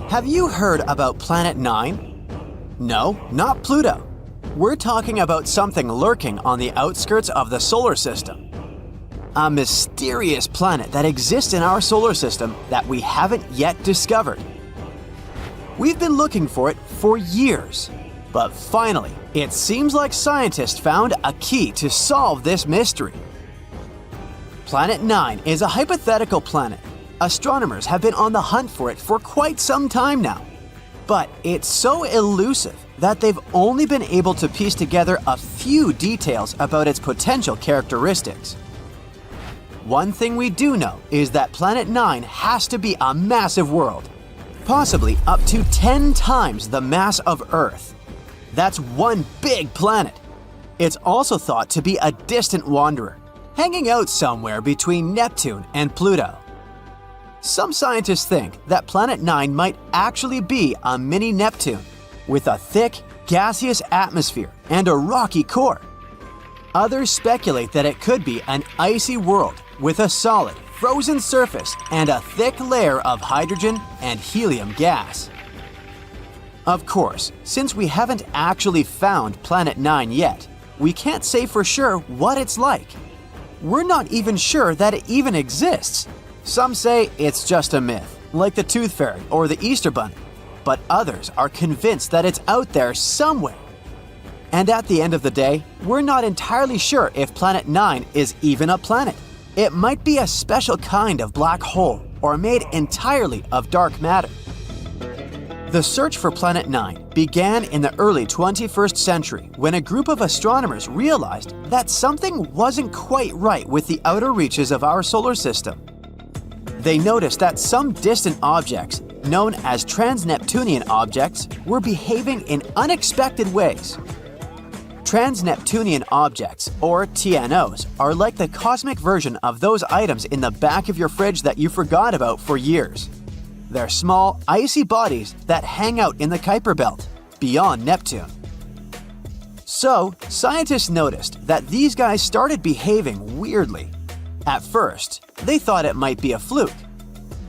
Have you heard about Planet 9? No, not Pluto. We're talking about something lurking on the outskirts of the solar system. A mysterious planet that exists in our solar system that we haven't yet discovered. We've been looking for it for years, but finally, it seems like scientists found a key to solve this mystery. Planet 9 is a hypothetical planet. Astronomers have been on the hunt for it for quite some time now. But it's so elusive that they've only been able to piece together a few details about its potential characteristics. One thing we do know is that Planet 9 has to be a massive world, possibly up to 10 times the mass of Earth. That's one big planet. It's also thought to be a distant wanderer, hanging out somewhere between Neptune and Pluto. Some scientists think that Planet 9 might actually be a mini Neptune, with a thick, gaseous atmosphere and a rocky core. Others speculate that it could be an icy world with a solid, frozen surface and a thick layer of hydrogen and helium gas. Of course, since we haven't actually found Planet 9 yet, we can't say for sure what it's like. We're not even sure that it even exists. Some say it's just a myth, like the Tooth Fairy or the Easter Bunny, but others are convinced that it's out there somewhere. And at the end of the day, we're not entirely sure if Planet 9 is even a planet. It might be a special kind of black hole or made entirely of dark matter. The search for Planet 9 began in the early 21st century when a group of astronomers realized that something wasn't quite right with the outer reaches of our solar system. They noticed that some distant objects, known as trans-Neptunian objects, were behaving in unexpected ways. Trans-Neptunian objects, or TNOs, are like the cosmic version of those items in the back of your fridge that you forgot about for years. They're small, icy bodies that hang out in the Kuiper Belt, beyond Neptune. So, scientists noticed that these guys started behaving weirdly. At first, they thought it might be a fluke.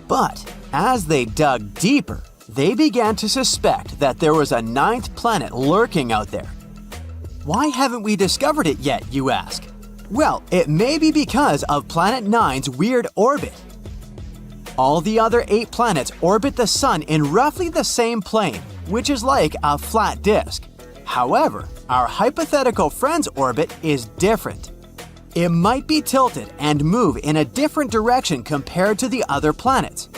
But as they dug deeper, they began to suspect that there was a ninth planet lurking out there. Why haven't we discovered it yet, you ask? Well, it may be because of Planet 9's weird orbit. All the other 8 planets orbit the Sun in roughly the same plane, which is like a flat disk. However, our hypothetical friend's orbit is different. It might be tilted and move in a different direction compared to the other planets.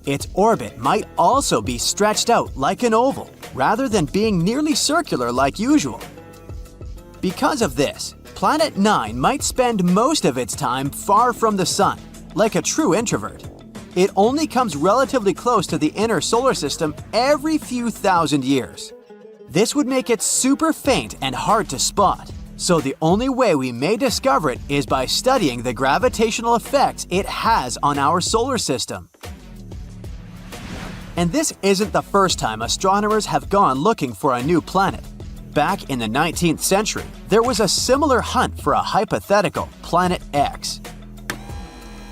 Its orbit might also be stretched out like an oval, rather than being nearly circular like usual. Because of this, Planet 9 might spend most of its time far from the Sun, like a true introvert. It only comes relatively close to the inner solar system every few thousand years. This would make it super faint and hard to spot. So the only way we may discover it is by studying the gravitational effects it has on our solar system. And this isn't the first time astronomers have gone looking for a new planet. Back in the 19th century, there was a similar hunt for a hypothetical Planet X.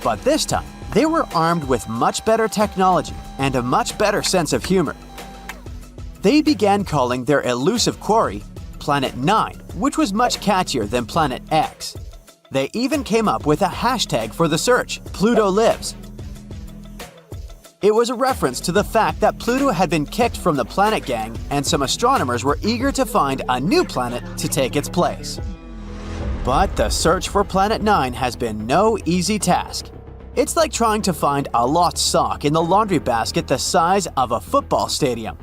But this time, they were armed with much better technology and a much better sense of humor. They began calling their elusive quarry Planet 9, which was much catchier than Planet X. They even came up with a hashtag for the search, Pluto Lives. It was a reference to the fact that Pluto had been kicked from the planet gang and some astronomers were eager to find a new planet to take its place. But the search for Planet 9 has been no easy task. It's like trying to find a lost sock in the laundry basket the size of a football stadium.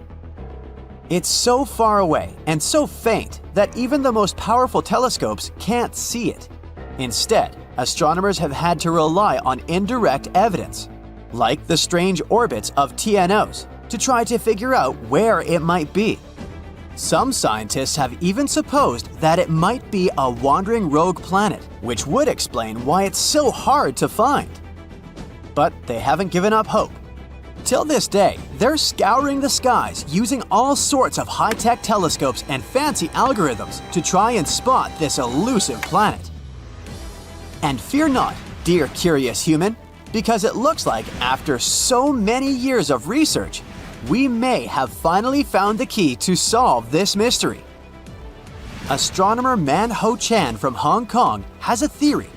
It's so far away and so faint that even the most powerful telescopes can't see it. Instead, astronomers have had to rely on indirect evidence, like the strange orbits of TNOs, to try to figure out where it might be. Some scientists have even supposed that it might be a wandering rogue planet, which would explain why it's so hard to find. But they haven't given up hope. Till this day, they're scouring the skies using all sorts of high-tech telescopes and fancy algorithms to try and spot this elusive planet. And fear not, dear curious human, because it looks like after so many years of research, we may have finally found the key to solve this mystery. Astronomer Man Ho Chan from Hong Kong has a theory.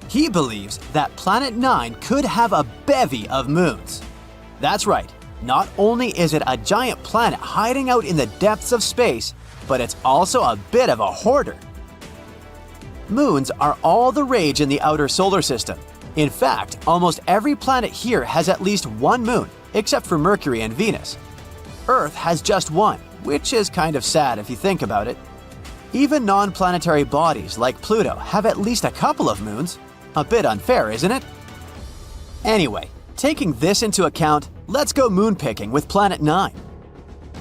He believes that Planet 9 could have a bevy of moons. That's right, not only is it a giant planet hiding out in the depths of space, but it's also a bit of a hoarder. Moons are all the rage in the outer solar system. In fact, almost every planet here has at least one moon, except for Mercury and Venus. Earth has just one, which is kind of sad if you think about it. Even non-planetary bodies like Pluto have at least a couple of moons. A bit unfair, isn't it? Anyway, taking this into account, let's go moon picking with Planet 9.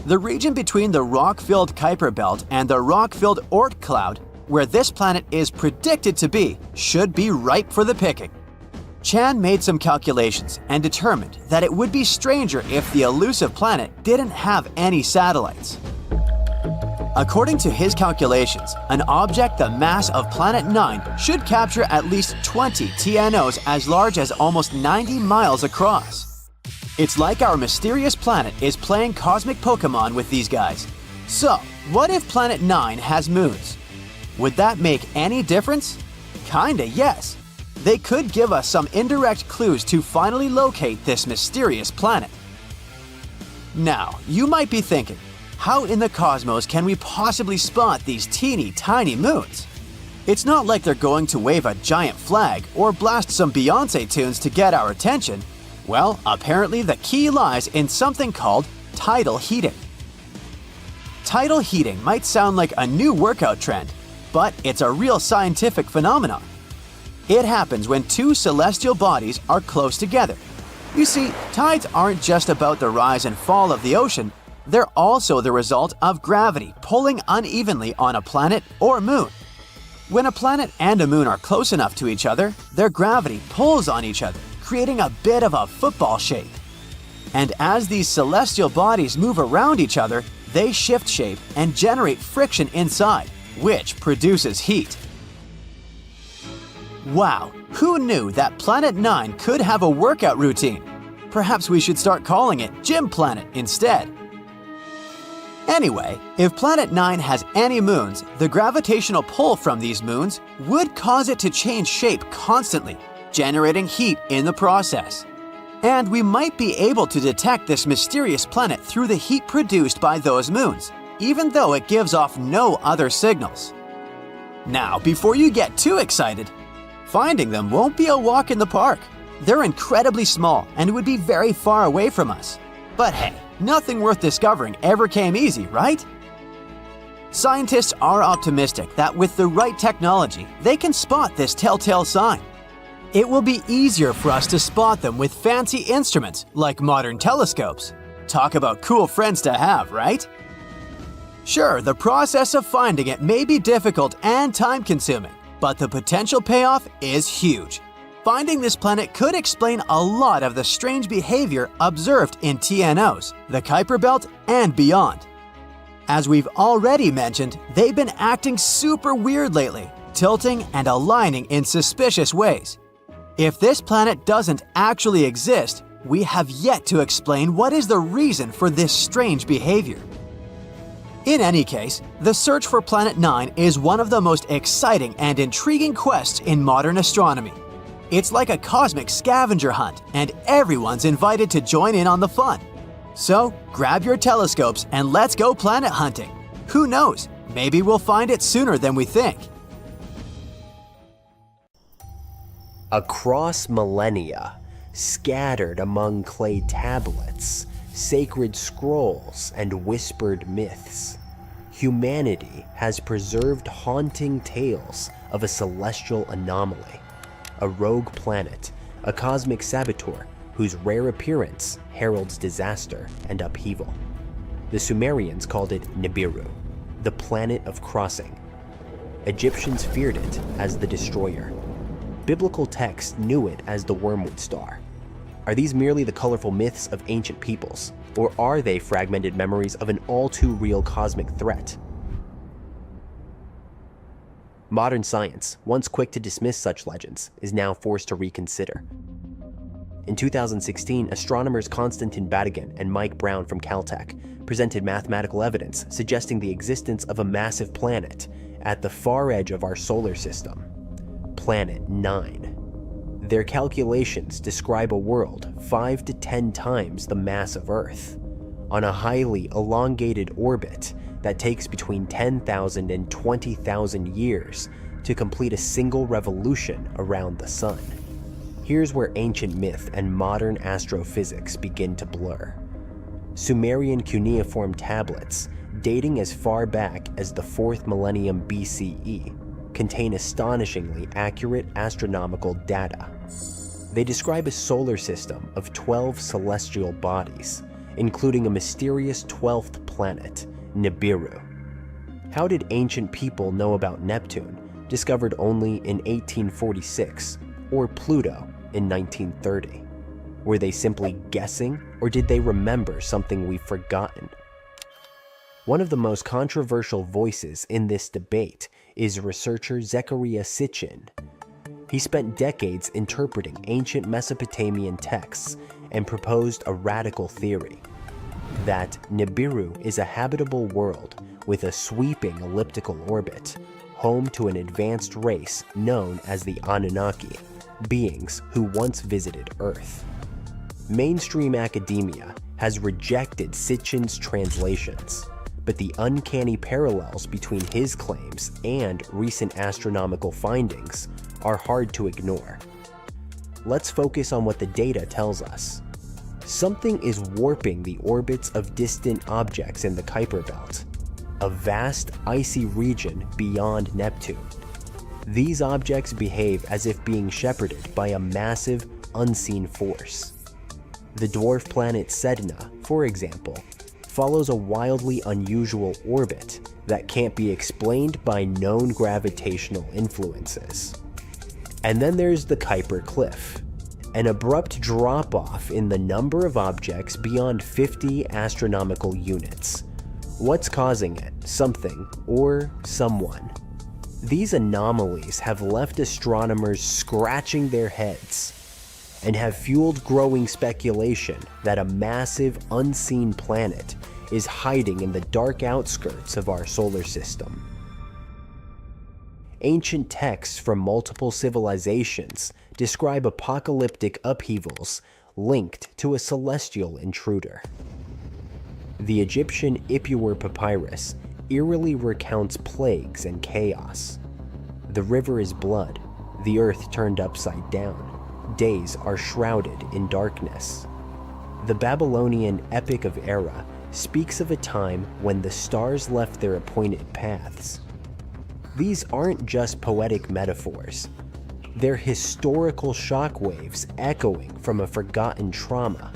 The region between the rock-filled Kuiper Belt and the rock-filled Oort cloud, where this planet is predicted to be, should be ripe for the picking. Chan made some calculations and determined that it would be stranger if the elusive planet didn't have any satellites. According to his calculations, an object the mass of Planet 9 should capture at least 20 TNOs as large as almost 90 miles across. It's like our mysterious planet is playing cosmic Pokemon with these guys. So, what if Planet 9 has moons? Would that make any difference? Kinda yes. They could give us some indirect clues to finally locate this mysterious planet. Now, you might be thinking, how in the cosmos can we possibly spot these teeny tiny moons? It's not like they're going to wave a giant flag or blast some Beyoncé tunes to get our attention. Well, apparently the key lies in something called tidal heating. Tidal heating might sound like a new workout trend, but it's a real scientific phenomenon. It happens when two celestial bodies are close together. You see, tides aren't just about the rise and fall of the ocean, they're also the result of gravity pulling unevenly on a planet or moon. When a planet and a moon are close enough to each other, their gravity pulls on each other, creating a bit of a football shape. And as these celestial bodies move around each other, they shift shape and generate friction inside, which produces heat. Wow, who knew that Planet 9 could have a workout routine? Perhaps we should start calling it Gym Planet instead. Anyway, if Planet 9 has any moons, the gravitational pull from these moons would cause it to change shape constantly, generating heat in the process. And we might be able to detect this mysterious planet through the heat produced by those moons, even though it gives off no other signals. Now, before you get too excited, finding them won't be a walk in the park. They're incredibly small and would be very far away from us. But hey, nothing worth discovering ever came easy, right? Scientists are optimistic that with the right technology, they can spot this telltale sign. It will be easier for us to spot them with fancy instruments like modern telescopes. Talk about cool friends to have, right? Sure, the process of finding it may be difficult and time-consuming, but the potential payoff is huge. Finding this planet could explain a lot of the strange behavior observed in TNOs, the Kuiper Belt, and beyond. As we've already mentioned, they've been acting super weird lately, tilting and aligning in suspicious ways. If this planet doesn't actually exist, we have yet to explain what is the reason for this strange behavior. In any case, the search for Planet 9 is one of the most exciting and intriguing quests in modern astronomy. It's like a cosmic scavenger hunt, and everyone's invited to join in on the fun. So, grab your telescopes and let's go planet hunting. Who knows, maybe we'll find it sooner than we think. Across millennia, scattered among clay tablets, sacred scrolls, and whispered myths, humanity has preserved haunting tales of a celestial anomaly, a rogue planet, a cosmic saboteur whose rare appearance heralds disaster and upheaval. The Sumerians called it Nibiru, the planet of crossing. Egyptians feared it as the destroyer. Biblical texts knew it as the wormwood star. Are these merely the colorful myths of ancient peoples, or are they fragmented memories of an all-too-real cosmic threat? Modern science, once quick to dismiss such legends, is now forced to reconsider. In 2016, astronomers Konstantin Batygin and Mike Brown from Caltech presented mathematical evidence suggesting the existence of a massive planet at the far edge of our solar system, Planet 9. Their calculations describe a world 5 to 10 times the mass of Earth, on a highly elongated orbit that takes between 10,000 and 20,000 years to complete a single revolution around the Sun. Here's where ancient myth and modern astrophysics begin to blur. Sumerian cuneiform tablets, dating as far back as the 4th millennium BCE, contain astonishingly accurate astronomical data. They describe a solar system of 12 celestial bodies, including a mysterious 12th planet, Nibiru. How did ancient people know about Neptune, discovered only in 1846, or Pluto in 1930? Were they simply guessing, or did they remember something we've forgotten? One of the most controversial voices in this debate is researcher Zecharia Sitchin. He spent decades interpreting ancient Mesopotamian texts and proposed a radical theory that Nibiru is a habitable world with a sweeping elliptical orbit, home to an advanced race known as the Anunnaki, beings who once visited Earth. Mainstream academia has rejected Sitchin's translations, but the uncanny parallels between his claims and recent astronomical findings are hard to ignore. Let's focus on what the data tells us. Something is warping the orbits of distant objects in the Kuiper Belt, a vast icy region beyond Neptune. These objects behave as if being shepherded by a massive, unseen force. The dwarf planet Sedna, for example, follows a wildly unusual orbit that can't be explained by known gravitational influences. And then there's the Kuiper Cliff, an abrupt drop-off in the number of objects beyond 50 astronomical units. What's causing it? Something or someone. These anomalies have left astronomers scratching their heads and have fueled growing speculation that a massive, unseen planet is hiding in the dark outskirts of our solar system. Ancient texts from multiple civilizations describe apocalyptic upheavals linked to a celestial intruder. The Egyptian Ipuwer papyrus eerily recounts plagues and chaos. The river is blood, the earth turned upside down, days are shrouded in darkness. The Babylonian Epic of Era speaks of a time when the stars left their appointed paths. These aren't just poetic metaphors. They're historical shockwaves echoing from a forgotten trauma.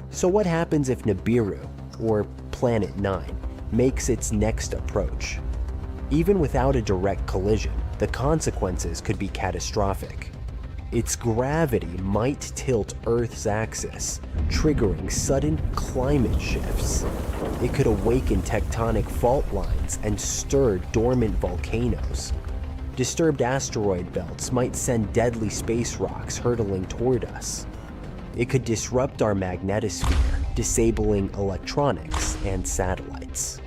So what happens if Nibiru, or Planet 9, makes its next approach? Even without a direct collision, the consequences could be catastrophic. Its gravity might tilt Earth's axis, triggering sudden climate shifts. It could awaken tectonic fault lines and stir dormant volcanoes. Disturbed asteroid belts might send deadly space rocks hurtling toward us. It could disrupt our magnetosphere, disabling electronics and satellites.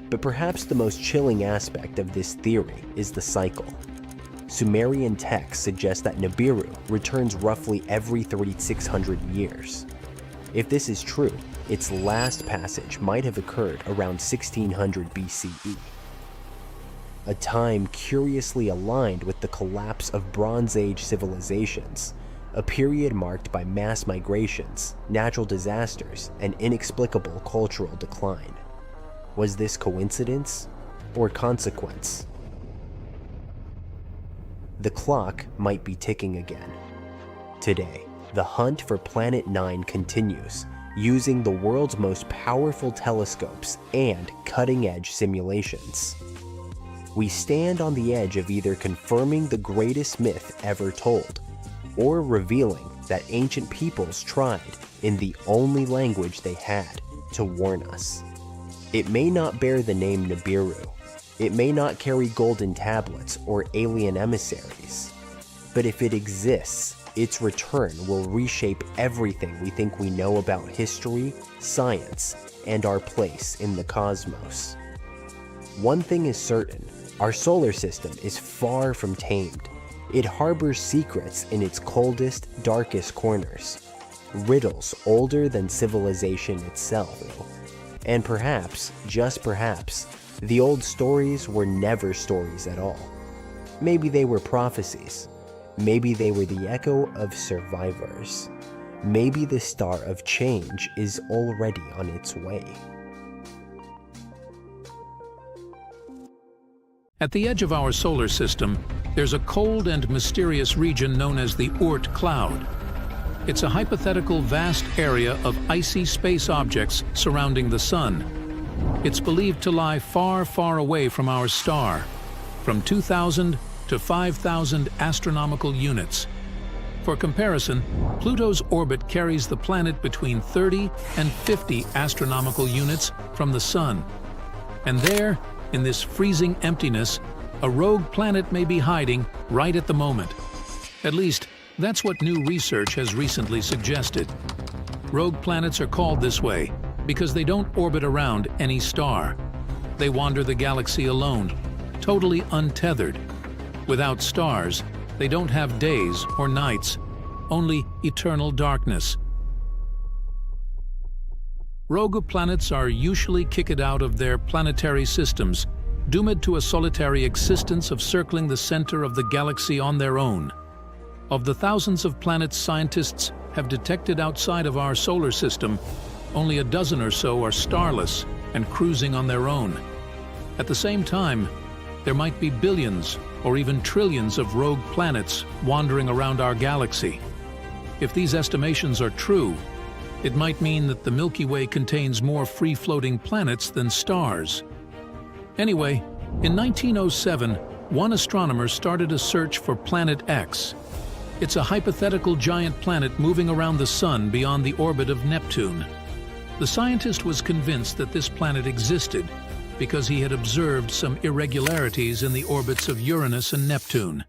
But perhaps the most chilling aspect of this theory is the cycle. Sumerian texts suggest that Nibiru returns roughly every 3,600 years. If this is true, its last passage might have occurred around 1600 BCE, a time curiously aligned with the collapse of Bronze Age civilizations, a period marked by mass migrations, natural disasters, and inexplicable cultural decline. Was this coincidence or consequence? The clock might be ticking again. Today, the hunt for Planet 9 continues, using the world's most powerful telescopes and cutting-edge simulations. We stand on the edge of either confirming the greatest myth ever told, or revealing that ancient peoples tried, in the only language they had, to warn us. It may not bear the name Nibiru. It may not carry golden tablets or alien emissaries. But if it exists, its return will reshape everything we think we know about history, science, and our place in the cosmos. One thing is certain, our solar system is far from tamed. It harbors secrets in its coldest, darkest corners, riddles older than civilization itself. And perhaps, just perhaps, the old stories were never stories at all. Maybe they were prophecies. Maybe they were the echo of survivors. Maybe the star of change is already on its way. At the edge of our solar system, there's a cold and mysterious region known as the Oort cloud. It's a hypothetical vast area of icy space objects surrounding the Sun. It's believed to lie far, far away from our star, from 2,000 to 5,000 astronomical units. For comparison, Pluto's orbit carries the planet between 30 and 50 astronomical units from the Sun. And there, in this freezing emptiness, a rogue planet may be hiding right at the moment. At least, that's what new research has recently suggested. Rogue planets are called this way because they don't orbit around any star. They wander the galaxy alone, totally untethered. Without stars, they don't have days or nights, only eternal darkness. Rogue planets are usually kicked out of their planetary systems, doomed to a solitary existence of circling the center of the galaxy on their own. Of the thousands of planets scientists have detected outside of our solar system, only a dozen or so are starless and cruising on their own. At the same time, there might be billions or even trillions of rogue planets wandering around our galaxy. If these estimations are true, it might mean that the Milky Way contains more free-floating planets than stars. Anyway, in 1907, one astronomer started a search for Planet X. It's a hypothetical giant planet moving around the Sun beyond the orbit of Neptune. The scientist was convinced that this planet existed because he had observed some irregularities in the orbits of Uranus and Neptune.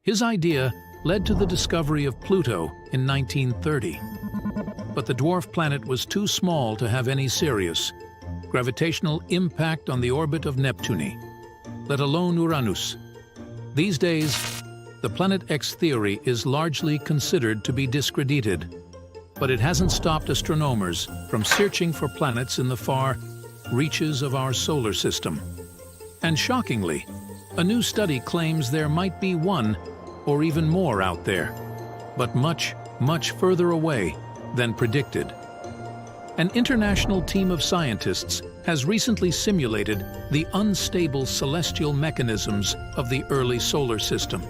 His idea led to the discovery of Pluto in 1930. But the dwarf planet was too small to have any serious gravitational impact on the orbit of Neptune, let alone Uranus. These days, the Planet X theory is largely considered to be discredited, but it hasn't stopped astronomers from searching for planets in the far reaches of our solar system. And shockingly, a new study claims there might be one or even more out there, but much, much further away than predicted. An international team of scientists has recently simulated the unstable celestial mechanisms of the early solar system.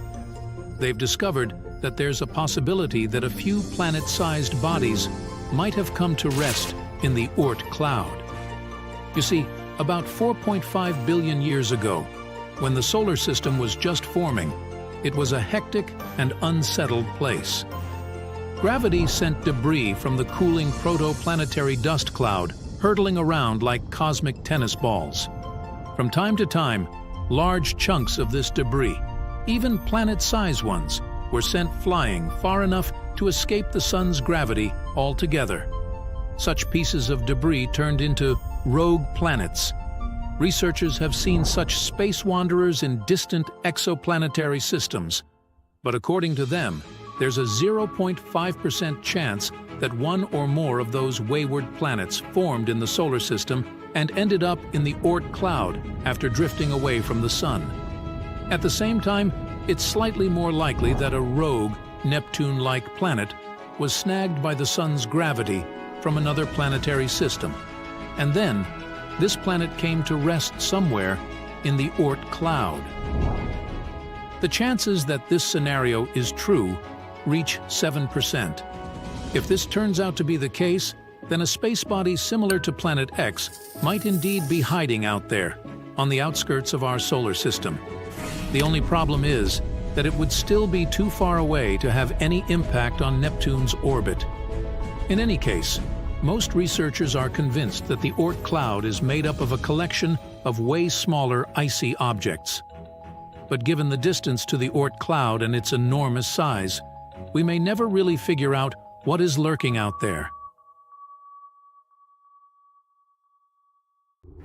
They've discovered that there's a possibility that a few planet-sized bodies might have come to rest in the Oort cloud. You see, about 4.5 billion years ago, when the solar system was just forming, it was a hectic and unsettled place. Gravity sent debris from the cooling protoplanetary dust cloud hurtling around like cosmic tennis balls. From time to time, large chunks of this debris, even planet-sized ones, were sent flying far enough to escape the Sun's gravity altogether. Such pieces of debris turned into rogue planets. Researchers have seen such space wanderers in distant exoplanetary systems, but according to them, there's a 0.5% chance that one or more of those wayward planets formed in the solar system and ended up in the Oort cloud after drifting away from the Sun. At the same time, it's slightly more likely that a rogue, Neptune-like planet was snagged by the Sun's gravity from another planetary system, and then this planet came to rest somewhere in the Oort cloud. The chances that this scenario is true reach 7%. If this turns out to be the case, then a space body similar to Planet X might indeed be hiding out there, on the outskirts of our solar system. The only problem is that it would still be too far away to have any impact on Neptune's orbit. In any case, most researchers are convinced that the Oort cloud is made up of a collection of way smaller icy objects. But given the distance to the Oort cloud and its enormous size, we may never really figure out what is lurking out there.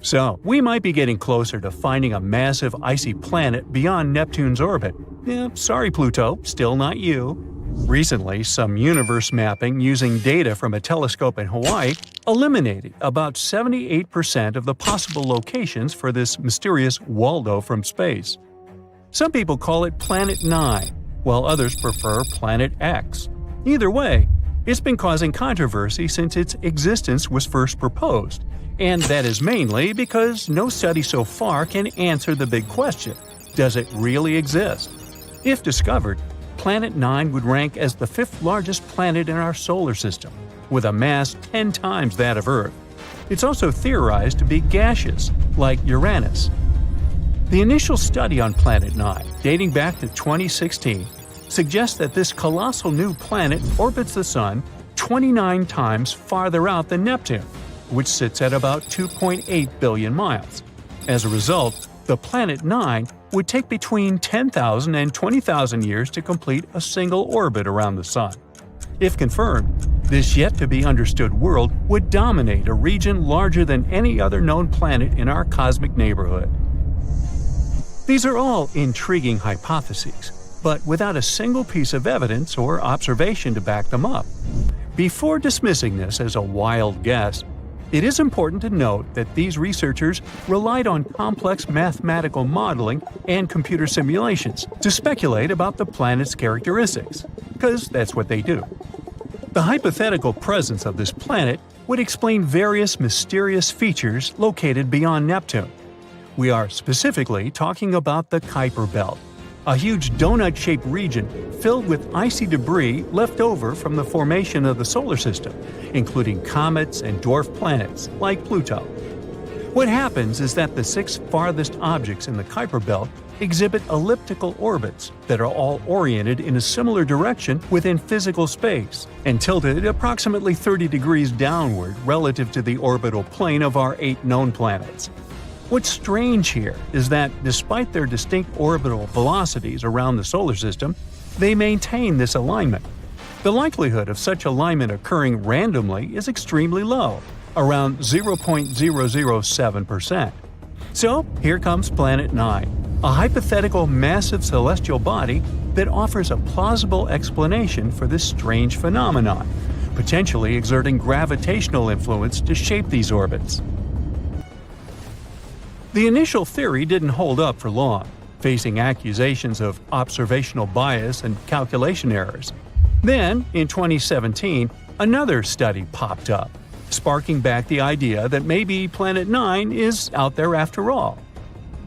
So, we might be getting closer to finding a massive icy planet beyond Neptune's orbit. Sorry Pluto, still not you. Recently, some universe mapping using data from a telescope in Hawaii eliminated about 78% of the possible locations for this mysterious Waldo from space. Some people call it Planet 9, while others prefer Planet X. Either way, it's been causing controversy since its existence was first proposed, and that is mainly because no study so far can answer the big question: does it really exist? If discovered, Planet 9 would rank as the 5th largest planet in our solar system, with a mass 10 times that of Earth. It's also theorized to be gaseous, like Uranus. The initial study on Planet 9, dating back to 2016, suggests that this colossal new planet orbits the Sun 29 times farther out than Neptune, which sits at about 2.8 billion miles. As a result, the Planet 9 would take between 10,000 and 20,000 years to complete a single orbit around the Sun. If confirmed, this yet-to-be-understood world would dominate a region larger than any other known planet in our cosmic neighborhood. These are all intriguing hypotheses, but without a single piece of evidence or observation to back them up. Before dismissing this as a wild guess, it is important to note that these researchers relied on complex mathematical modeling and computer simulations to speculate about the planet's characteristics, because that's what they do. The hypothetical presence of this planet would explain various mysterious features located beyond Neptune. We are specifically talking about the Kuiper Belt, a huge donut-shaped region filled with icy debris left over from the formation of the solar system, including comets and dwarf planets like Pluto. What happens is that the 6 farthest objects in the Kuiper Belt exhibit elliptical orbits that are all oriented in a similar direction within physical space and tilted approximately 30 degrees downward relative to the orbital plane of our 8 known planets. What's strange here is that, despite their distinct orbital velocities around the solar system, they maintain this alignment. The likelihood of such alignment occurring randomly is extremely low, around 0.007%. So, here comes Planet 9, a hypothetical massive celestial body that offers a plausible explanation for this strange phenomenon, potentially exerting gravitational influence to shape these orbits. The initial theory didn't hold up for long, facing accusations of observational bias and calculation errors. Then, in 2017, another study popped up, sparking back the idea that maybe Planet 9 is out there after all.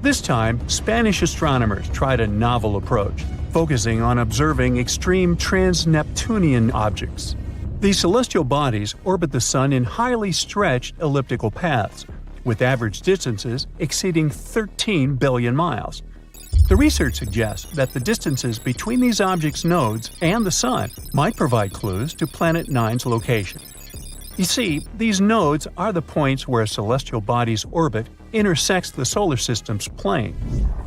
This time, Spanish astronomers tried a novel approach, focusing on observing extreme trans-Neptunian objects. These celestial bodies orbit the Sun in highly stretched elliptical paths, with average distances exceeding 13 billion miles. The research suggests that the distances between these objects' nodes and the Sun might provide clues to Planet 9's location. You see, these nodes are the points where a celestial body's orbit intersects the solar system's plane.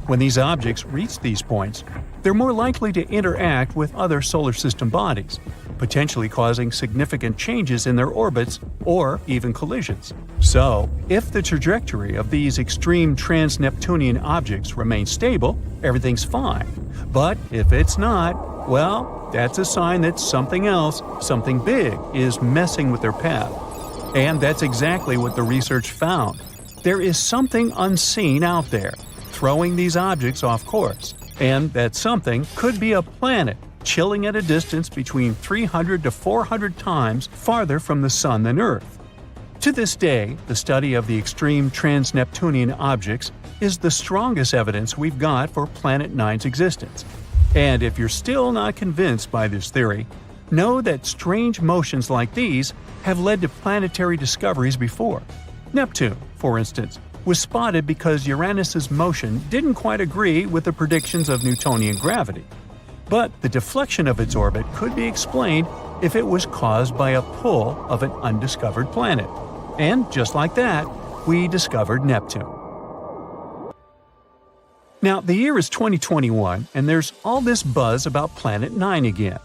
When these objects reach these points, they're more likely to interact with other solar system bodies, potentially causing significant changes in their orbits or even collisions. So, if the trajectory of these extreme trans-Neptunian objects remains stable, everything's fine. But if it's not, well, that's a sign that something else, something big, is messing with their path. And that's exactly what the research found. There is something unseen out there, throwing these objects off course. And that something could be a planet, chilling at a distance between 300 to 400 times farther from the Sun than Earth. To this day, the study of the extreme trans-Neptunian objects is the strongest evidence we've got for Planet 9's existence. And if you're still not convinced by this theory, know that strange motions like these have led to planetary discoveries before. Neptune, for instance, was spotted because Uranus's motion didn't quite agree with the predictions of Newtonian gravity. But the deflection of its orbit could be explained if it was caused by a pull of an undiscovered planet. And just like that, we discovered Neptune. Now, the year is 2021, and there's all this buzz about Planet 9 again.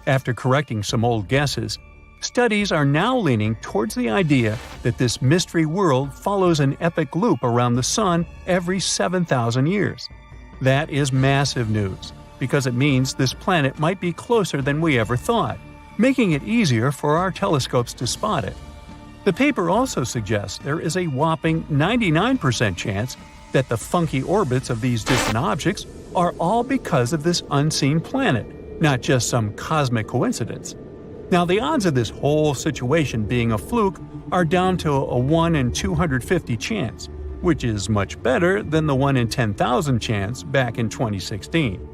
After correcting some old guesses, studies are now leaning towards the idea that this mystery world follows an epic loop around the Sun every 7,000 years. That is massive news, because it means this planet might be closer than we ever thought, making it easier for our telescopes to spot it. The paper also suggests there is a whopping 99% chance that the funky orbits of these distant objects are all because of this unseen planet, not just some cosmic coincidence. Now, the odds of this whole situation being a fluke are down to a 1 in 250 chance, which is much better than the 1 in 10,000 chance back in 2016.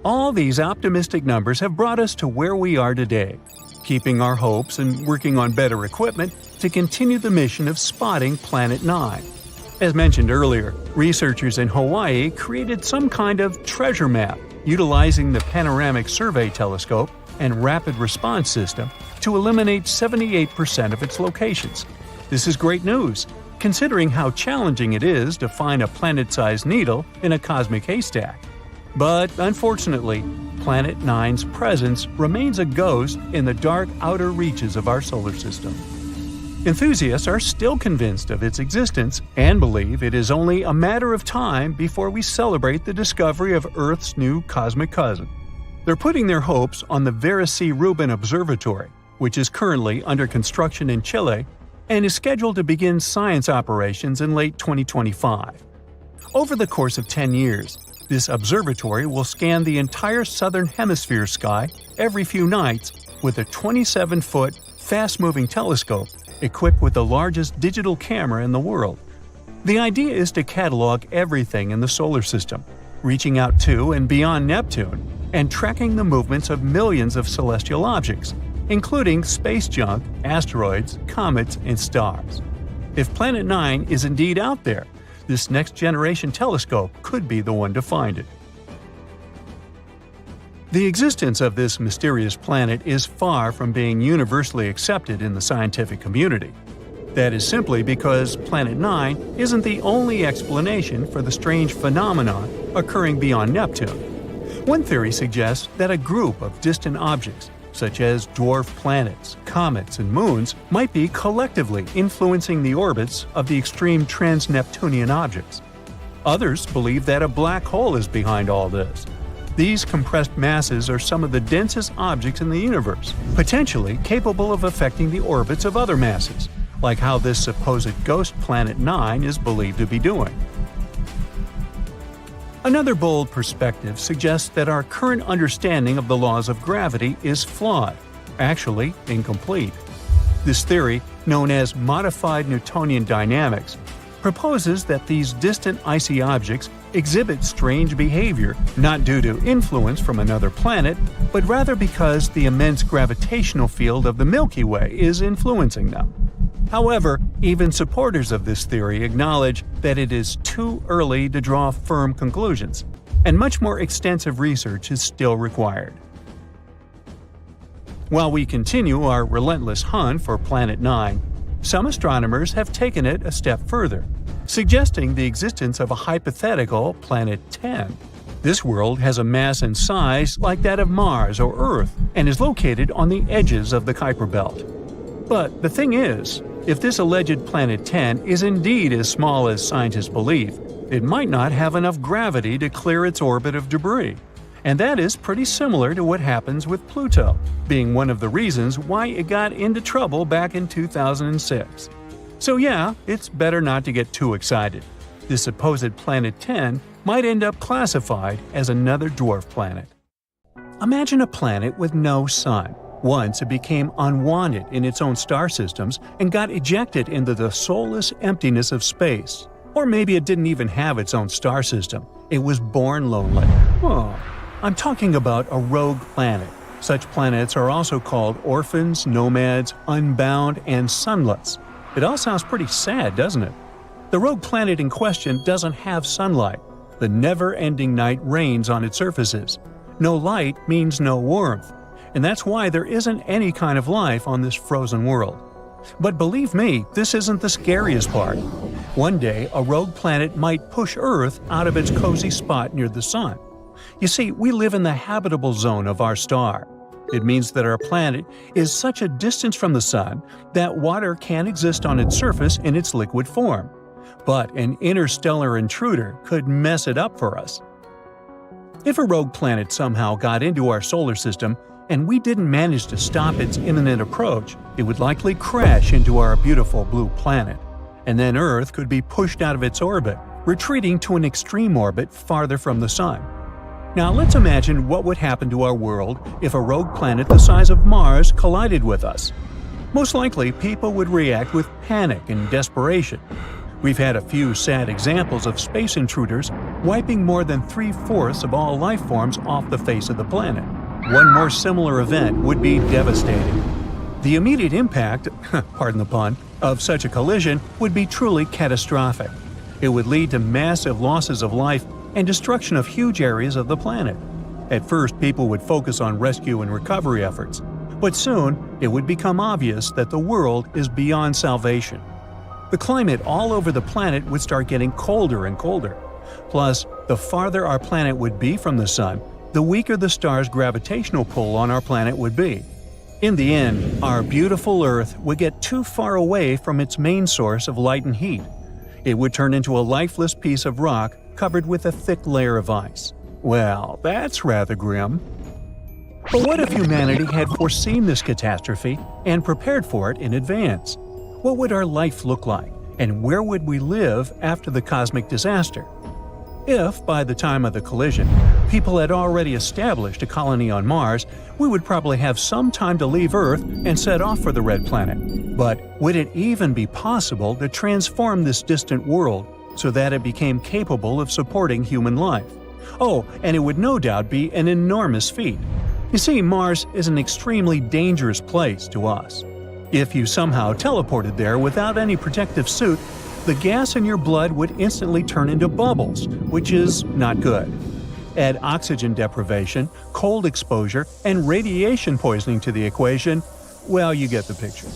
All these optimistic numbers have brought us to where we are today, keeping our hopes and working on better equipment to continue the mission of spotting Planet 9. As mentioned earlier, researchers in Hawaii created some kind of treasure map utilizing the Panoramic Survey Telescope and Rapid Response System to eliminate 78% of its locations. This is great news, considering how challenging it is to find a planet-sized needle in a cosmic haystack. But unfortunately, Planet 9's presence remains a ghost in the dark outer reaches of our solar system. Enthusiasts are still convinced of its existence and believe it is only a matter of time before we celebrate the discovery of Earth's new cosmic cousin. They're putting their hopes on the Vera C. Rubin Observatory, which is currently under construction in Chile and is scheduled to begin science operations in late 2025. Over the course of 10 years, this observatory will scan the entire southern hemisphere sky every few nights with a 27-foot, fast-moving telescope equipped with the largest digital camera in the world. The idea is to catalog everything in the solar system, reaching out to and beyond Neptune, and tracking the movements of millions of celestial objects, including space junk, asteroids, comets, and stars. If Planet 9 is indeed out there, this next-generation telescope could be the one to find it. The existence of this mysterious planet is far from being universally accepted in the scientific community. That is simply because Planet 9 isn't the only explanation for the strange phenomenon occurring beyond Neptune. One theory suggests that a group of distant objects, such as dwarf planets, comets, and moons, might be collectively influencing the orbits of the extreme trans-Neptunian objects. Others believe that a black hole is behind all this. These compressed masses are some of the densest objects in the universe, potentially capable of affecting the orbits of other masses, like how this supposed ghost Planet 9 is believed to be doing. Another bold perspective suggests that our current understanding of the laws of gravity is flawed, actually incomplete. This theory, known as modified Newtonian dynamics, proposes that these distant icy objects exhibit strange behavior not due to influence from another planet, but rather because the immense gravitational field of the Milky Way is influencing them. However, even supporters of this theory acknowledge that it is too early to draw firm conclusions, and much more extensive research is still required. While we continue our relentless hunt for Planet 9, some astronomers have taken it a step further, suggesting the existence of a hypothetical Planet 10. This world has a mass and size like that of Mars or Earth and is located on the edges of the Kuiper Belt. But the thing is, if this alleged Planet 10 is indeed as small as scientists believe, it might not have enough gravity to clear its orbit of debris. And that is pretty similar to what happens with Pluto, being one of the reasons why it got into trouble back in 2006. So yeah, it's better not to get too excited. This supposed Planet 10 might end up classified as another dwarf planet. Imagine a planet with no sun. Once it became unwanted in its own star systems and got ejected into the soulless emptiness of space. Or maybe it didn't even have its own star system. It was born lonely. I'm talking about a rogue planet. Such planets are also called orphans, nomads, unbound, and sunless. It all sounds pretty sad, doesn't it? The rogue planet in question doesn't have sunlight. The never-ending night reigns on its surfaces. No light means no warmth, and that's why there isn't any kind of life on this frozen world. But believe me, this isn't the scariest part. One day, a rogue planet might push Earth out of its cozy spot near the sun. You see, we live in the habitable zone of our star. It means that our planet is such a distance from the Sun that water can exist on its surface in its liquid form. But an interstellar intruder could mess it up for us. If a rogue planet somehow got into our solar system and we didn't manage to stop its imminent approach, it would likely crash into our beautiful blue planet. And then Earth could be pushed out of its orbit, retreating to an extreme orbit farther from the Sun. Now let's imagine what would happen to our world if a rogue planet the size of Mars collided with us. Most likely, people would react with panic and desperation. We've had a few sad examples of space intruders wiping more than 3/4 of all life forms off the face of the planet. One more similar event would be devastating. The immediate impact, pardon the pun, of such a collision would be truly catastrophic. It would lead to massive losses of life and destruction of huge areas of the planet. At first, people would focus on rescue and recovery efforts, but soon it would become obvious that the world is beyond salvation. The climate all over the planet would start getting colder and colder. Plus, the farther our planet would be from the Sun, the weaker the star's gravitational pull on our planet would be. In the end, our beautiful Earth would get too far away from its main source of light and heat. It would turn into a lifeless piece of rock covered with a thick layer of ice. Well, that's rather grim. But what if humanity had foreseen this catastrophe and prepared for it in advance? What would our life look like, and where would we live after the cosmic disaster? If, by the time of the collision, people had already established a colony on Mars, we would probably have some time to leave Earth and set off for the Red Planet. But would it even be possible to transform this distant world so that it became capable of supporting human life? Oh, and it would no doubt be an enormous feat. You see, Mars is an extremely dangerous place to us. If you somehow teleported there without any protective suit, the gas in your blood would instantly turn into bubbles, which is not good. Add oxygen deprivation, cold exposure, and radiation poisoning to the equation, well, you get the picture.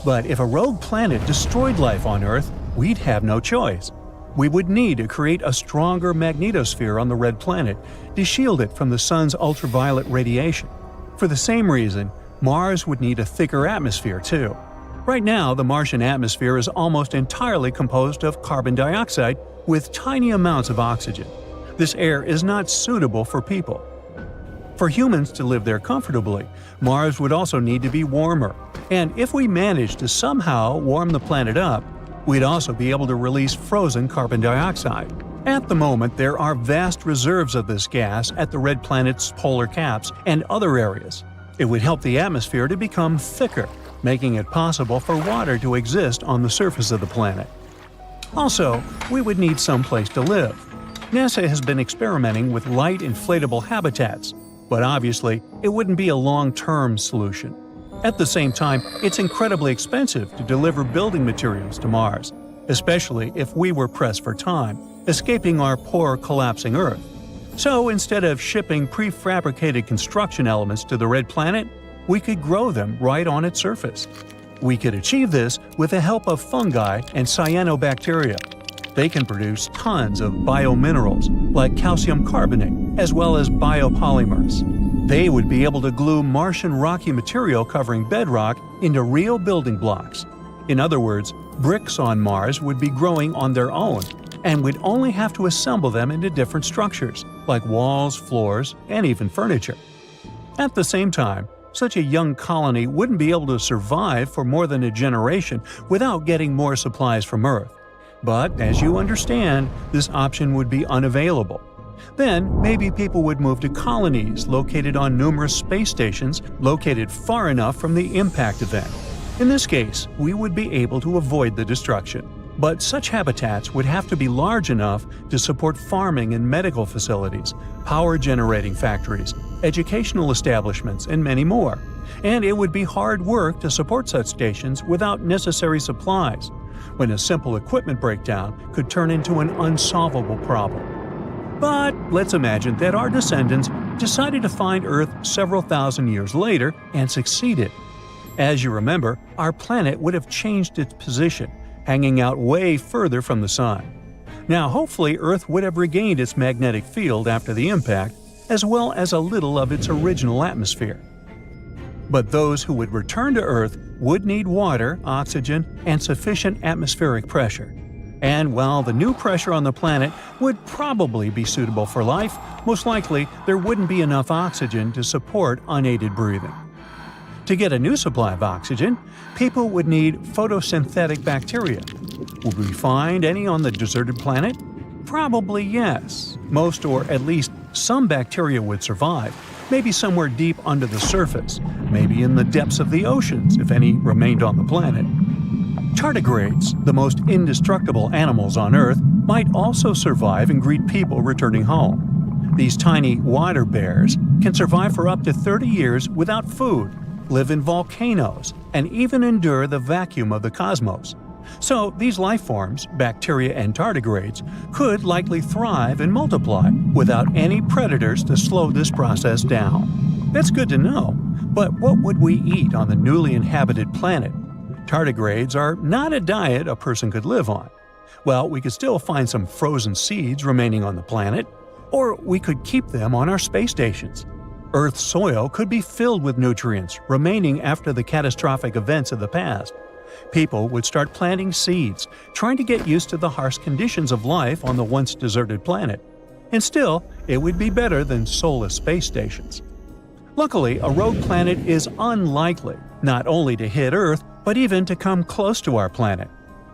But if a rogue planet destroyed life on Earth, we'd have no choice. We would need to create a stronger magnetosphere on the Red Planet to shield it from the Sun's ultraviolet radiation. For the same reason, Mars would need a thicker atmosphere too. Right now, the Martian atmosphere is almost entirely composed of carbon dioxide with tiny amounts of oxygen. This air is not suitable for people. For humans to live there comfortably, Mars would also need to be warmer. And if we managed to somehow warm the planet up, we'd also be able to release frozen carbon dioxide. At the moment, there are vast reserves of this gas at the Red Planet's polar caps and other areas. It would help the atmosphere to become thicker, making it possible for water to exist on the surface of the planet. Also, we would need some place to live. NASA has been experimenting with light inflatable habitats, but obviously it wouldn't be a long-term solution. At the same time, it's incredibly expensive to deliver building materials to Mars, especially if we were pressed for time, escaping our poor collapsing Earth. So instead of shipping prefabricated construction elements to the Red Planet, we could grow them right on its surface. We could achieve this with the help of fungi and cyanobacteria. They can produce tons of biominerals like calcium carbonate, as well as biopolymers. They would be able to glue Martian rocky material covering bedrock into real building blocks. In other words, bricks on Mars would be growing on their own, and we'd only have to assemble them into different structures, like walls, floors, and even furniture. At the same time, such a young colony wouldn't be able to survive for more than a generation without getting more supplies from Earth. But, as you understand, this option would be unavailable. Then, maybe people would move to colonies located on numerous space stations located far enough from the impact event. In this case, we would be able to avoid the destruction. But such habitats would have to be large enough to support farming and medical facilities, power-generating factories, educational establishments, and many more. And it would be hard work to support such stations without necessary supplies, when a simple equipment breakdown could turn into an unsolvable problem. But let's imagine that our descendants decided to find Earth several thousand years later and succeeded. As you remember, our planet would have changed its position, hanging out way further from the Sun. Now, hopefully, Earth would have regained its magnetic field after the impact, as well as a little of its original atmosphere. But those who would return to Earth would need water, oxygen, and sufficient atmospheric pressure. And while the new pressure on the planet would probably be suitable for life, most likely there wouldn't be enough oxygen to support unaided breathing. To get a new supply of oxygen, people would need photosynthetic bacteria. Would we find any on the deserted planet? Probably yes. Most, or at least some bacteria would survive, maybe somewhere deep under the surface, maybe in the depths of the oceans if any remained on the planet. Tardigrades, the most indestructible animals on Earth, might also survive and greet people returning home. These tiny water bears can survive for up to 30 years without food, live in volcanoes, and even endure the vacuum of the cosmos. So these life forms, bacteria and tardigrades, could likely thrive and multiply without any predators to slow this process down. That's good to know, but what would we eat on the newly inhabited planet? Tardigrades are not a diet a person could live on. Well, we could still find some frozen seeds remaining on the planet, or we could keep them on our space stations. Earth's soil could be filled with nutrients remaining after the catastrophic events of the past. People would start planting seeds, trying to get used to the harsh conditions of life on the once deserted planet. And still, it would be better than soulless space stations. Luckily, a rogue planet is unlikely, not only to hit Earth, but even to come close to our planet.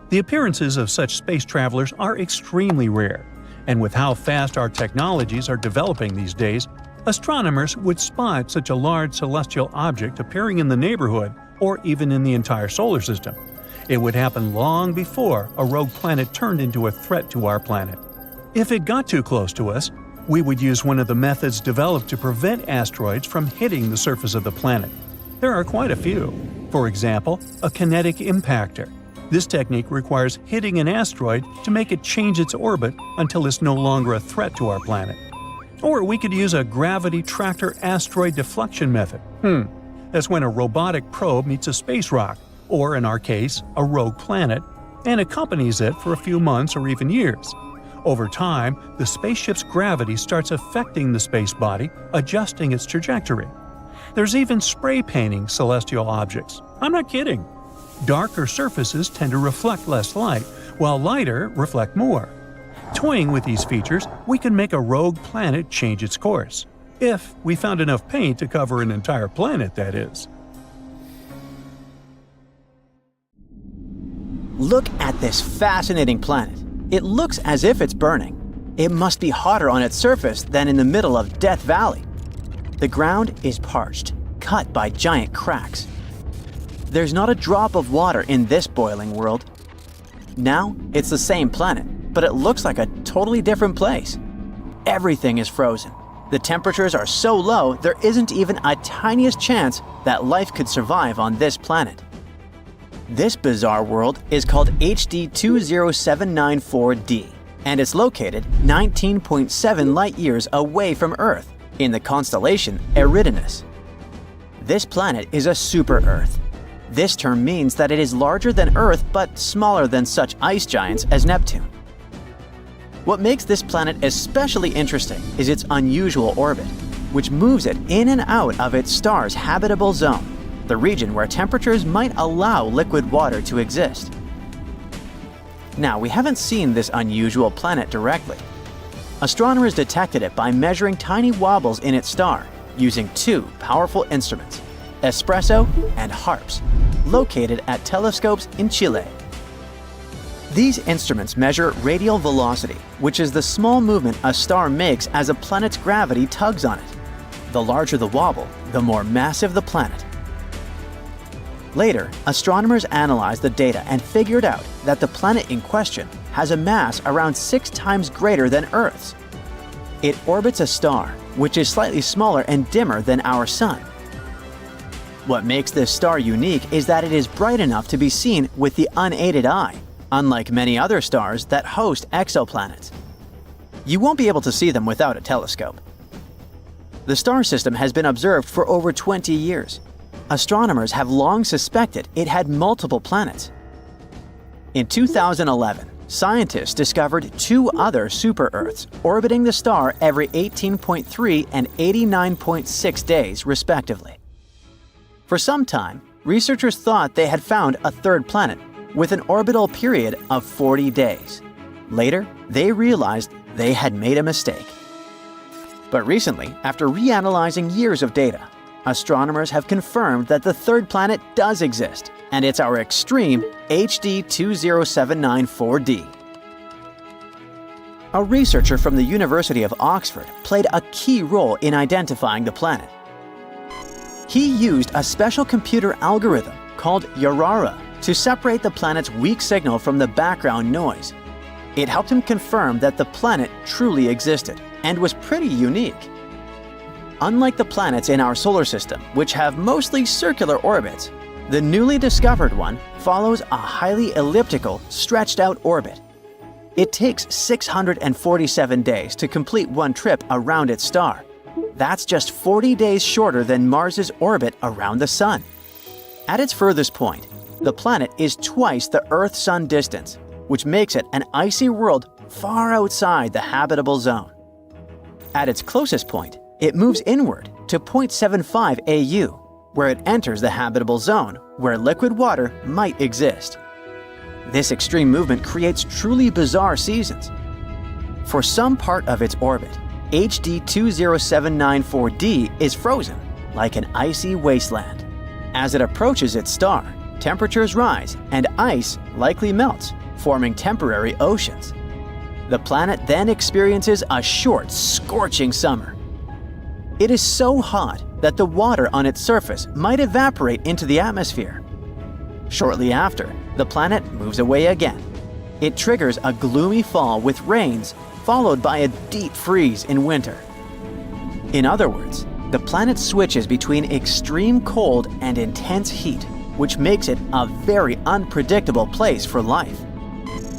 The appearances of such space travelers are extremely rare, and with how fast our technologies are developing these days, astronomers would spot such a large celestial object appearing in the neighborhood or even in the entire solar system. It would happen long before a rogue planet turned into a threat to our planet. If it got too close to us, we would use one of the methods developed to prevent asteroids from hitting the surface of the planet. There are quite a few. For example, a kinetic impactor. This technique requires hitting an asteroid to make it change its orbit until it's no longer a threat to our planet. Or we could use a gravity tractor asteroid deflection method. That's when a robotic probe meets a space rock, or in our case, a rogue planet, and accompanies it for a few months or even years. Over time, the spaceship's gravity starts affecting the space body, adjusting its trajectory. There's even spray painting celestial objects. I'm not kidding. Darker surfaces tend to reflect less light, while lighter reflect more. Toying with these features, we can make a rogue planet change its course. If we found enough paint to cover an entire planet, that is. Look at this fascinating planet. It looks as if it's burning. It must be hotter on its surface than in the middle of Death Valley. The ground is parched, cut by giant cracks. There's not a drop of water in this boiling world. Now, it's the same planet, but it looks like a totally different place. Everything is frozen. The temperatures are so low, there isn't even a tiniest chance that life could survive on this planet. This bizarre world is called HD 20794d, and it's located 19.7 light-years away from Earth in the constellation Eridanus. This planet is a super-Earth. This term means that it is larger than Earth but smaller than such ice giants as Neptune. What makes this planet especially interesting is its unusual orbit, which moves it in and out of its star's habitable zone, the region where temperatures might allow liquid water to exist. Now, we haven't seen this unusual planet directly. Astronomers detected it by measuring tiny wobbles in its star using two powerful instruments, espresso and HARPS, located at telescopes in Chile. These instruments measure radial velocity, which is the small movement a star makes as a planet's gravity tugs on it. The larger the wobble, the more massive the planet. Later, astronomers analyzed the data and figured out that the planet in question has a mass around 6 times greater than Earth's. It orbits a star, which is slightly smaller and dimmer than our Sun. What makes this star unique is that it is bright enough to be seen with the unaided eye, unlike many other stars that host exoplanets. You won't be able to see them without a telescope. The star system has been observed for over 20 years. Astronomers have long suspected it had multiple planets. In 2011, scientists discovered two other super-Earths orbiting the star every 18.3 and 89.6 days, respectively. For some time, researchers thought they had found a third planet with an orbital period of 40 days. Later, they realized they had made a mistake. But recently, after reanalyzing years of data, astronomers have confirmed that the third planet does exist, and it's our extreme HD 20794d. A researcher from the University of Oxford played a key role in identifying the planet. He used a special computer algorithm called Yarara to separate the planet's weak signal from the background noise. It helped him confirm that the planet truly existed and was pretty unique. Unlike the planets in our solar system, which have mostly circular orbits, the newly discovered one follows a highly elliptical, stretched-out orbit. It takes 647 days to complete one trip around its star. That's just 40 days shorter than Mars's orbit around the Sun. At its furthest point, the planet is twice the Earth-Sun distance, which makes it an icy world far outside the habitable zone. At its closest point, it moves inward to 0.75 AU, where it enters the habitable zone, where liquid water might exist. This extreme movement creates truly bizarre seasons. For some part of its orbit, HD 20794d is frozen, like an icy wasteland. As it approaches its star, temperatures rise and ice likely melts, forming temporary oceans. The planet then experiences a short, scorching summer. It is so hot that the water on its surface might evaporate into the atmosphere. Shortly after, the planet moves away again. It triggers a gloomy fall with rains, followed by a deep freeze in winter. In other words, the planet switches between extreme cold and intense heat, which makes it a very unpredictable place for life.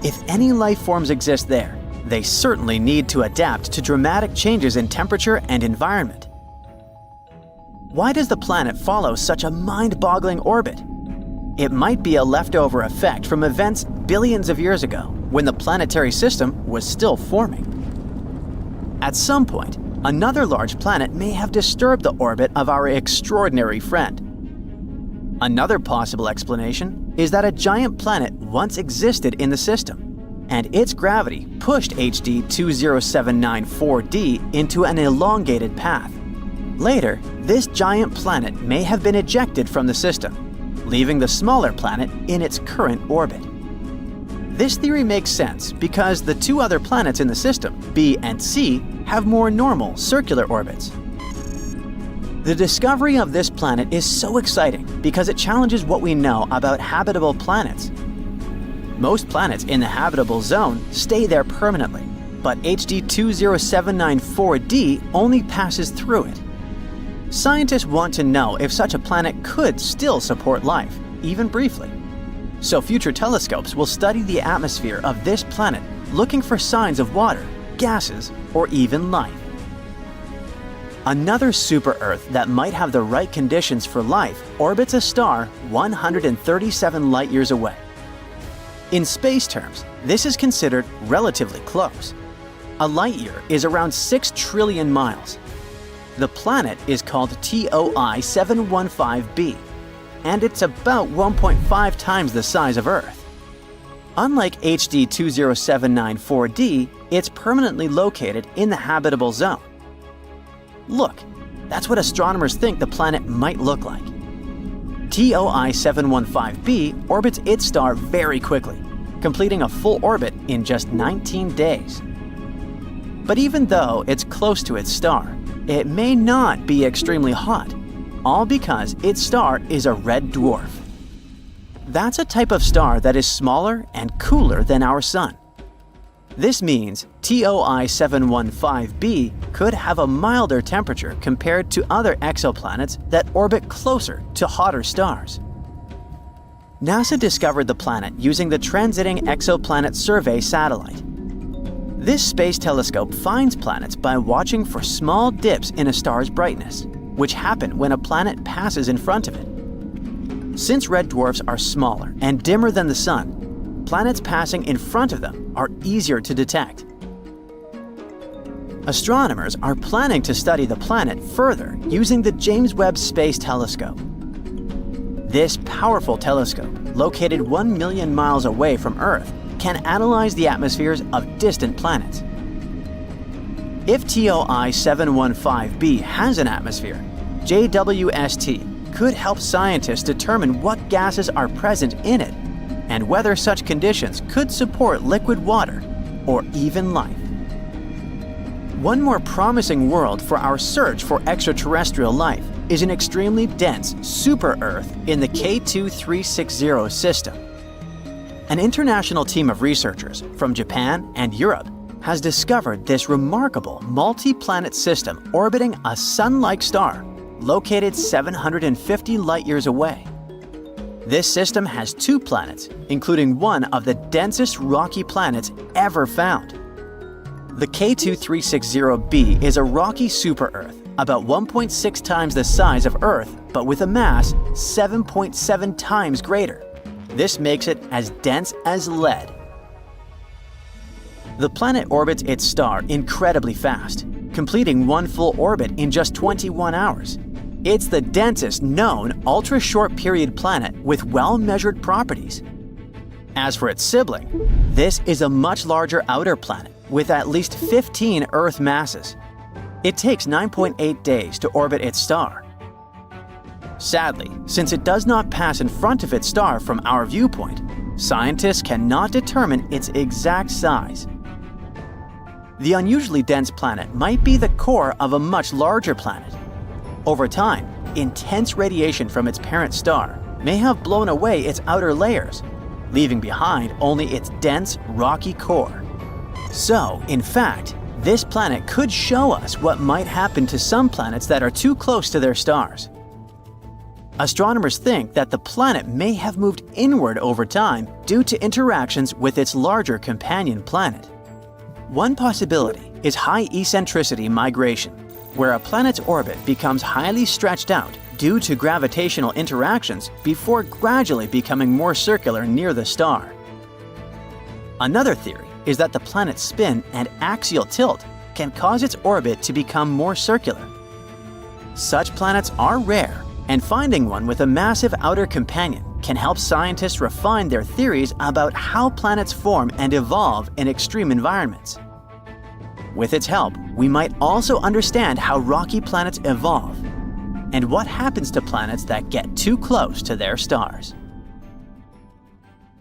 If any life forms exist there, they certainly need to adapt to dramatic changes in temperature and environment. Why does the planet follow such a mind-boggling orbit? It might be a leftover effect from events billions of years ago, when the planetary system was still forming. At some point, another large planet may have disturbed the orbit of our extraordinary friend. Another possible explanation is that a giant planet once existed in the system, and its gravity pushed HD 20794d into an elongated path. Later, this giant planet may have been ejected from the system, leaving the smaller planet in its current orbit. This theory makes sense because the two other planets in the system, B and C, have more normal circular orbits. The discovery of this planet is so exciting because it challenges what we know about habitable planets. Most planets in the habitable zone stay there permanently, but HD 20794d only passes through it. Scientists want to know if such a planet could still support life, even briefly. So future telescopes will study the atmosphere of this planet, looking for signs of water, gases, or even life. Another super-Earth that might have the right conditions for life orbits a star 137 light-years away. In space terms, this is considered relatively close. A light-year is around 6 trillion miles. The planet is called TOI 715b, and it's about 1.5 times the size of Earth. Unlike HD 20794d, it's permanently located in the habitable zone. Look, that's what astronomers think the planet might look like. TOI 715b orbits its star very quickly, completing a full orbit in just 19 days. But even though it's close to its star, it may not be extremely hot, all because its star is a red dwarf. That's a type of star that is smaller and cooler than our Sun. This means TOI 715b could have a milder temperature compared to other exoplanets that orbit closer to hotter stars. NASA discovered the planet using the Transiting Exoplanet Survey satellite. This space telescope finds planets by watching for small dips in a star's brightness, which happen when a planet passes in front of it. Since red dwarfs are smaller and dimmer than the Sun, planets passing in front of them are easier to detect. Astronomers are planning to study the planet further using the James Webb Space Telescope. This powerful telescope, located 1 million miles away from Earth, can analyze the atmospheres of distant planets. If TOI 715b has an atmosphere, JWST could help scientists determine what gases are present in it and whether such conditions could support liquid water or even life. One more promising world for our search for extraterrestrial life is an extremely dense super-Earth in the K2360 system. An international team of researchers from Japan and Europe has discovered this remarkable multi-planet system orbiting a Sun-like star located 750 light-years away. This system has 2 planets, including one of the densest rocky planets ever found. The K2360b is a rocky super-Earth, about 1.6 times the size of Earth, but with a mass 7.7 times greater. This makes it as dense as lead. The planet orbits its star incredibly fast, completing one full orbit in just 21 hours. It's the densest known ultra-short period planet with well-measured properties. As for its sibling, this is a much larger outer planet with at least 15 Earth masses. It takes 9.8 days to orbit its star. Sadly, since it does not pass in front of its star from our viewpoint, scientists cannot determine its exact size. The unusually dense planet might be the core of a much larger planet. Over time, intense radiation from its parent star may have blown away its outer layers, leaving behind only its dense, rocky core. So, in fact, this planet could show us what might happen to some planets that are too close to their stars. Astronomers think that the planet may have moved inward over time due to interactions with its larger companion planet. One possibility is high eccentricity migration, where a planet's orbit becomes highly stretched out due to gravitational interactions before gradually becoming more circular near the star. Another theory is that the planet's spin and axial tilt can cause its orbit to become more circular. Such planets are rare, and finding one with a massive outer companion can help scientists refine their theories about how planets form and evolve in extreme environments. With its help, we might also understand how rocky planets evolve and what happens to planets that get too close to their stars.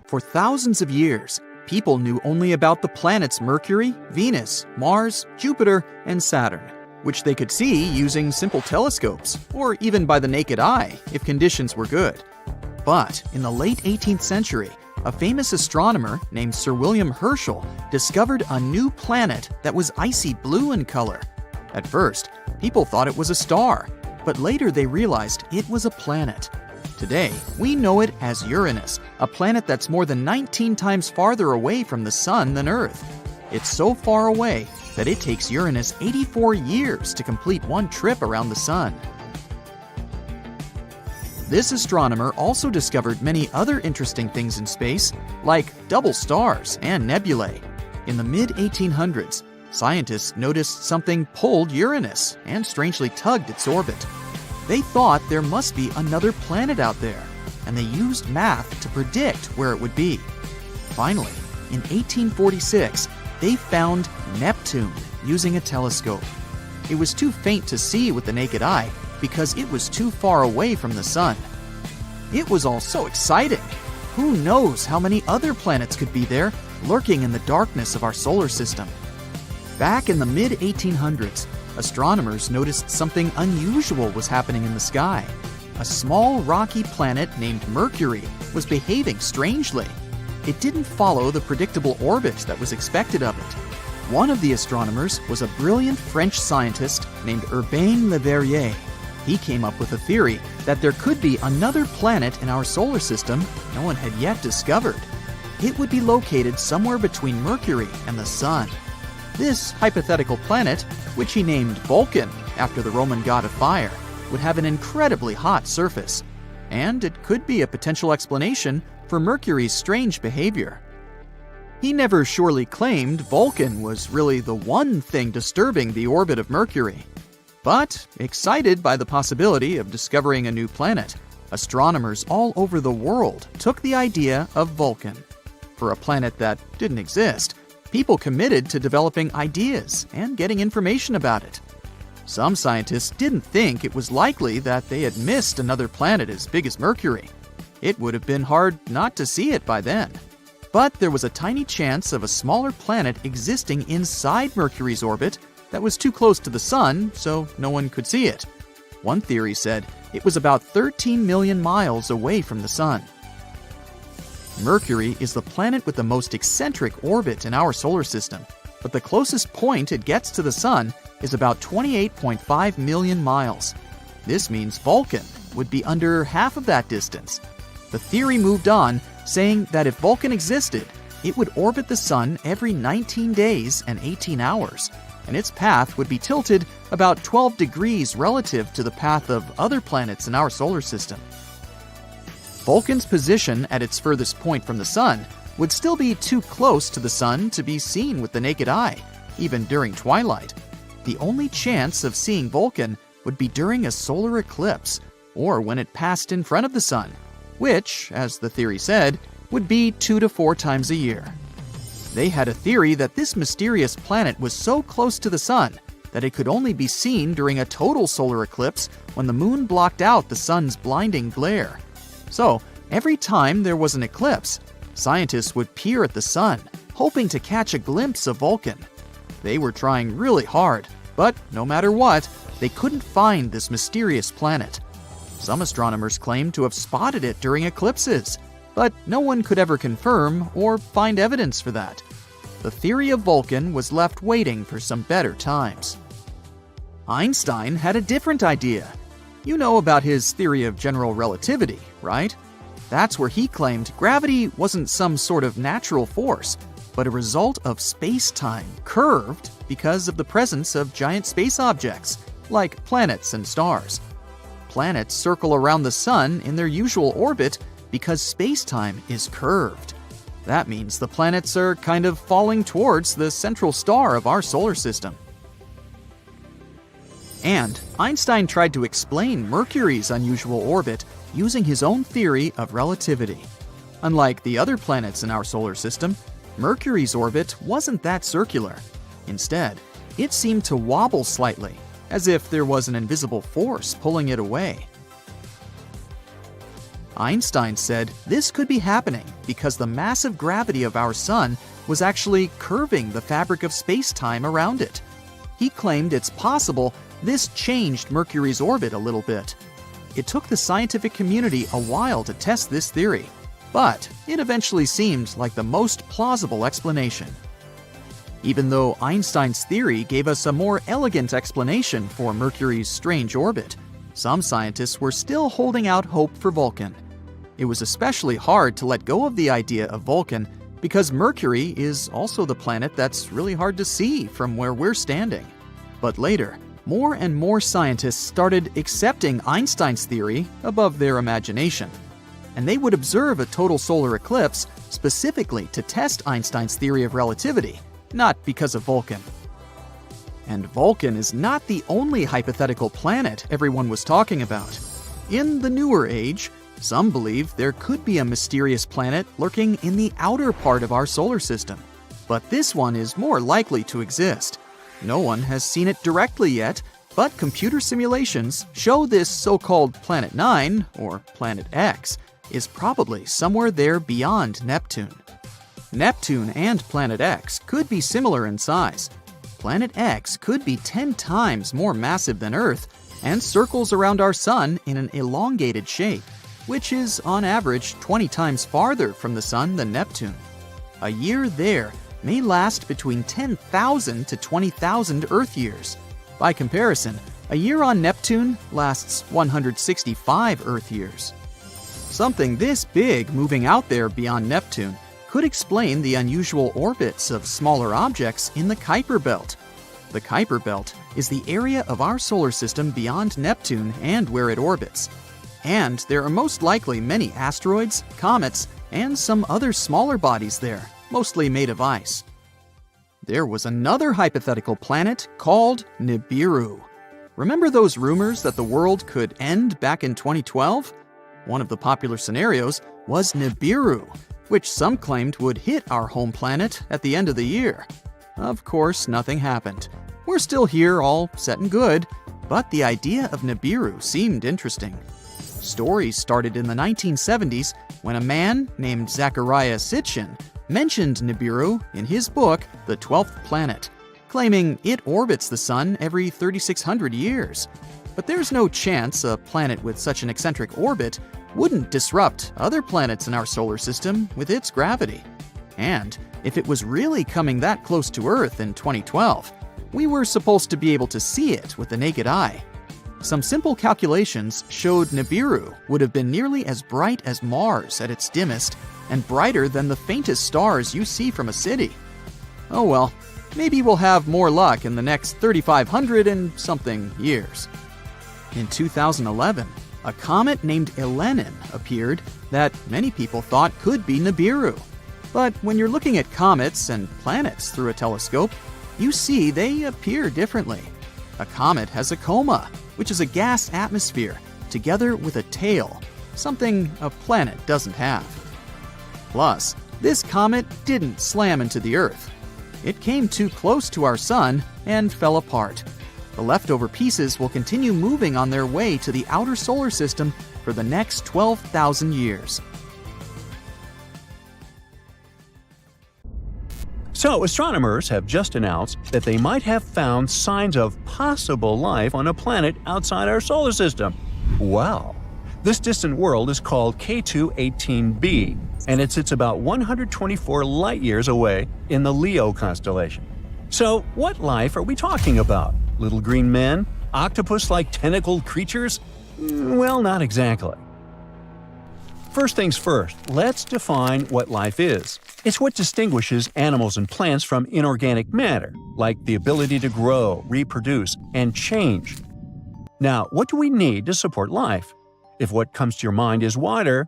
For thousands of years, people knew only about the planets Mercury, Venus, Mars, Jupiter, and Saturn, which they could see using simple telescopes, or even by the naked eye if conditions were good. But in the late 18th century, a famous astronomer named Sir William Herschel discovered a new planet that was icy blue in color. At first, people thought it was a star, but later they realized it was a planet. Today, we know it as Uranus, a planet that's more than 19 times farther away from the Sun than Earth. It's so far away that it takes Uranus 84 years to complete one trip around the Sun. This astronomer also discovered many other interesting things in space, like double stars and nebulae. In the mid-1800s, scientists noticed something pulled Uranus and strangely tugged its orbit. They thought there must be another planet out there, and they used math to predict where it would be. Finally, in 1846, they found Neptune using a telescope. It was too faint to see with the naked eye because it was too far away from the Sun. It was all so exciting. Who knows how many other planets could be there, lurking in the darkness of our solar system? Back in the mid-1800s, astronomers noticed something unusual was happening in the sky. A small rocky planet named Mercury was behaving strangely. It didn't follow the predictable orbit that was expected of it. One of the astronomers was a brilliant French scientist named Urbain Le Verrier. He came up with a theory that there could be another planet in our solar system no one had yet discovered. It would be located somewhere between Mercury and the Sun. This hypothetical planet, which he named Vulcan after the Roman god of fire, would have an incredibly hot surface, and it could be a potential explanation for Mercury's strange behavior. He never surely claimed Vulcan was really the one thing disturbing the orbit of Mercury. But, excited by the possibility of discovering a new planet, astronomers all over the world took the idea of Vulcan. For a planet that didn't exist, people committed to developing ideas and getting information about it. Some scientists didn't think it was likely that they had missed another planet as big as Mercury. It would have been hard not to see it by then. But there was a tiny chance of a smaller planet existing inside Mercury's orbit that was too close to the Sun, so no one could see it. One theory said it was about 13 million miles away from the Sun. Mercury is the planet with the most eccentric orbit in our solar system, but the closest point it gets to the Sun is about 28.5 million miles. This means Vulcan would be under half of that distance. The theory moved on, saying that if Vulcan existed, it would orbit the Sun every 19 days and 18 hours, and its path would be tilted about 12 degrees relative to the path of other planets in our solar system. Vulcan's position at its furthest point from the Sun would still be too close to the Sun to be seen with the naked eye, even during twilight. The only chance of seeing Vulcan would be during a solar eclipse, or when it passed in front of the Sun, which, as the theory said, would be 2 to 4 times a year. They had a theory that this mysterious planet was so close to the Sun that it could only be seen during a total solar eclipse when the Moon blocked out the Sun's blinding glare. So, every time there was an eclipse, scientists would peer at the Sun, hoping to catch a glimpse of Vulcan. They were trying really hard, but no matter what, they couldn't find this mysterious planet. Some astronomers claim to have spotted it during eclipses, but no one could ever confirm or find evidence for that. The theory of Vulcan was left waiting for some better times. Einstein had a different idea. You know about his theory of general relativity, right? That's where he claimed gravity wasn't some sort of natural force, but a result of space-time curved because of the presence of giant space objects, like planets and stars. Planets circle around the Sun in their usual orbit because space-time is curved. That means the planets are kind of falling towards the central star of our solar system. And Einstein tried to explain Mercury's unusual orbit using his own theory of relativity. Unlike the other planets in our solar system, Mercury's orbit wasn't that circular. Instead, it seemed to wobble slightly, as if there was an invisible force pulling it away. Einstein said this could be happening because the massive gravity of our Sun was actually curving the fabric of space-time around it. He claimed it's possible this changed Mercury's orbit a little bit. It took the scientific community a while to test this theory, but it eventually seemed like the most plausible explanation. Even though Einstein's theory gave us a more elegant explanation for Mercury's strange orbit, some scientists were still holding out hope for Vulcan. It was especially hard to let go of the idea of Vulcan because Mercury is also the planet that's really hard to see from where we're standing. But later, more and more scientists started accepting Einstein's theory above their imagination. And they would observe a total solar eclipse specifically to test Einstein's theory of relativity, not because of Vulcan. And Vulcan is not the only hypothetical planet everyone was talking about. In the newer age, some believe there could be a mysterious planet lurking in the outer part of our solar system. But this one is more likely to exist. No one has seen it directly yet, but computer simulations show this so-called Planet 9, or Planet X, is probably somewhere there beyond Neptune. Neptune and Planet X could be similar in size. Planet X could be 10 times more massive than Earth and circles around our Sun in an elongated shape, which is on average 20 times farther from the Sun than Neptune. A year there may last between 10,000 to 20,000 Earth years. By comparison, a year on Neptune lasts 165 Earth years. Something this big moving out there beyond Neptune could explain the unusual orbits of smaller objects in the Kuiper Belt. The Kuiper Belt is the area of our solar system beyond Neptune and where it orbits. And there are most likely many asteroids, comets, and some other smaller bodies there, mostly made of ice. There was another hypothetical planet called Nibiru. Remember those rumors that the world could end back in 2012? One of the popular scenarios was Nibiru, which some claimed would hit our home planet at the end of the year. Of course, nothing happened. We're still here, all set and good, but the idea of Nibiru seemed interesting. Stories started in the 1970s when a man named Zecharia Sitchin mentioned Nibiru in his book, The 12th Planet, claiming it orbits the Sun every 3,600 years. But there's no chance a planet with such an eccentric orbit wouldn't disrupt other planets in our solar system with its gravity. And if it was really coming that close to Earth in 2012, we were supposed to be able to see it with the naked eye. Some simple calculations showed Nibiru would have been nearly as bright as Mars at its dimmest and brighter than the faintest stars you see from a city. Oh well, maybe we'll have more luck in the next 3,500 and something years. In 2011, a comet named Elenin appeared that many people thought could be Nibiru. But when you're looking at comets and planets through a telescope, you see they appear differently. A comet has a coma, which is a gas atmosphere, together with a tail, something a planet doesn't have. Plus, this comet didn't slam into the Earth. It came too close to our Sun and fell apart. The leftover pieces will continue moving on their way to the outer solar system for the next 12,000 years. So, astronomers have just announced that they might have found signs of possible life on a planet outside our solar system. Wow! This distant world is called K2-18b, and it sits about 124 light-years away in the Leo constellation. So, what life are we talking about? Little green men? Octopus-like tentacled creatures? Well, not exactly. First things first, let's define what life is. It's what distinguishes animals and plants from inorganic matter, like the ability to grow, reproduce, and change. Now, what do we need to support life? If what comes to your mind is water,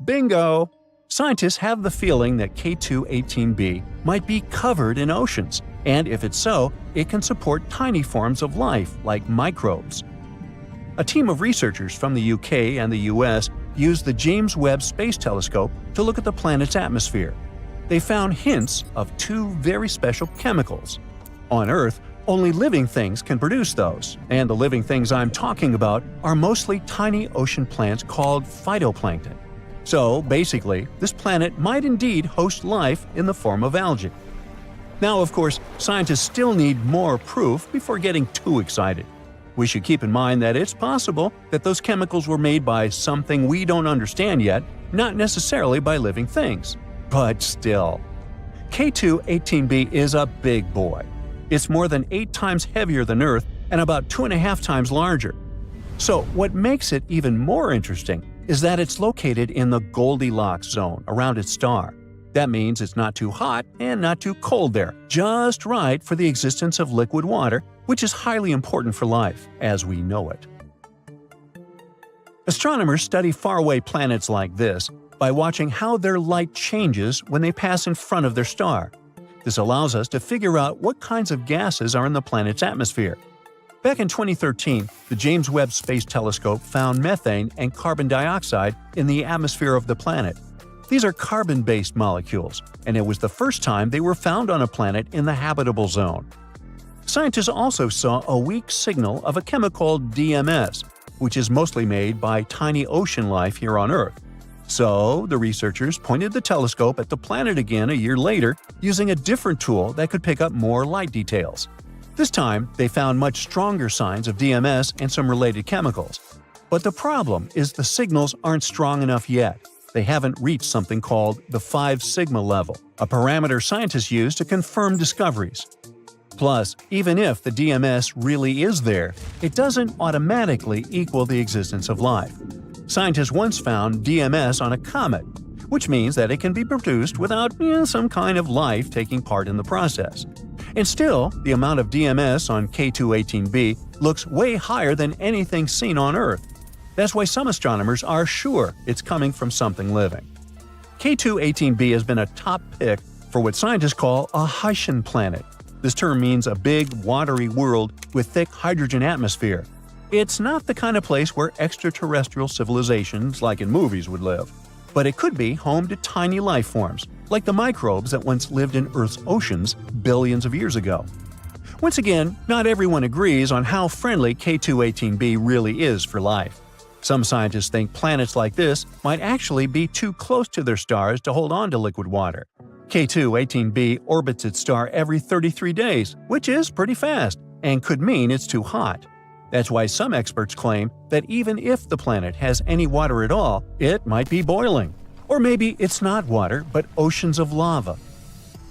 bingo! Scientists have the feeling that K2-18b might be covered in oceans, and if it's so, it can support tiny forms of life, like microbes. A team of researchers from the UK and the US used the James Webb Space Telescope to look at the planet's atmosphere. They found hints of two very special chemicals. On Earth, only living things can produce those, and the living things I'm talking about are mostly tiny ocean plants called phytoplankton. So, basically, this planet might indeed host life in the form of algae. Now, of course, scientists still need more proof before getting too excited. We should keep in mind that it's possible that those chemicals were made by something we don't understand yet, not necessarily by living things. But still. K2-18b is a big boy. It's more than 8 times heavier than Earth and about 2.5 times larger. So what makes it even more interesting is that it's located in the Goldilocks zone around its star. That means it's not too hot and not too cold there, just right for the existence of liquid water, which is highly important for life as we know it. Astronomers study faraway planets like this by watching how their light changes when they pass in front of their star. This allows us to figure out what kinds of gases are in the planet's atmosphere. Back in 2013, the James Webb Space Telescope found methane and carbon dioxide in the atmosphere of the planet. These are carbon-based molecules, and it was the first time they were found on a planet in the habitable zone. Scientists also saw a weak signal of a chemical called DMS, which is mostly made by tiny ocean life here on Earth. So, the researchers pointed the telescope at the planet again a year later using a different tool that could pick up more light details. This time, they found much stronger signs of DMS and some related chemicals. But the problem is the signals aren't strong enough yet. They haven't reached something called the 5 sigma level, a parameter scientists use to confirm discoveries. Plus, even if the DMS really is there, it doesn't automatically equal the existence of life. Scientists once found DMS on a comet, which means that it can be produced without some kind of life taking part in the process. And still, the amount of DMS on K2-18b looks way higher than anything seen on Earth. That's why some astronomers are sure it's coming from something living. K2-18b has been a top pick for what scientists call a Martian planet. This term means a big, watery world with thick hydrogen atmosphere. It's not the kind of place where extraterrestrial civilizations like in movies would live, but it could be home to tiny life forms, like the microbes that once lived in Earth's oceans billions of years ago. Once again, not everyone agrees on how friendly K2-18b really is for life. Some scientists think planets like this might actually be too close to their stars to hold on to liquid water. K2-18b orbits its star every 33 days, which is pretty fast, and could mean it's too hot. That's why some experts claim that even if the planet has any water at all, it might be boiling. Or maybe it's not water, but oceans of lava.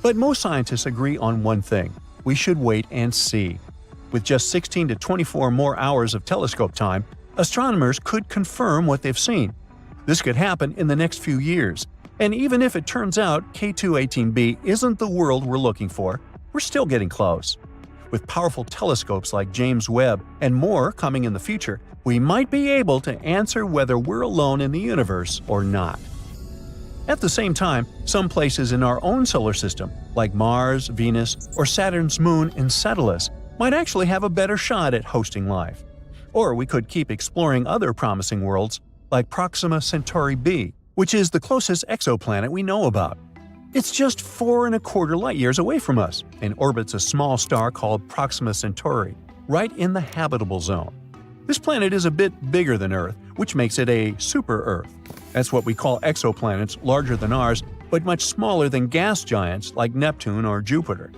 But most scientists agree on one thing: we should wait and see. With just 16 to 24 more hours of telescope time, astronomers could confirm what they've seen. This could happen in the next few years. And even if it turns out K2-18b isn't the world we're looking for, we're still getting close. With powerful telescopes like James Webb and more coming in the future, we might be able to answer whether we're alone in the universe or not. At the same time, some places in our own solar system, like Mars, Venus, or Saturn's moon Enceladus, might actually have a better shot at hosting life. Or we could keep exploring other promising worlds, like Proxima Centauri b, which is the closest exoplanet we know about. It's just 4.25 light-years away from us and orbits a small star called Proxima Centauri, right in the habitable zone. This planet is a bit bigger than Earth, which makes it a super-Earth. That's what we call exoplanets larger than ours, but much smaller than gas giants like Neptune or Jupiter.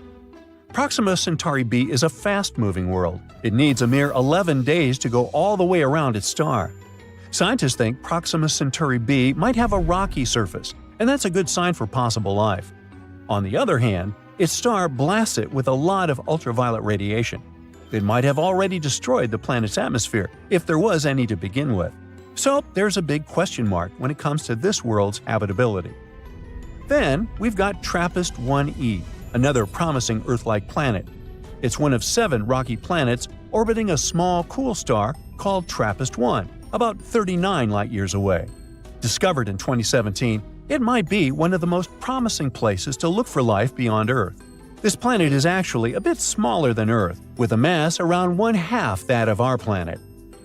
Proxima Centauri b is a fast-moving world. It needs a mere 11 days to go all the way around its star. Scientists think Proxima Centauri b might have a rocky surface, and that's a good sign for possible life. On the other hand, its star blasts it with a lot of ultraviolet radiation. It might have already destroyed the planet's atmosphere, if there was any to begin with. So there's a big question mark when it comes to this world's habitability. Then we've got TRAPPIST-1e, another promising Earth-like planet. It's one of 7 rocky planets orbiting a small, cool star called TRAPPIST-1, about 39 light-years away. Discovered in 2017, it might be one of the most promising places to look for life beyond Earth. This planet is actually a bit smaller than Earth, with a mass around 1/2 that of our planet.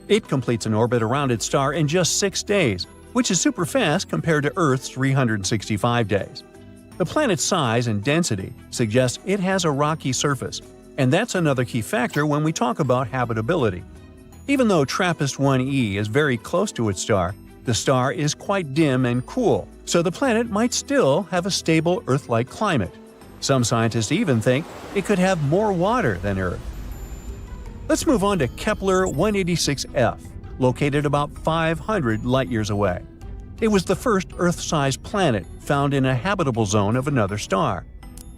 It completes an orbit around its star in just 6 days, which is super fast compared to Earth's 365 days. The planet's size and density suggests it has a rocky surface, and that's another key factor when we talk about habitability. Even though TRAPPIST-1e is very close to its star, the star is quite dim and cool, so the planet might still have a stable Earth-like climate. Some scientists even think it could have more water than Earth. Let's move on to Kepler-186f, located about 500 light-years away. It was the first Earth-sized planet found in a habitable zone of another star.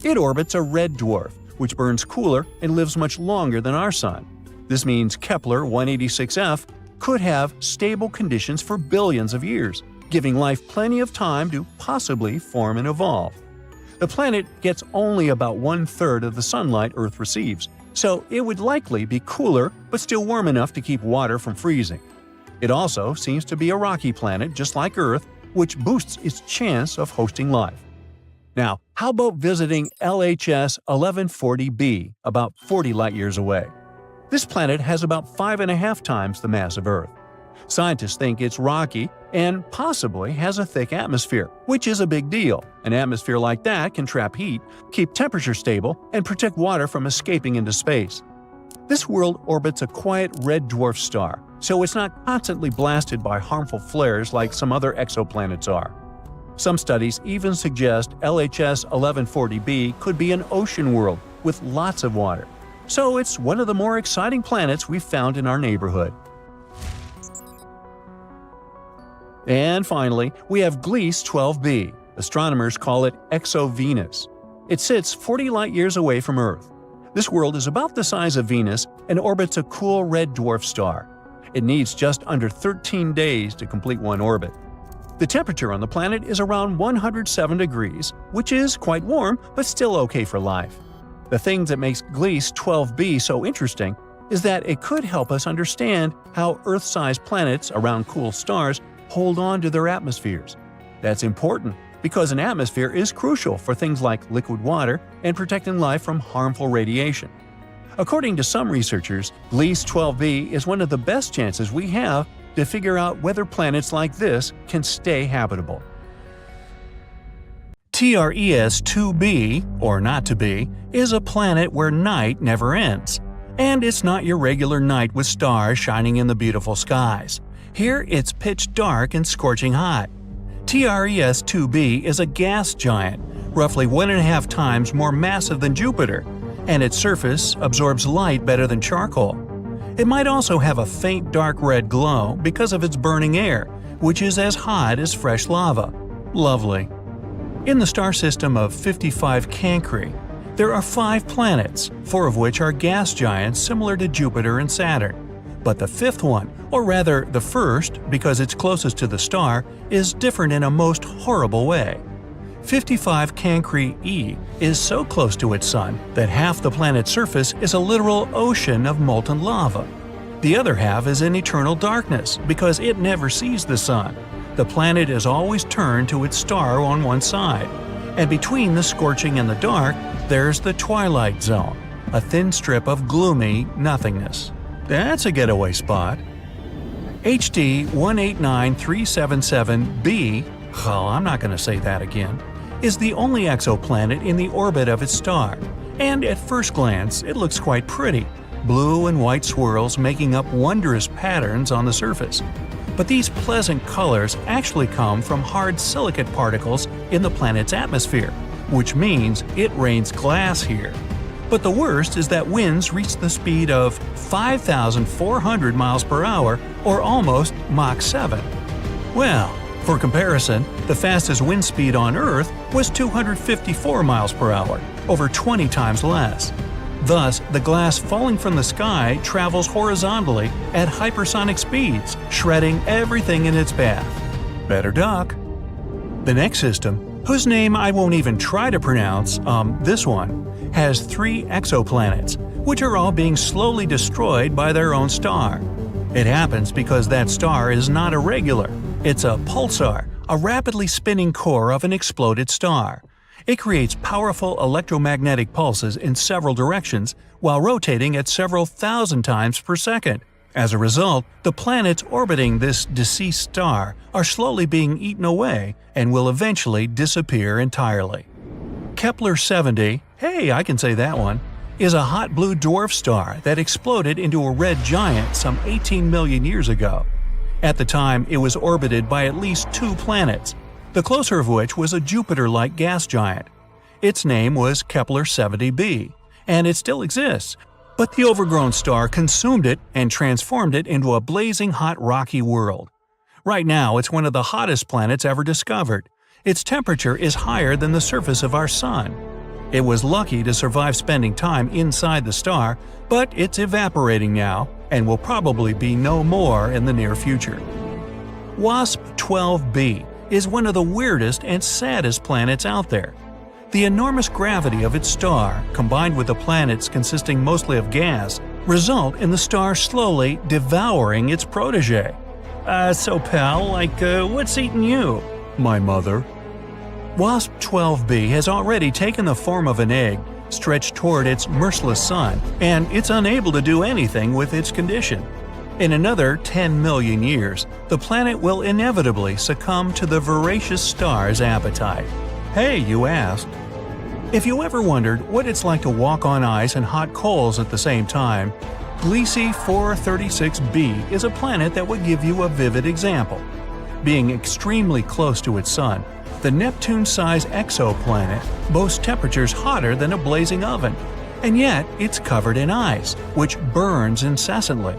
It orbits a red dwarf, which burns cooler and lives much longer than our Sun. This means Kepler-186f could have stable conditions for billions of years, giving life plenty of time to possibly form and evolve. The planet gets only about 1/3 of the sunlight Earth receives, so it would likely be cooler but still warm enough to keep water from freezing. It also seems to be a rocky planet just like Earth, which boosts its chance of hosting life. Now, how about visiting LHS 1140b, about 40 light-years away? This planet has about 5.5 times the mass of Earth. Scientists think it's rocky and possibly has a thick atmosphere, which is a big deal. An atmosphere like that can trap heat, keep temperature stable, and protect water from escaping into space. This world orbits a quiet red dwarf star, so it's not constantly blasted by harmful flares like some other exoplanets are. Some studies even suggest LHS 1140b could be an ocean world with lots of water. So it's one of the more exciting planets we've found in our neighborhood. And finally, we have Gliese 12b. Astronomers call it Exo-Venus. It sits 40 light-years away from Earth. This world is about the size of Venus and orbits a cool red dwarf star. It needs just under 13 days to complete one orbit. The temperature on the planet is around 107 degrees, which is quite warm but still okay for life. The thing that makes Gliese 12b so interesting is that it could help us understand how Earth-sized planets around cool stars hold on to their atmospheres. That's important because an atmosphere is crucial for things like liquid water and protecting life from harmful radiation. According to some researchers, Gliese 12b is one of the best chances we have to figure out whether planets like this can stay habitable. TRES 2b, or not to be, is a planet where night never ends. And it's not your regular night with stars shining in the beautiful skies. Here it's pitch dark and scorching hot. TRES 2b is a gas giant, roughly 1.5 times more massive than Jupiter, and its surface absorbs light better than charcoal. It might also have a faint dark red glow because of its burning air, which is as hot as fresh lava. Lovely. In the star system of 55 Cancri, there are 5 planets, 4 of which are gas giants similar to Jupiter and Saturn. But the 5th one, or rather the first because it's closest to the star, is different in a most horrible way. 55 Cancri e is so close to its sun that half the planet's surface is a literal ocean of molten lava. The other half is in eternal darkness because it never sees the sun. The planet is always turned to its star on one side. And between the scorching and the dark, there's the twilight zone, a thin strip of gloomy nothingness. That's a getaway spot. HD 189377b, oh, I'm not going to say that again, is the only exoplanet in the orbit of its star, and at first glance it looks quite pretty, blue and white swirls making up wondrous patterns on the surface. But these pleasant colors actually come from hard silicate particles in the planet's atmosphere, which means it rains glass here. But the worst is that winds reach the speed of 5,400 miles per hour, or almost Mach 7. Well, for comparison, the fastest wind speed on Earth was 254 miles per hour, over 20 times less. Thus, the glass falling from the sky travels horizontally at hypersonic speeds, shredding everything in its path. Better duck. The next system, whose name I won't even try to pronounce, this one, has 3 exoplanets, which are all being slowly destroyed by their own star. It happens because that star is not a regular. It's a pulsar, a rapidly spinning core of an exploded star. It creates powerful electromagnetic pulses in several directions while rotating at several thousand times per second. As a result, the planets orbiting this deceased star are slowly being eaten away and will eventually disappear entirely. Kepler-70, hey, I can say that one, is a hot blue dwarf star that exploded into a red giant some 18 million years ago. At the time, it was orbited by at least 2 planets, the closer of which was a Jupiter-like gas giant. Its name was Kepler-70b, and it still exists, but the overgrown star consumed it and transformed it into a blazing hot rocky world. Right now, it's one of the hottest planets ever discovered. Its temperature is higher than the surface of our Sun. It was lucky to survive spending time inside the star, but it's evaporating now and will probably be no more in the near future. WASP-12b is one of the weirdest and saddest planets out there. The enormous gravity of its star, combined with the planets consisting mostly of gas, result in the star slowly devouring its protege. So pal, what's eating you? My mother. WASP-12b has already taken the form of an egg, stretched toward its merciless sun, and it's unable to do anything with its condition. In another 10 million years, the planet will inevitably succumb to the voracious star's appetite. Hey, you asked. If you ever wondered what it's like to walk on ice and hot coals at the same time, Gliese 436b is a planet that would give you a vivid example. Being extremely close to its sun, the Neptune-sized exoplanet boasts temperatures hotter than a blazing oven, and yet it's covered in ice, which burns incessantly.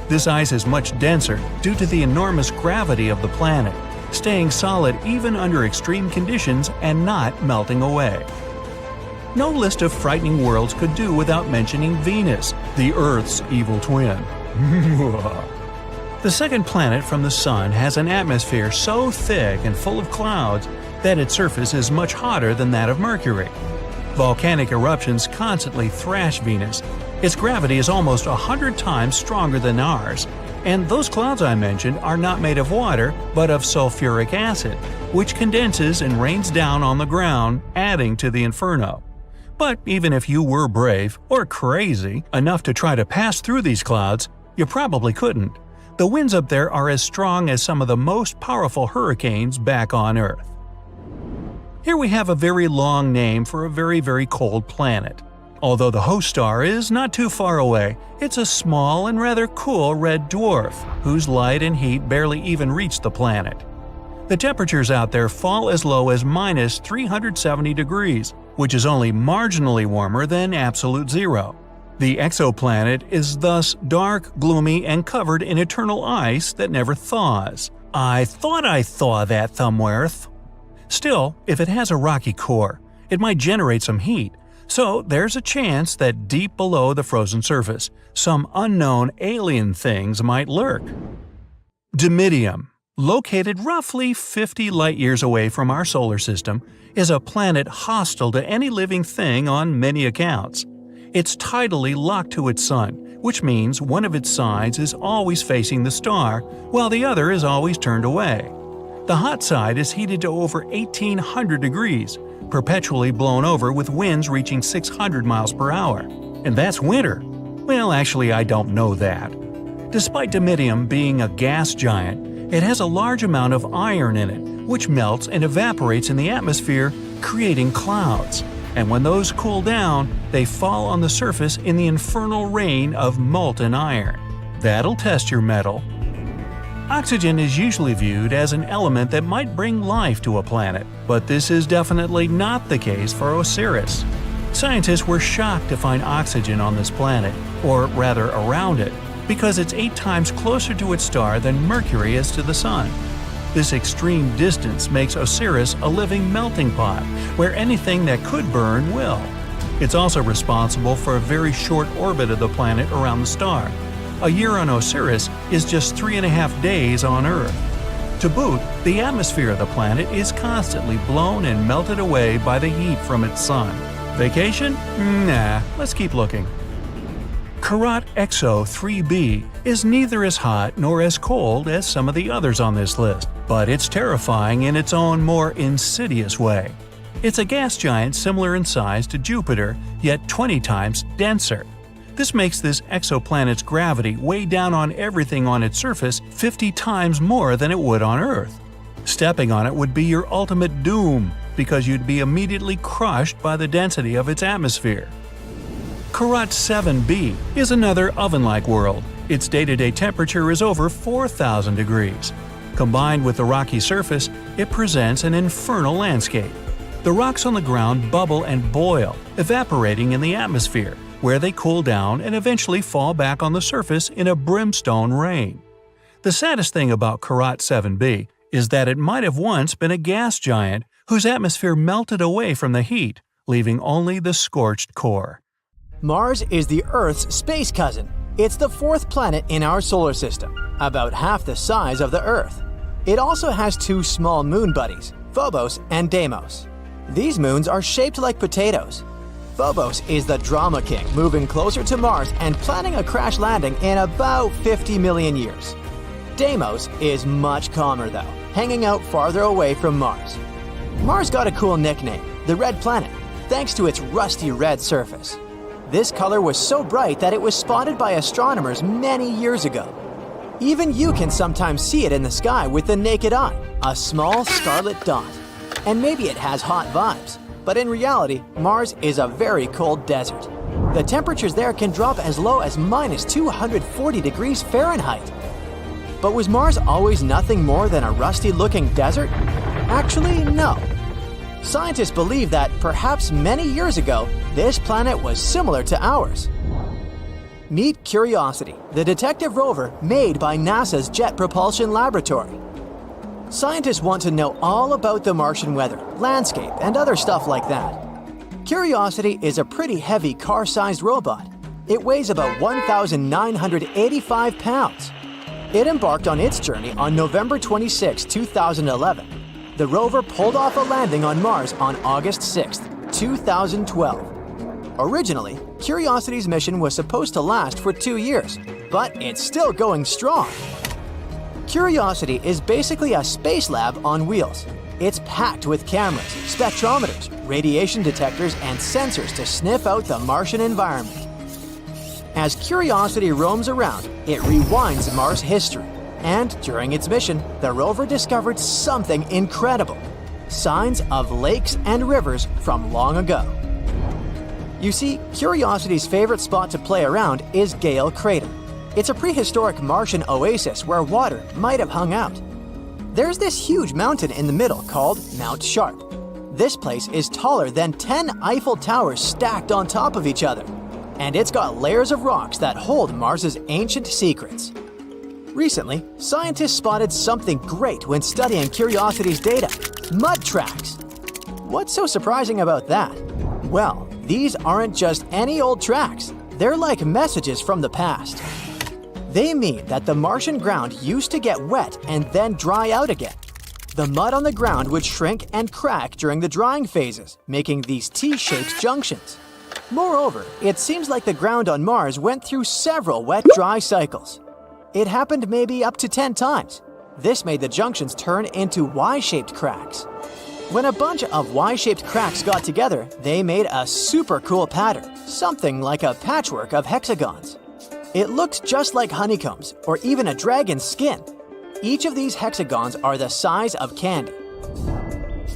This ice is much denser due to the enormous gravity of the planet, staying solid even under extreme conditions and not melting away. No list of frightening worlds could do without mentioning Venus, the Earth's evil twin. The second planet from the Sun has an atmosphere so thick and full of clouds that its surface is much hotter than that of Mercury. Volcanic eruptions constantly thrash Venus. Its gravity is almost 100 times stronger than ours, And those clouds I mentioned are not made of water, but of sulfuric acid, which condenses and rains down on the ground, adding to the inferno. But even if you were brave, or crazy, enough to try to pass through these clouds, you probably couldn't. The winds up there are as strong as some of the most powerful hurricanes back on Earth. Here we have a very long name for a very, very cold planet. Although the host star is not too far away, it's a small and rather cool red dwarf, whose light and heat barely even reach the planet. The temperatures out there fall as low as minus 370 degrees, which is only marginally warmer than absolute zero. The exoplanet is thus dark, gloomy, and covered in eternal ice that never thaws. I thought I thaw that thumwerth. Still, if it has a rocky core, it might generate some heat, so there's a chance that deep below the frozen surface, some unknown alien things might lurk. Dimidium, located roughly 50 light-years away from our solar system, is a planet hostile to any living thing on many accounts. It's tidally locked to its sun, which means one of its sides is always facing the star, while the other is always turned away. The hot side is heated to over 1800 degrees, perpetually blown over with winds reaching 600 miles per hour. And that's winter. Well, actually, I don't know that. Despite Dimidium being a gas giant, it has a large amount of iron in it, which melts and evaporates in the atmosphere, creating clouds. And when those cool down, they fall on the surface in the infernal rain of molten iron. That'll test your mettle. Oxygen is usually viewed as an element that might bring life to a planet, but this is definitely not the case for Osiris. Scientists were shocked to find oxygen on this planet, or rather around it, because it's 8 times closer to its star than Mercury is to the Sun. This extreme distance makes Osiris a living melting pot, where anything that could burn will. It's also responsible for a very short orbit of the planet around the star. A year on Osiris is just 3.5 days on Earth. To boot, the atmosphere of the planet is constantly blown and melted away by the heat from its sun. Vacation? Nah, let's keep looking. Karat Exo 3b is neither as hot nor as cold as some of the others on this list, but it's terrifying in its own more insidious way. It's a gas giant similar in size to Jupiter, yet 20 times denser. This makes this exoplanet's gravity weigh down on everything on its surface 50 times more than it would on Earth. Stepping on it would be your ultimate doom, because you'd be immediately crushed by the density of its atmosphere. Karat 7b is another oven-like world. Its day-to-day temperature is over 4,000 degrees. Combined with the rocky surface, it presents an infernal landscape. The rocks on the ground bubble and boil, evaporating in the atmosphere, where they cool down and eventually fall back on the surface in a brimstone rain. The saddest thing about Karat 7b is that it might have once been a gas giant whose atmosphere melted away from the heat, leaving only the scorched core. Mars is the Earth's space cousin. It's the 4th planet in our solar system, about half the size of the Earth. It also has 2 small moon buddies, Phobos and Deimos. These moons are shaped like potatoes. Phobos is the drama king, moving closer to Mars and planning a crash landing in about 50 million years. Deimos is much calmer though, hanging out farther away from Mars. Mars got a cool nickname, the Red Planet, thanks to its rusty red surface. This color was so bright that it was spotted by astronomers many years ago. Even you can sometimes see it in the sky with the naked eye, a small scarlet dot. And maybe it has hot vibes, but in reality, Mars is a very cold desert. The temperatures there can drop as low as minus 240 degrees Fahrenheit. But was Mars always nothing more than a rusty-looking desert? Actually, no. Scientists believe that perhaps many years ago, this planet was similar to ours. Meet Curiosity, the detective rover made by NASA's Jet Propulsion Laboratory. Scientists want to know all about the Martian weather, landscape, and other stuff like that. Curiosity is a pretty heavy car-sized robot. It weighs about 1,985 pounds. It embarked on its journey on November 26, 2011. The rover pulled off a landing on Mars on August 6, 2012. Originally, Curiosity's mission was supposed to last for 2 years, but it's still going strong. Curiosity is basically a space lab on wheels. It's packed with cameras, spectrometers, radiation detectors, and sensors to sniff out the Martian environment. As Curiosity roams around, it rewinds Mars history. And during its mission, the rover discovered something incredible: signs of lakes and rivers from long ago. You see, Curiosity's favorite spot to play around is Gale Crater. It's a prehistoric Martian oasis where water might have hung out. There's this huge mountain in the middle called Mount Sharp. This place is taller than 10 Eiffel Towers stacked on top of each other, and it's got layers of rocks that hold Mars's ancient secrets. Recently, scientists spotted something great when studying Curiosity's data: mud tracks. What's so surprising about that? Well, these aren't just any old tracks. They're like messages from the past. They mean that the Martian ground used to get wet and then dry out again. The mud on the ground would shrink and crack during the drying phases, making these T-shaped junctions. Moreover, it seems like the ground on Mars went through several wet-dry cycles. It happened maybe up to 10 times. This made the junctions turn into Y-shaped cracks. When a bunch of Y-shaped cracks got together, they made a super cool pattern, something like a patchwork of hexagons. It looked just like honeycombs or even a dragon's skin. Each of these hexagons are the size of candy.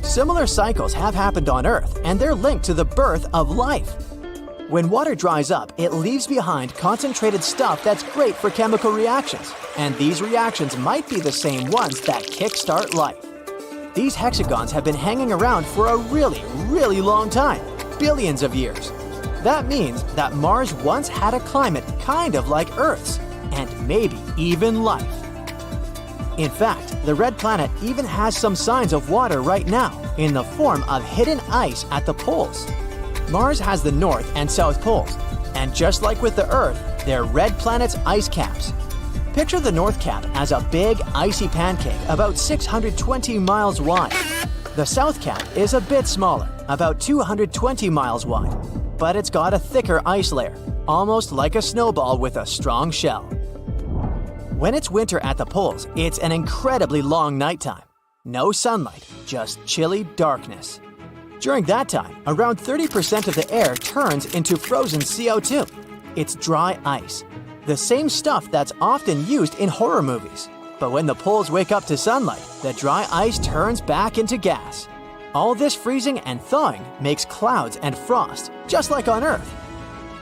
Similar cycles have happened on Earth, and they're linked to the birth of life. When water dries up, it leaves behind concentrated stuff that's great for chemical reactions, and these reactions might be the same ones that kickstart life. These hexagons have been hanging around for a really long time, billions of years. That means that Mars once had a climate kind of like Earth's, and maybe even life. In fact, the red planet even has some signs of water right now, in the form of hidden ice at the poles. Mars has the North and South poles, and just like with the Earth, they're red planet's ice caps. Picture the North Cap as a big, icy pancake about 620 miles wide. The South Cap is a bit smaller, about 220 miles wide, but it's got a thicker ice layer, almost like a snowball with a strong shell. When it's winter at the poles, it's an incredibly long nighttime. No sunlight, just chilly darkness. During that time, around 30% of the air turns into frozen CO2. It's dry ice, the same stuff that's often used in horror movies. But when the poles wake up to sunlight, the dry ice turns back into gas. All this freezing and thawing makes clouds and frost, just like on Earth.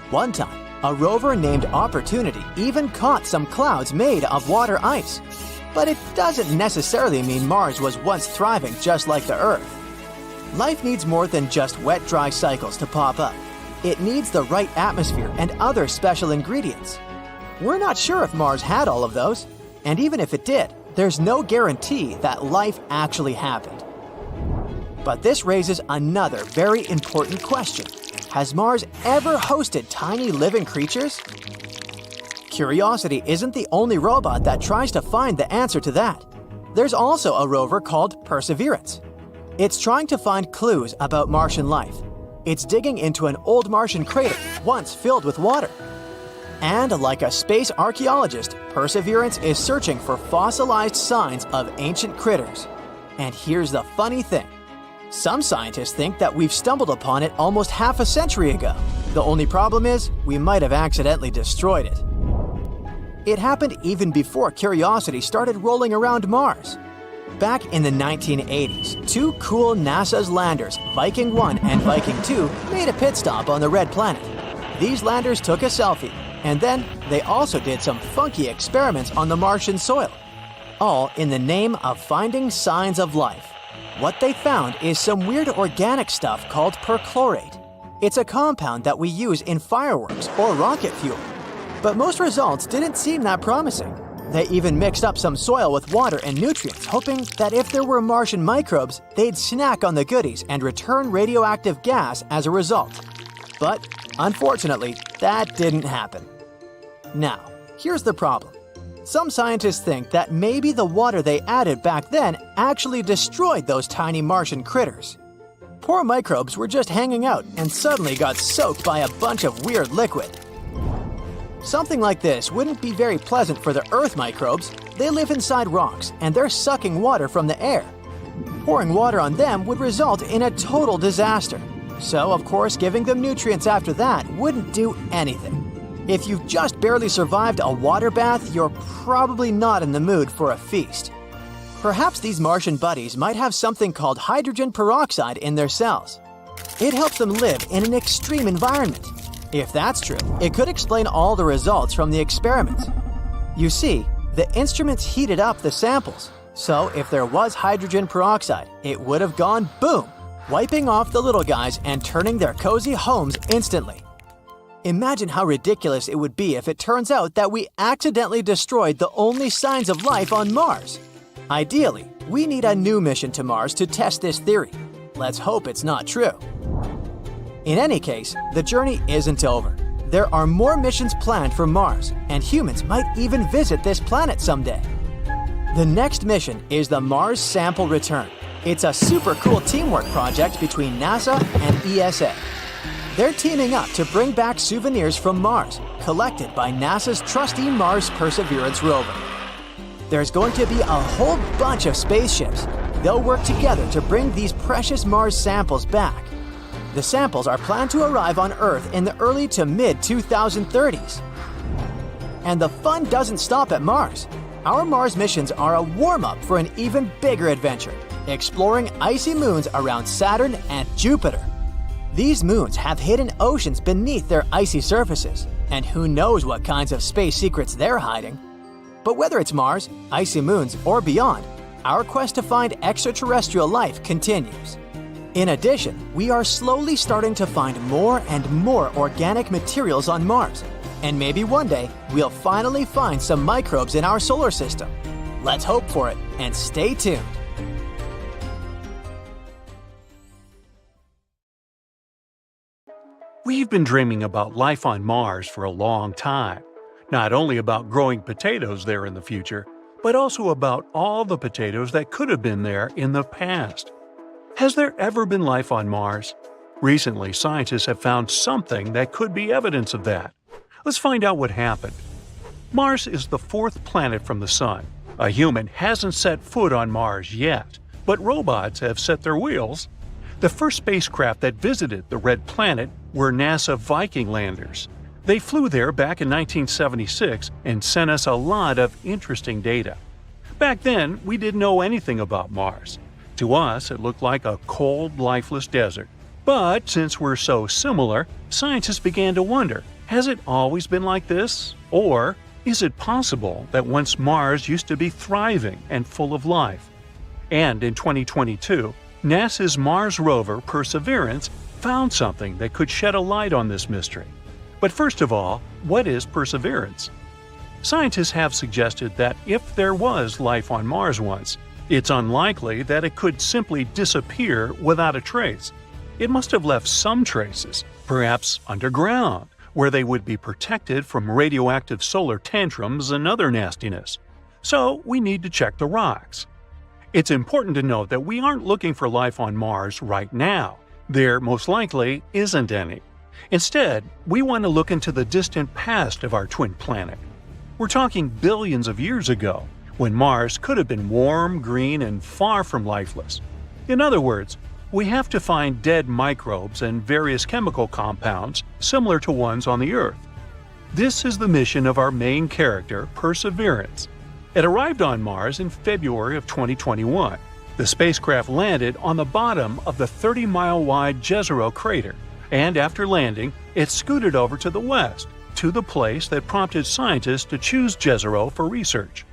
One time, a rover named Opportunity even caught some clouds made of water ice. But it doesn't necessarily mean Mars was once thriving just like the Earth. Life needs more than just wet, dry cycles to pop up. It needs the right atmosphere and other special ingredients. We're not sure if Mars had all of those, and even if it did, there's no guarantee that life actually happened. But this raises another very important question. Has Mars ever hosted tiny living creatures? Curiosity isn't the only robot that tries to find the answer to that. There's also a rover called Perseverance. It's trying to find clues about Martian life. It's digging into an old Martian crater once filled with water. And like a space archaeologist, Perseverance is searching for fossilized signs of ancient critters. And here's the funny thing. Some scientists think that we've stumbled upon it almost half a century ago. The only problem is, we might have accidentally destroyed it. It happened even before Curiosity started rolling around Mars. Back in the 1980s, two cool NASA's landers, Viking 1 and Viking 2, made a pit stop on the red planet. These landers took a selfie, and then they also did some funky experiments on the Martian soil, all in the name of finding signs of life. What they found is some weird organic stuff called perchlorate. It's a compound that we use in fireworks or rocket fuel. But most results didn't seem that promising. They even mixed up some soil with water and nutrients, hoping that if there were Martian microbes, they'd snack on the goodies and return radioactive gas as a result. But unfortunately, that didn't happen. Now, here's the problem. Some scientists think that maybe the water they added back then actually destroyed those tiny Martian critters. Poor microbes were just hanging out and suddenly got soaked by a bunch of weird liquid. Something like this wouldn't be very pleasant for the Earth microbes. They live inside rocks, and they're sucking water from the air. Pouring water on them would result in a total disaster. So, of course, giving them nutrients after that wouldn't do anything. If you've just barely survived a water bath, you're probably not in the mood for a feast. Perhaps these Martian buddies might have something called hydrogen peroxide in their cells. It helps them live in an extreme environment. If that's true, it could explain all the results from the experiments. You see, the instruments heated up the samples, so if there was hydrogen peroxide, it would have gone boom, wiping off the little guys and turning their cozy homes instantly. Imagine how ridiculous it would be if it turns out that we accidentally destroyed the only signs of life on Mars. Ideally, we need a new mission to Mars to test this theory. Let's hope it's not true. In any case, the journey isn't over. There are more missions planned for Mars, and humans might even visit this planet someday. The next mission is the Mars Sample Return. It's a super cool teamwork project between NASA and ESA. They're teaming up to bring back souvenirs from Mars, collected by NASA's trusty Mars Perseverance rover. There's going to be a whole bunch of spaceships. They'll work together to bring these precious Mars samples back. The samples are planned to arrive on Earth in the early to mid-2030s. And the fun doesn't stop at Mars. Our Mars missions are a warm-up for an even bigger adventure, exploring icy moons around Saturn and Jupiter. These moons have hidden oceans beneath their icy surfaces, and who knows what kinds of space secrets they're hiding. But whether it's Mars, icy moons, or beyond, our quest to find extraterrestrial life continues. In addition, we are slowly starting to find more and more organic materials on Mars, and maybe one day we'll finally find some microbes in our solar system. Let's hope for it and stay tuned. We've been dreaming about life on Mars for a long time. Not only about growing potatoes there in the future, but also about all the potatoes that could have been there in the past. Has there ever been life on Mars? Recently, scientists have found something that could be evidence of that. Let's find out what happened. Mars is the fourth planet from the Sun. A human hasn't set foot on Mars yet, but robots have set their wheels. The first spacecraft that visited the Red Planet were NASA Viking landers. They flew there back in 1976 and sent us a lot of interesting data. Back then, we didn't know anything about Mars. To us, it looked like a cold, lifeless desert. But since we're so similar, scientists began to wonder, has it always been like this? Or is it possible that once Mars used to be thriving and full of life? And in 2022, NASA's Mars rover Perseverance found something that could shed a light on this mystery. But first of all, what is Perseverance? Scientists have suggested that if there was life on Mars once, it's unlikely that it could simply disappear without a trace. It must have left some traces, perhaps underground, where they would be protected from radioactive solar tantrums and other nastiness. So we need to check the rocks. It's important to note that we aren't looking for life on Mars right now. There most likely isn't any. Instead, we want to look into the distant past of our twin planet. We're talking billions of years ago, when Mars could have been warm, green, and far from lifeless. In other words, we have to find dead microbes and various chemical compounds similar to ones on the Earth. This is the mission of our main character, Perseverance. It arrived on Mars in February of 2021. The spacecraft landed on the bottom of the 30-mile-wide Jezero crater, and after landing, it scooted over to the west, to the place that prompted scientists to choose Jezero for research.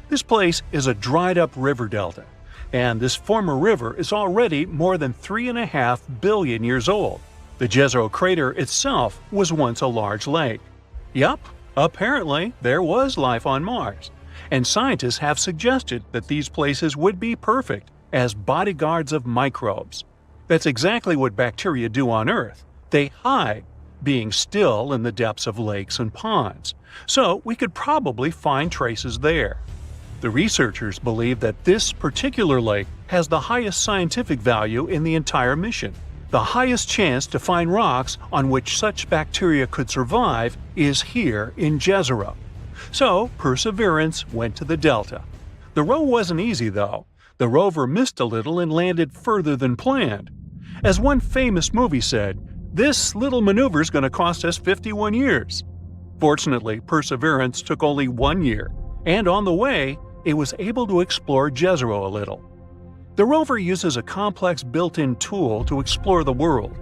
This place is a dried-up river delta, and this former river is already more than 3.5 billion years old. The Jezero crater itself was once a large lake. Yup, apparently there was life on Mars, and scientists have suggested that these places would be perfect as bodyguards of microbes. That's exactly what bacteria do on Earth. They hide, being still in the depths of lakes and ponds, so we could probably find traces there. The researchers believe that this particular lake has the highest scientific value in the entire mission. The highest chance to find rocks on which such bacteria could survive is here in Jezero. So Perseverance went to the delta. The row wasn't easy though. The rover missed a little and landed further than planned. As one famous movie said, "This little maneuver's going to cost us 51 years." Fortunately, Perseverance took only 1 year, and on the way, it was able to explore Jezero a little. The rover uses a complex built-in tool to explore the world.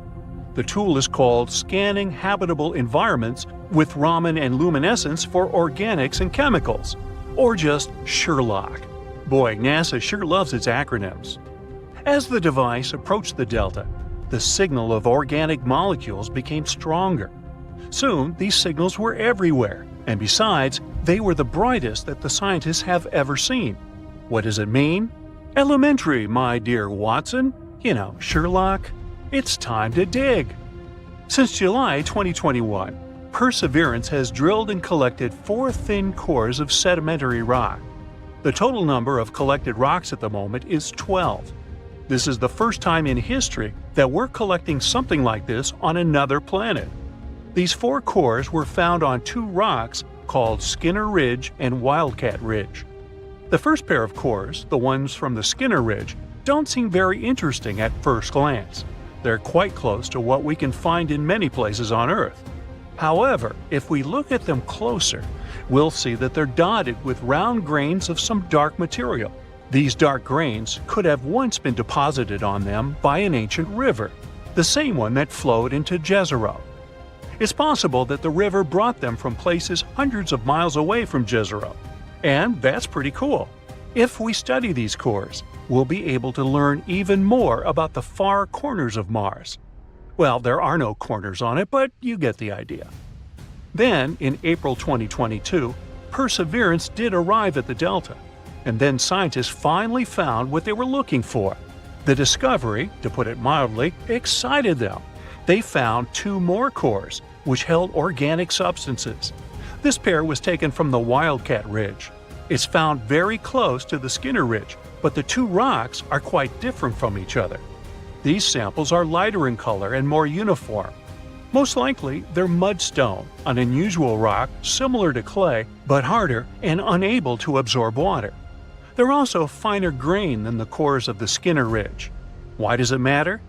The tool is called Scanning Habitable Environments with Raman and Luminescence for Organics and Chemicals, or just SHERLOC. Boy, NASA sure loves its acronyms. As the device approached the delta, the signal of organic molecules became stronger. Soon, these signals were everywhere, and besides, they were the brightest that the scientists have ever seen. What does it mean? Elementary, my dear Watson. You know, Sherlock. It's time to dig. Since July 2021, Perseverance has drilled and collected 4 thin cores of sedimentary rock. The total number of collected rocks at the moment is 12. This is the first time in history that we're collecting something like this on another planet. These 4 cores were found on 2 rocks called Skinner Ridge and Wildcat Ridge. The first pair of cores, the ones from the Skinner Ridge, don't seem very interesting at first glance. They're quite close to what we can find in many places on Earth. However, if we look at them closer, we'll see that they're dotted with round grains of some dark material. These dark grains could have once been deposited on them by an ancient river, the same one that flowed into Jezero. It's possible that the river brought them from places hundreds of miles away from Jezero. And that's pretty cool. If we study these cores, we'll be able to learn even more about the far corners of Mars. Well, there are no corners on it, but you get the idea. Then, in April 2022, Perseverance did arrive at the delta, and then scientists finally found what they were looking for. The discovery, to put it mildly, excited them. They found 2 more cores, which held organic substances. This pair was taken from the Wildcat Ridge. It's found very close to the Skinner Ridge, but the 2 rocks are quite different from each other. These samples are lighter in color and more uniform. Most likely, they're mudstone, an unusual rock similar to clay, but harder and unable to absorb water. They're also finer grain than the cores of the Skinner Ridge. Why does it matter?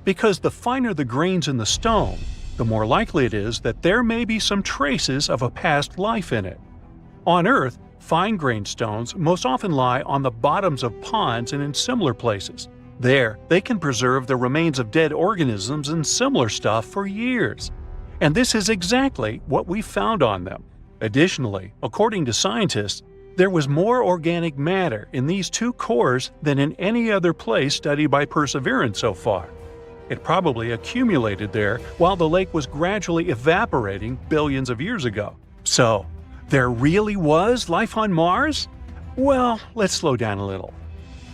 Because the finer the grains in the stone, the more likely it is that there may be some traces of a past life in it. On Earth, fine-grained stones most often lie on the bottoms of ponds and in similar places. There, they can preserve the remains of dead organisms and similar stuff for years. And this is exactly what we found on them. Additionally, according to scientists, there was more organic matter in these 2 cores than in any other place studied by Perseverance so far. It probably accumulated there while the lake was gradually evaporating billions of years ago. So, there really was life on Mars? Well, let's slow down a little.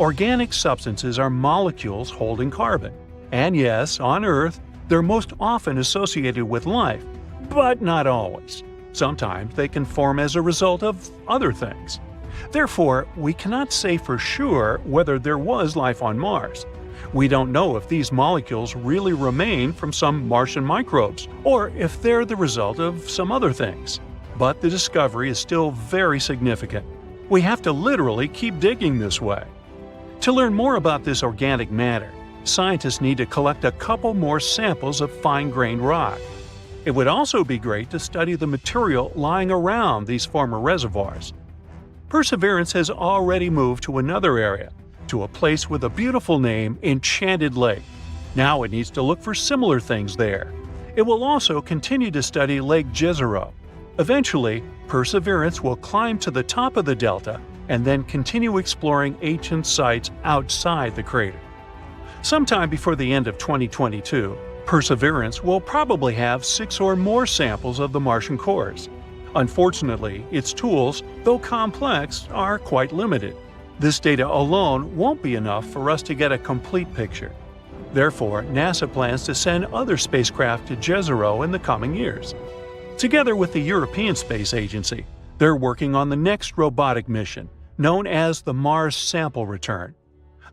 Organic substances are molecules holding carbon. And yes, on Earth, they're most often associated with life, but not always. Sometimes they can form as a result of other things. Therefore, we cannot say for sure whether there was life on Mars. We don't know if these molecules really remain from some Martian microbes, or if they're the result of some other things. But the discovery is still very significant. We have to literally keep digging this way. To learn more about this organic matter, scientists need to collect a couple more samples of fine-grained rock. It would also be great to study the material lying around these former reservoirs. Perseverance has already moved to another area, to a place with a beautiful name, Enchanted Lake. Now it needs to look for similar things there. It will also continue to study Lake Jezero. Eventually, Perseverance will climb to the top of the delta and then continue exploring ancient sites outside the crater. Sometime before the end of 2022, Perseverance will probably have 6 or more samples of the Martian cores. Unfortunately, its tools, though complex, are quite limited. This data alone won't be enough for us to get a complete picture. Therefore, NASA plans to send other spacecraft to Jezero in the coming years. Together with the European Space Agency, they're working on the next robotic mission, known as the Mars Sample Return.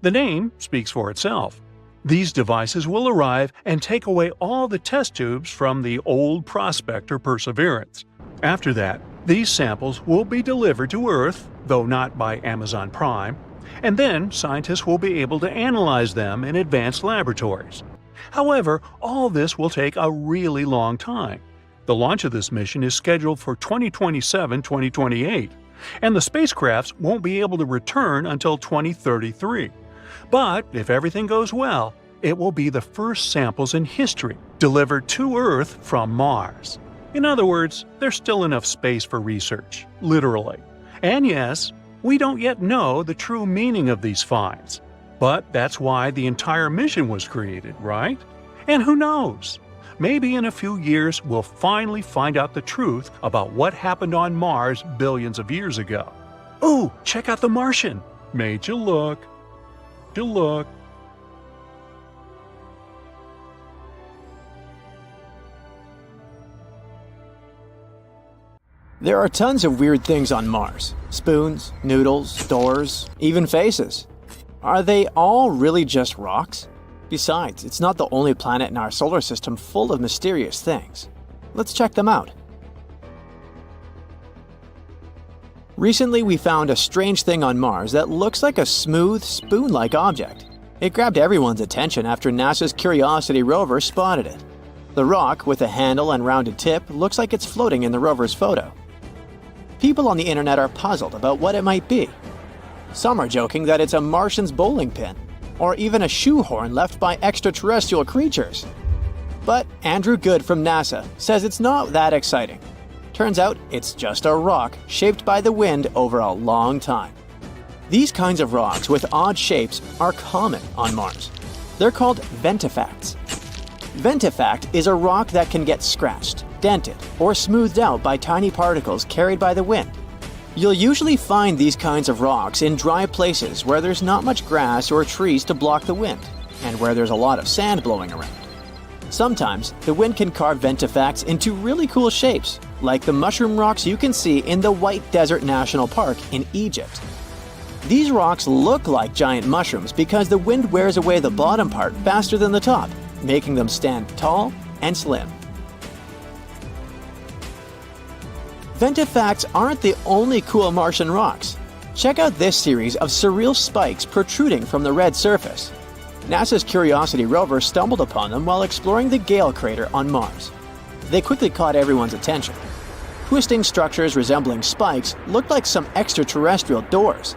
The name speaks for itself. These devices will arrive and take away all the test tubes from the old Prospector Perseverance. After that, these samples will be delivered to Earth, though not by Amazon Prime, and then scientists will be able to analyze them in advanced laboratories. However, all this will take a really long time. The launch of this mission is scheduled for 2027-2028, and the spacecrafts won't be able to return until 2033. But if everything goes well, it will be the first samples in history delivered to Earth from Mars. In other words, there's still enough space for research, literally. And yes, we don't yet know the true meaning of these finds. But that's why the entire mission was created, right? And who knows? Maybe in a few years we'll finally find out the truth about what happened on Mars billions of years ago. Ooh, check out the Martian! Made you look. Look. There are tons of weird things on Mars. Spoons, noodles, doors, even faces. Are they all really just rocks? Besides, it's not the only planet in our solar system full of mysterious things. Let's check them out. Recently, we found a strange thing on Mars that looks like a smooth, spoon-like object. It grabbed everyone's attention after NASA's Curiosity rover spotted it. The rock, with a handle and rounded tip, looks like it's floating in the rover's photo. People on the internet are puzzled about what it might be. Some are joking that it's a Martian's bowling pin, or even a shoehorn left by extraterrestrial creatures. But Andrew Good from NASA says it's not that exciting. Turns out it's just a rock shaped by the wind over a long time. These kinds of rocks with odd shapes are common on Mars. They're called ventifacts. Ventifact is a rock that can get scratched, dented, or smoothed out by tiny particles carried by the wind. You'll usually find these kinds of rocks in dry places where there's not much grass or trees to block the wind, and where there's a lot of sand blowing around. Sometimes, the wind can carve ventifacts into really cool shapes, like the mushroom rocks you can see in the White Desert National Park in Egypt. These rocks look like giant mushrooms because the wind wears away the bottom part faster than the top, making them stand tall and slim. Ventifacts aren't the only cool Martian rocks. Check out this series of surreal spikes protruding from the red surface. NASA's Curiosity rover stumbled upon them while exploring the Gale crater on Mars. They quickly caught everyone's attention. Twisting structures resembling spikes looked like some extraterrestrial doors.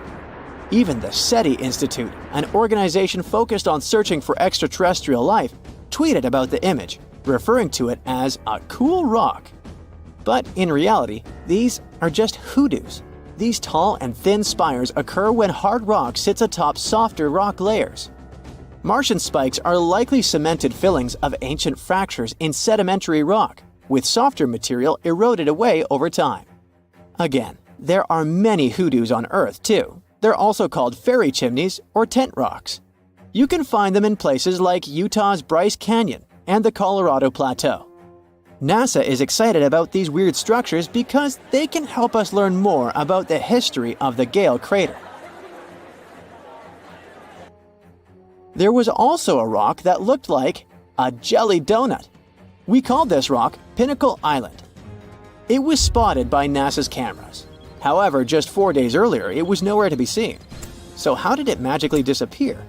Even the SETI Institute, an organization focused on searching for extraterrestrial life, tweeted about the image, referring to it as a cool rock. But in reality, these are just hoodoos. These tall and thin spires occur when hard rock sits atop softer rock layers. Martian spikes are likely cemented fillings of ancient fractures in sedimentary rock, with softer material eroded away over time. Again, there are many hoodoos on Earth too. They're also called fairy chimneys or tent rocks. You can find them in places like Utah's Bryce Canyon and the Colorado Plateau. NASA is excited about these weird structures because they can help us learn more about the history of the Gale crater. There was also a rock that looked like a jelly donut. We called this rock Pinnacle Island. It was spotted by NASA's cameras. However, just 4 days earlier, it was nowhere to be seen. So how did it magically disappear?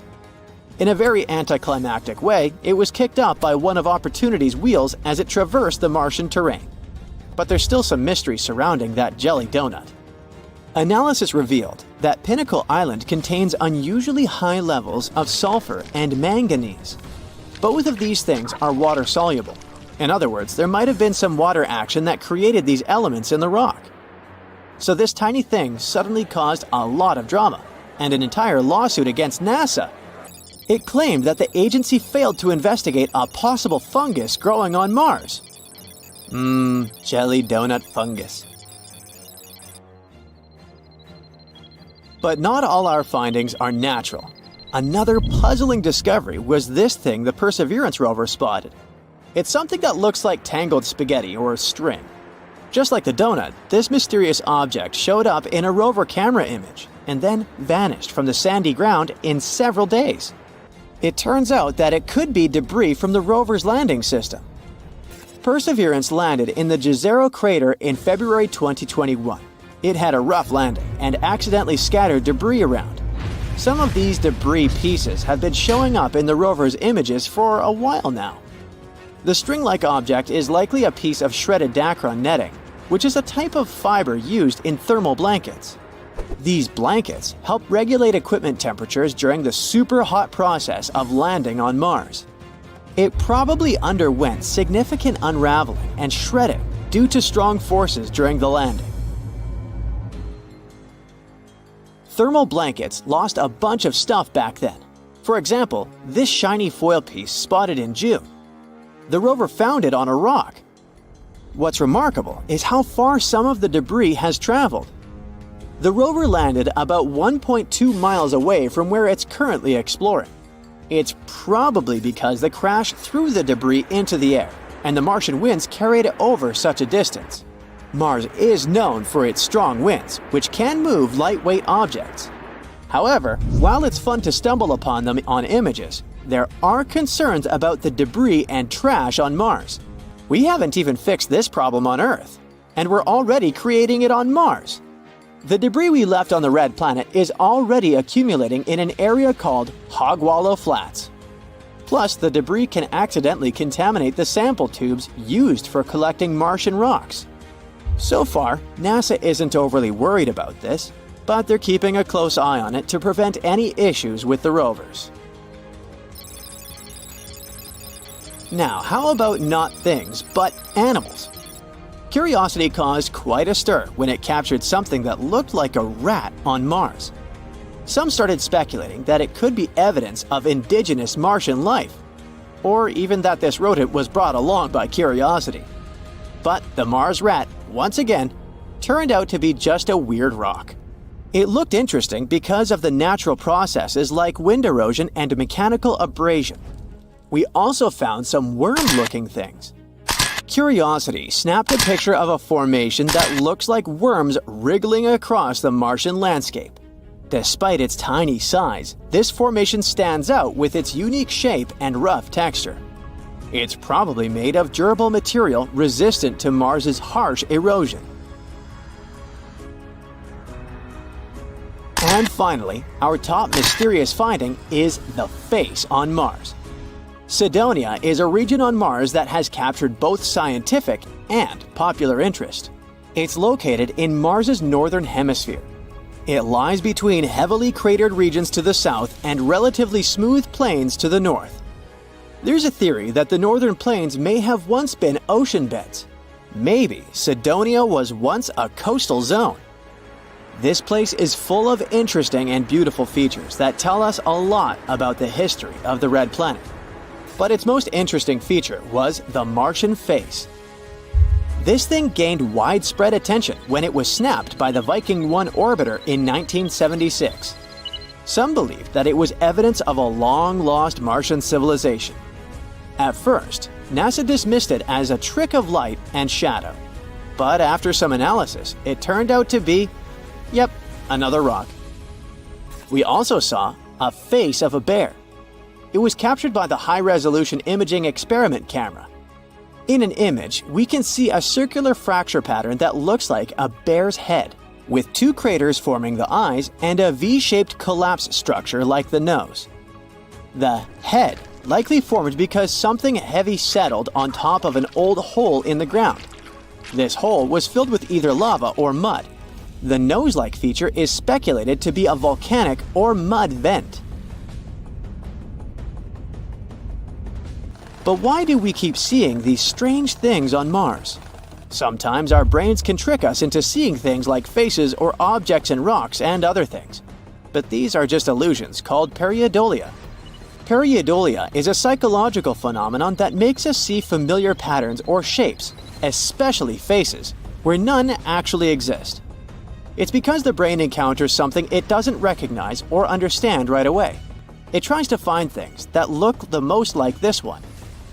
In a very anticlimactic way, it was kicked up by one of Opportunity's wheels as it traversed the Martian terrain. But there's still some mystery surrounding that jelly donut. Analysis revealed that Pinnacle Island contains unusually high levels of sulfur and manganese. Both of these things are water-soluble. In other words, there might have been some water action that created these elements in the rock. So this tiny thing suddenly caused a lot of drama, and an entire lawsuit against NASA. It claimed that the agency failed to investigate a possible fungus growing on Mars. Jelly donut fungus. But not all our findings are natural. Another puzzling discovery was this thing the Perseverance rover spotted. It's something that looks like tangled spaghetti or string. Just like the donut, this mysterious object showed up in a rover camera image and then vanished from the sandy ground in several days. It turns out that it could be debris from the rover's landing system. Perseverance landed in the Jezero crater in February 2021. It had a rough landing and accidentally scattered debris around. Some of these debris pieces have been showing up in the rover's images for a while now. The string-like object is likely a piece of shredded Dacron netting, which is a type of fiber used in thermal blankets. These blankets help regulate equipment temperatures during the super hot process of landing on Mars. It probably underwent significant unraveling and shredding due to strong forces during the landing. Thermal blankets lost a bunch of stuff back then. For example, this shiny foil piece spotted in June. The rover found it on a rock. What's remarkable is how far some of the debris has traveled. The rover landed about 1.2 miles away from where it's currently exploring. It's probably because the crash threw the debris into the air, and the Martian winds carried it over such a distance. Mars is known for its strong winds, which can move lightweight objects. However, while it's fun to stumble upon them on images, there are concerns about the debris and trash on Mars. We haven't even fixed this problem on Earth, and we're already creating it on Mars. The debris we left on the red planet is already accumulating in an area called Hogwallow Flats. Plus, the debris can accidentally contaminate the sample tubes used for collecting Martian rocks. So far, NASA isn't overly worried about this, but they're keeping a close eye on it to prevent any issues with the rovers. Now, how about not things, but animals? Curiosity caused quite a stir when it captured something that looked like a rat on Mars. Some started speculating that it could be evidence of indigenous Martian life, or even that this rodent was brought along by Curiosity. But the Mars rat, once again, turned out to be just a weird rock. It looked interesting because of the natural processes like wind erosion and mechanical abrasion. We also found some worm-looking things. Curiosity snapped a picture of a formation that looks like worms wriggling across the Martian landscape. Despite its tiny size, this formation stands out with its unique shape and rough texture. It's probably made of durable material resistant to Mars's harsh erosion. And finally, our top mysterious finding is the face on Mars. Cydonia is a region on Mars that has captured both scientific and popular interest. It's located in Mars's northern hemisphere. It lies between heavily cratered regions to the south and relatively smooth plains to the north. There's a theory that the northern plains may have once been ocean beds. Maybe Cydonia was once a coastal zone. This place is full of interesting and beautiful features that tell us a lot about the history of the red planet. But its most interesting feature was the Martian face. This thing gained widespread attention when it was snapped by the Viking 1 orbiter in 1976. Some believed that it was evidence of a long-lost Martian civilization. At first, NASA dismissed it as a trick of light and shadow. But after some analysis, it turned out to be, yep, another rock. We also saw a face of a bear. It was captured by the high-resolution imaging experiment camera. In an image, we can see a circular fracture pattern that looks like a bear's head, with two craters forming the eyes and a V-shaped collapse structure like the nose. The head likely formed because something heavy settled on top of an old hole in the ground. This hole was filled with either lava or mud. The nose-like feature is speculated to be a volcanic or mud vent. But why do we keep seeing these strange things on Mars? Sometimes our brains can trick us into seeing things like faces or objects in rocks and other things. But these are just illusions called pareidolia. Pareidolia is a psychological phenomenon that makes us see familiar patterns or shapes, especially faces, where none actually exist. It's because the brain encounters something it doesn't recognize or understand right away. It tries to find things that look the most like this one.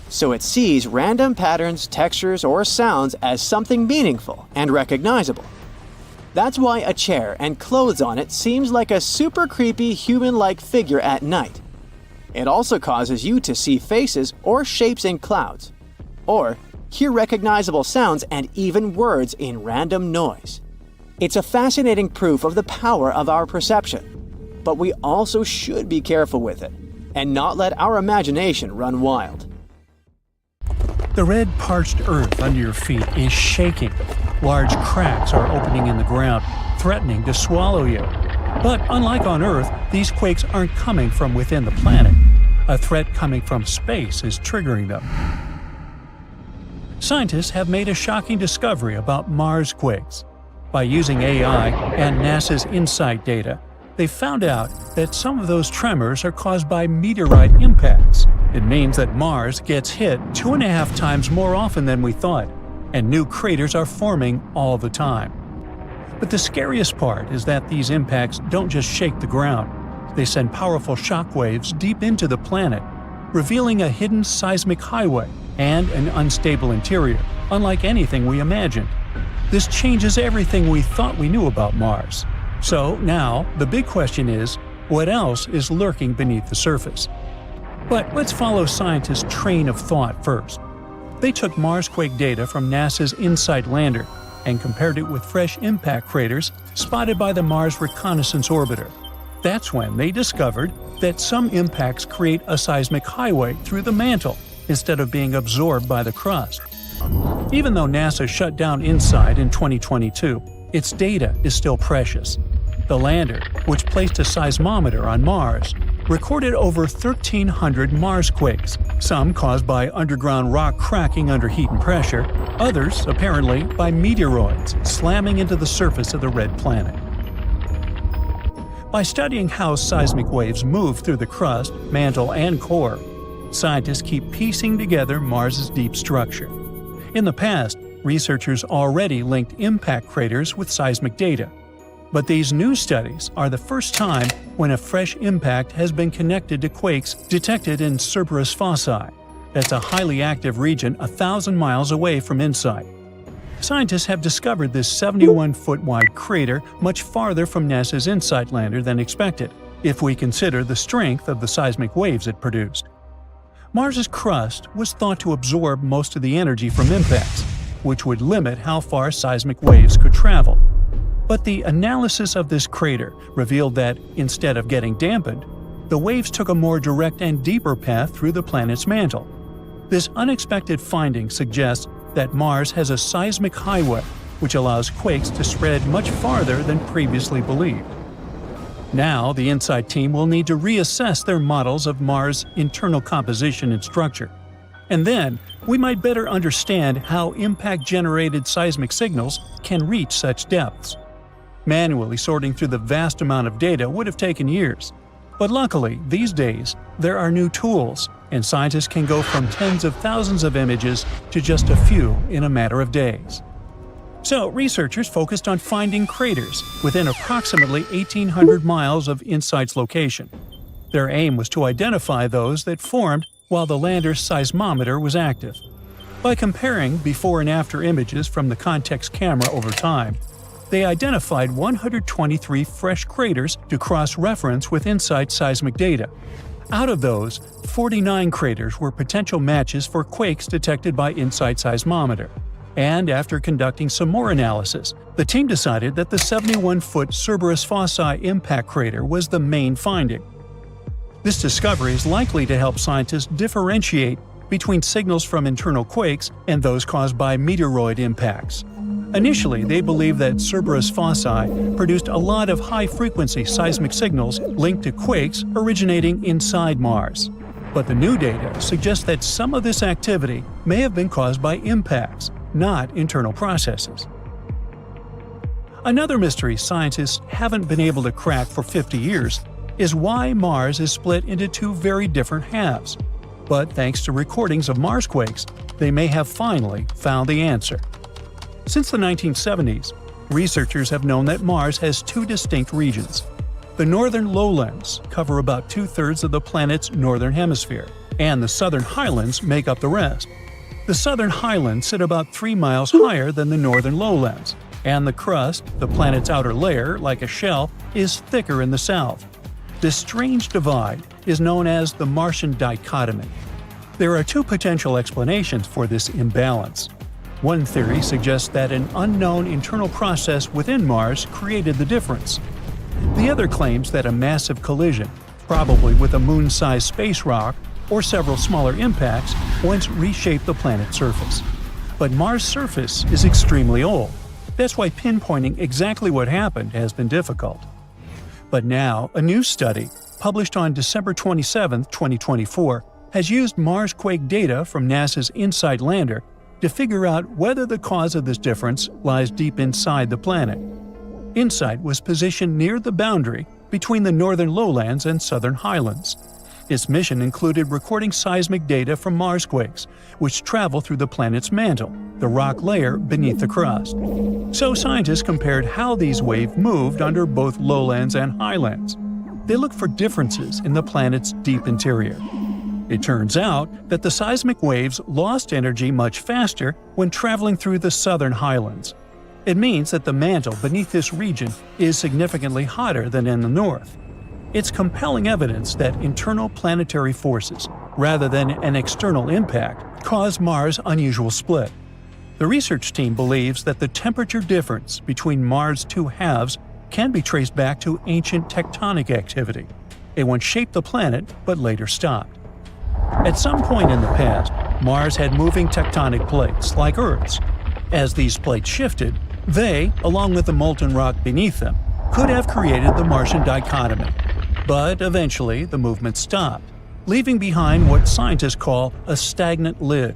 So it sees random patterns, textures, or sounds as something meaningful and recognizable. That's why a chair and clothes on it seems like a super creepy human-like figure at night. It also causes you to see faces or shapes in clouds, or hear recognizable sounds and even words in random noise. It's a fascinating proof of the power of our perception, but we also should be careful with it and not let our imagination run wild. The red, parched earth under your feet is shaking. Large cracks are opening in the ground, threatening to swallow you. But unlike on Earth, these quakes aren't coming from within the planet. A threat coming from space is triggering them. Scientists have made a shocking discovery about Mars quakes. By using AI and NASA's InSight data, they found out that some of those tremors are caused by meteorite impacts. It means that Mars gets hit 2.5 times more often than we thought, and new craters are forming all the time. But the scariest part is that these impacts don't just shake the ground. They send powerful shock waves deep into the planet, revealing a hidden seismic highway and an unstable interior, unlike anything we imagined. This changes everything we thought we knew about Mars. So now, the big question is, what else is lurking beneath the surface? But let's follow scientists' train of thought first. They took Marsquake data from NASA's InSight lander and compared it with fresh impact craters spotted by the Mars Reconnaissance Orbiter. That's when they discovered that some impacts create a seismic highway through the mantle instead of being absorbed by the crust. Even though NASA shut down InSight in 2022, its data is still precious. The lander, which placed a seismometer on Mars, recorded over 1,300 Marsquakes, some caused by underground rock cracking under heat and pressure, others, apparently, by meteoroids slamming into the surface of the red planet. By studying how seismic waves move through the crust, mantle, and core, scientists keep piecing together Mars's deep structure. In the past, researchers already linked impact craters with seismic data. But these new studies are the first time when a fresh impact has been connected to quakes detected in Cerberus fossae. That's a highly active region 1,000 miles away from InSight. Scientists have discovered this 71-foot-wide crater much farther from NASA's InSight lander than expected, if we consider the strength of the seismic waves it produced. Mars's crust was thought to absorb most of the energy from impacts, which would limit how far seismic waves could travel. But the analysis of this crater revealed that, instead of getting dampened, the waves took a more direct and deeper path through the planet's mantle. This unexpected finding suggests that Mars has a seismic highway, which allows quakes to spread much farther than previously believed. Now, the InSight team will need to reassess their models of Mars' internal composition and structure. And then, we might better understand how impact-generated seismic signals can reach such depths. Manually sorting through the vast amount of data would have taken years. But luckily, these days, there are new tools, and scientists can go from tens of thousands of images to just a few in a matter of days. So, researchers focused on finding craters within approximately 1,800 miles of InSight's location. Their aim was to identify those that formed while the lander's seismometer was active. By comparing before and after images from the context camera over time, they identified 123 fresh craters to cross-reference with InSight's seismic data. Out of those, 49 craters were potential matches for quakes detected by InSight's seismometer. And after conducting some more analysis, the team decided that the 71-foot Cerberus fossae impact crater was the main finding. This discovery is likely to help scientists differentiate between signals from internal quakes and those caused by meteoroid impacts. Initially, they believed that Cerberus fossae produced a lot of high-frequency seismic signals linked to quakes originating inside Mars. But the new data suggests that some of this activity may have been caused by impacts, not internal processes. Another mystery scientists haven't been able to crack for 50 years is why Mars is split into two very different halves. But thanks to recordings of Marsquakes, they may have finally found the answer. Since the 1970s, researchers have known that Mars has two distinct regions. The northern lowlands cover about 2/3 of the planet's northern hemisphere, and the southern highlands make up the rest. The southern highlands sit about 3 miles higher than the northern lowlands, and the crust, the planet's outer layer, like a shell, is thicker in the south. This strange divide is known as the Martian dichotomy. There are two potential explanations for this imbalance. One theory suggests that an unknown internal process within Mars created the difference. The other claims that a massive collision, probably with a moon-sized space rock or several smaller impacts, once reshaped the planet's surface. But Mars' surface is extremely old. That's why pinpointing exactly what happened has been difficult. But now, a new study, published on December 27, 2024, has used Mars quake data from NASA's InSight lander to figure out whether the cause of this difference lies deep inside the planet. InSight was positioned near the boundary between the northern lowlands and southern highlands. Its mission included recording seismic data from Mars quakes, which travel through the planet's mantle, the rock layer beneath the crust. So scientists compared how these waves moved under both lowlands and highlands. They looked for differences in the planet's deep interior. It turns out that the seismic waves lost energy much faster when traveling through the southern highlands. It means that the mantle beneath this region is significantly hotter than in the north. It's compelling evidence that internal planetary forces, rather than an external impact, cause Mars' unusual split. The research team believes that the temperature difference between Mars' two halves can be traced back to ancient tectonic activity. It once shaped the planet, but later stopped. At some point in the past, Mars had moving tectonic plates, like Earth's. As these plates shifted, they, along with the molten rock beneath them, could have created the Martian dichotomy. But eventually, the movement stopped, leaving behind what scientists call a stagnant lid.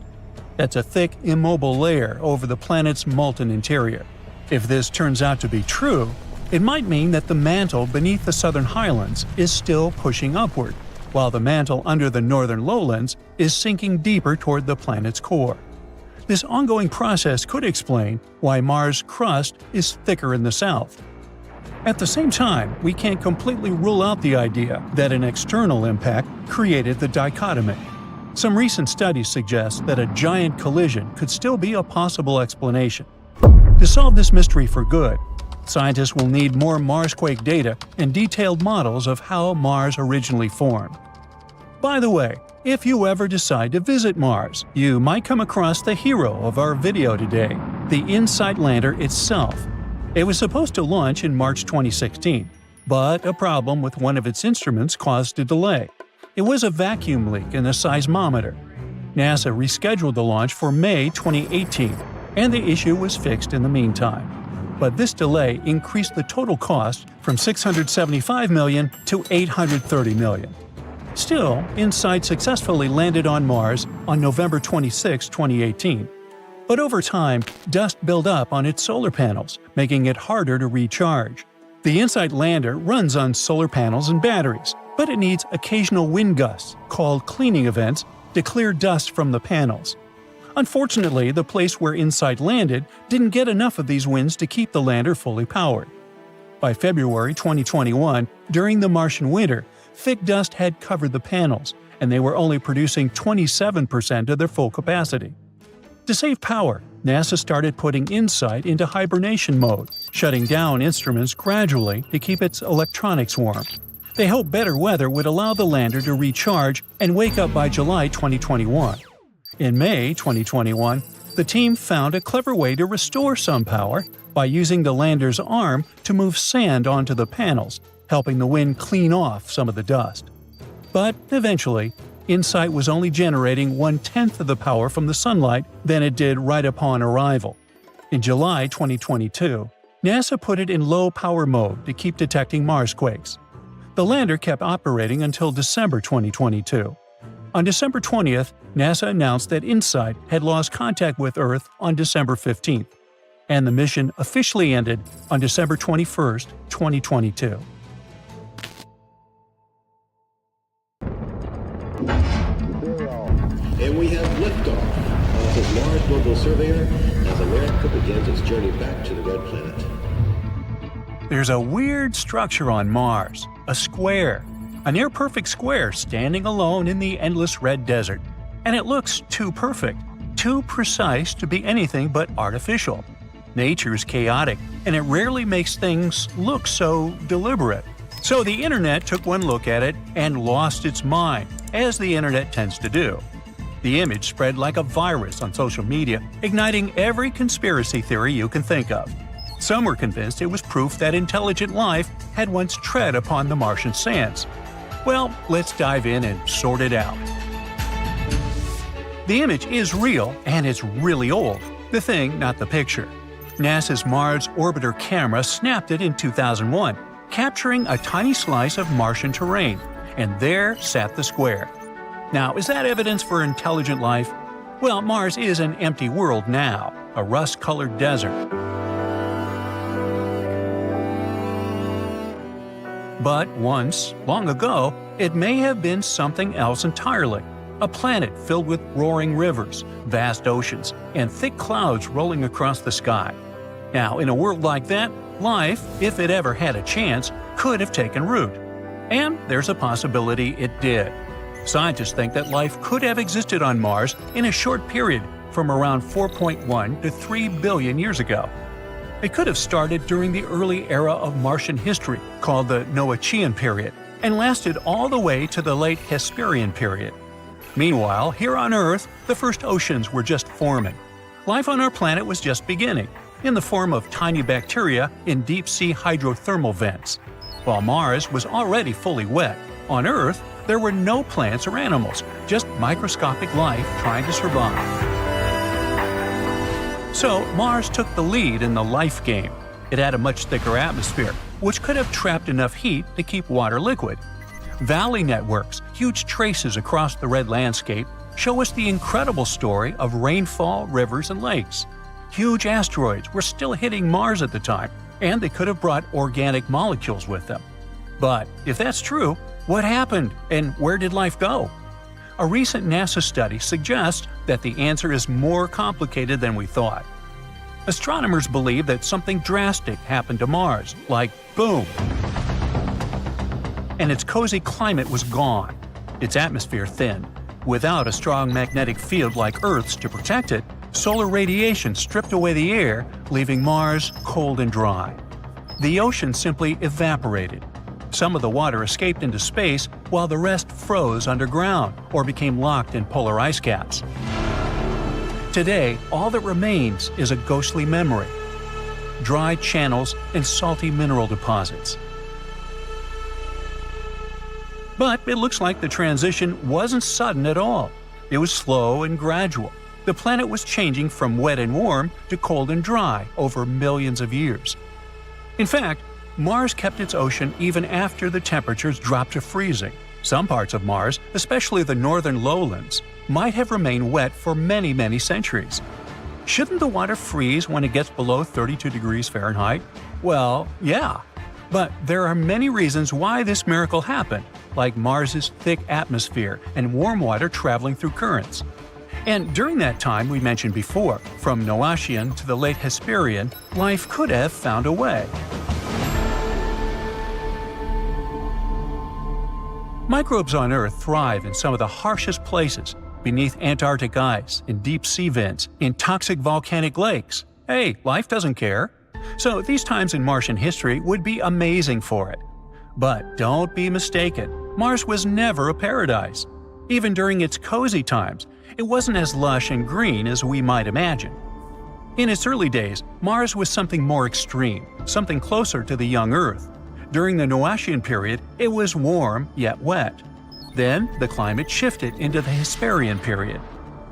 That's a thick, immobile layer over the planet's molten interior. If this turns out to be true, it might mean that the mantle beneath the southern highlands is still pushing upward, while the mantle under the northern lowlands is sinking deeper toward the planet's core. This ongoing process could explain why Mars' crust is thicker in the south. At the same time, we can't completely rule out the idea that an external impact created the dichotomy. Some recent studies suggest that a giant collision could still be a possible explanation. To solve this mystery for good, scientists will need more Marsquake data and detailed models of how Mars originally formed. By the way, if you ever decide to visit Mars, you might come across the hero of our video today, the InSight lander itself. It was supposed to launch in March 2016, but a problem with one of its instruments caused a delay. It was a vacuum leak in the seismometer. NASA rescheduled the launch for May 2018, and the issue was fixed in the meantime. But this delay increased the total cost from $675 million to $830 million. Still, InSight successfully landed on Mars on November 26, 2018. But over time, dust built up on its solar panels, making it harder to recharge. The InSight lander runs on solar panels and batteries, but it needs occasional wind gusts, called cleaning events, to clear dust from the panels. Unfortunately, the place where InSight landed didn't get enough of these winds to keep the lander fully powered. By February 2021, during the Martian winter, thick dust had covered the panels, and they were only producing 27% of their full capacity. To save power, NASA started putting InSight into hibernation mode, shutting down instruments gradually to keep its electronics warm. They hoped better weather would allow the lander to recharge and wake up by July 2021. In May 2021, the team found a clever way to restore some power by using the lander's arm to move sand onto the panels, helping the wind clean off some of the dust. But eventually, InSight was only generating 1/10 of the power from the sunlight than it did right upon arrival. In July 2022, NASA put it in low power mode to keep detecting Marsquakes. The lander kept operating until December 2022. On December 20th, NASA announced that InSight had lost contact with Earth on December 15th, and the mission officially ended on December 21st, 2022. And we have liftoff of the Mars Mobile Surveyor as America begins its journey back to the Red Planet. There's a weird structure on Mars, a square, a near-perfect square standing alone in the endless red desert. And it looks too perfect, too precise to be anything but artificial. Nature's chaotic, and it rarely makes things look so deliberate. So the internet took one look at it and lost its mind, as the internet tends to do. The image spread like a virus on social media, igniting every conspiracy theory you can think of. Some were convinced it was proof that intelligent life had once tread upon the Martian sands. Well, let's dive in and sort it out. The image is real, and it's really old. The thing, not the picture. NASA's Mars Orbiter camera snapped it in 2001, capturing a tiny slice of Martian terrain, and there sat the square. Now, is that evidence for intelligent life? Well, Mars is an empty world now, a rust-colored desert. But once, long ago, it may have been something else entirely. A planet filled with roaring rivers, vast oceans, and thick clouds rolling across the sky. Now, in a world like that, life, if it ever had a chance, could have taken root. And there's a possibility it did. Scientists think that life could have existed on Mars in a short period from around 4.1 to 3 billion years ago. It could have started during the early era of Martian history, called the Noachian period, and lasted all the way to the late Hesperian period. Meanwhile, here on Earth, the first oceans were just forming. Life on our planet was just beginning, in the form of tiny bacteria in deep-sea hydrothermal vents. While Mars was already fully wet, on Earth, there were no plants or animals, just microscopic life trying to survive. So, Mars took the lead in the life game. It had a much thicker atmosphere, which could have trapped enough heat to keep water liquid. Valley networks, huge traces across the red landscape, show us the incredible story of rainfall, rivers, and lakes. Huge asteroids were still hitting Mars at the time, and they could have brought organic molecules with them. But if that's true, what happened, and where did life go? A recent NASA study suggests that the answer is more complicated than we thought. Astronomers believe that something drastic happened to Mars, like boom, and its cozy climate was gone, its atmosphere thinned. Without a strong magnetic field like Earth's to protect it, solar radiation stripped away the air, leaving Mars cold and dry. The ocean simply evaporated. Some of the water escaped into space, while the rest froze underground or became locked in polar ice caps. Today, all that remains is a ghostly memory, dry channels and salty mineral deposits. But it looks like the transition wasn't sudden at all. It was slow and gradual. The planet was changing from wet and warm to cold and dry over millions of years. In fact, Mars kept its ocean even after the temperatures dropped to freezing. Some parts of Mars, especially the northern lowlands, might have remained wet for many, many centuries. Shouldn't the water freeze when it gets below 32 degrees Fahrenheit? Well, yeah. But there are many reasons why this miracle happened, like Mars's thick atmosphere and warm water traveling through currents. And during that time we mentioned before, from Noachian to the late Hesperian, life could have found a way. Microbes on Earth thrive in some of the harshest places, beneath Antarctic ice, in deep sea vents, in toxic volcanic lakes. Hey, life doesn't care. So these times in Martian history would be amazing for it. But don't be mistaken, Mars was never a paradise. Even during its cozy times, it wasn't as lush and green as we might imagine. In its early days, Mars was something more extreme, something closer to the young Earth. During the Noachian period, it was warm yet wet. Then, the climate shifted into the Hesperian period.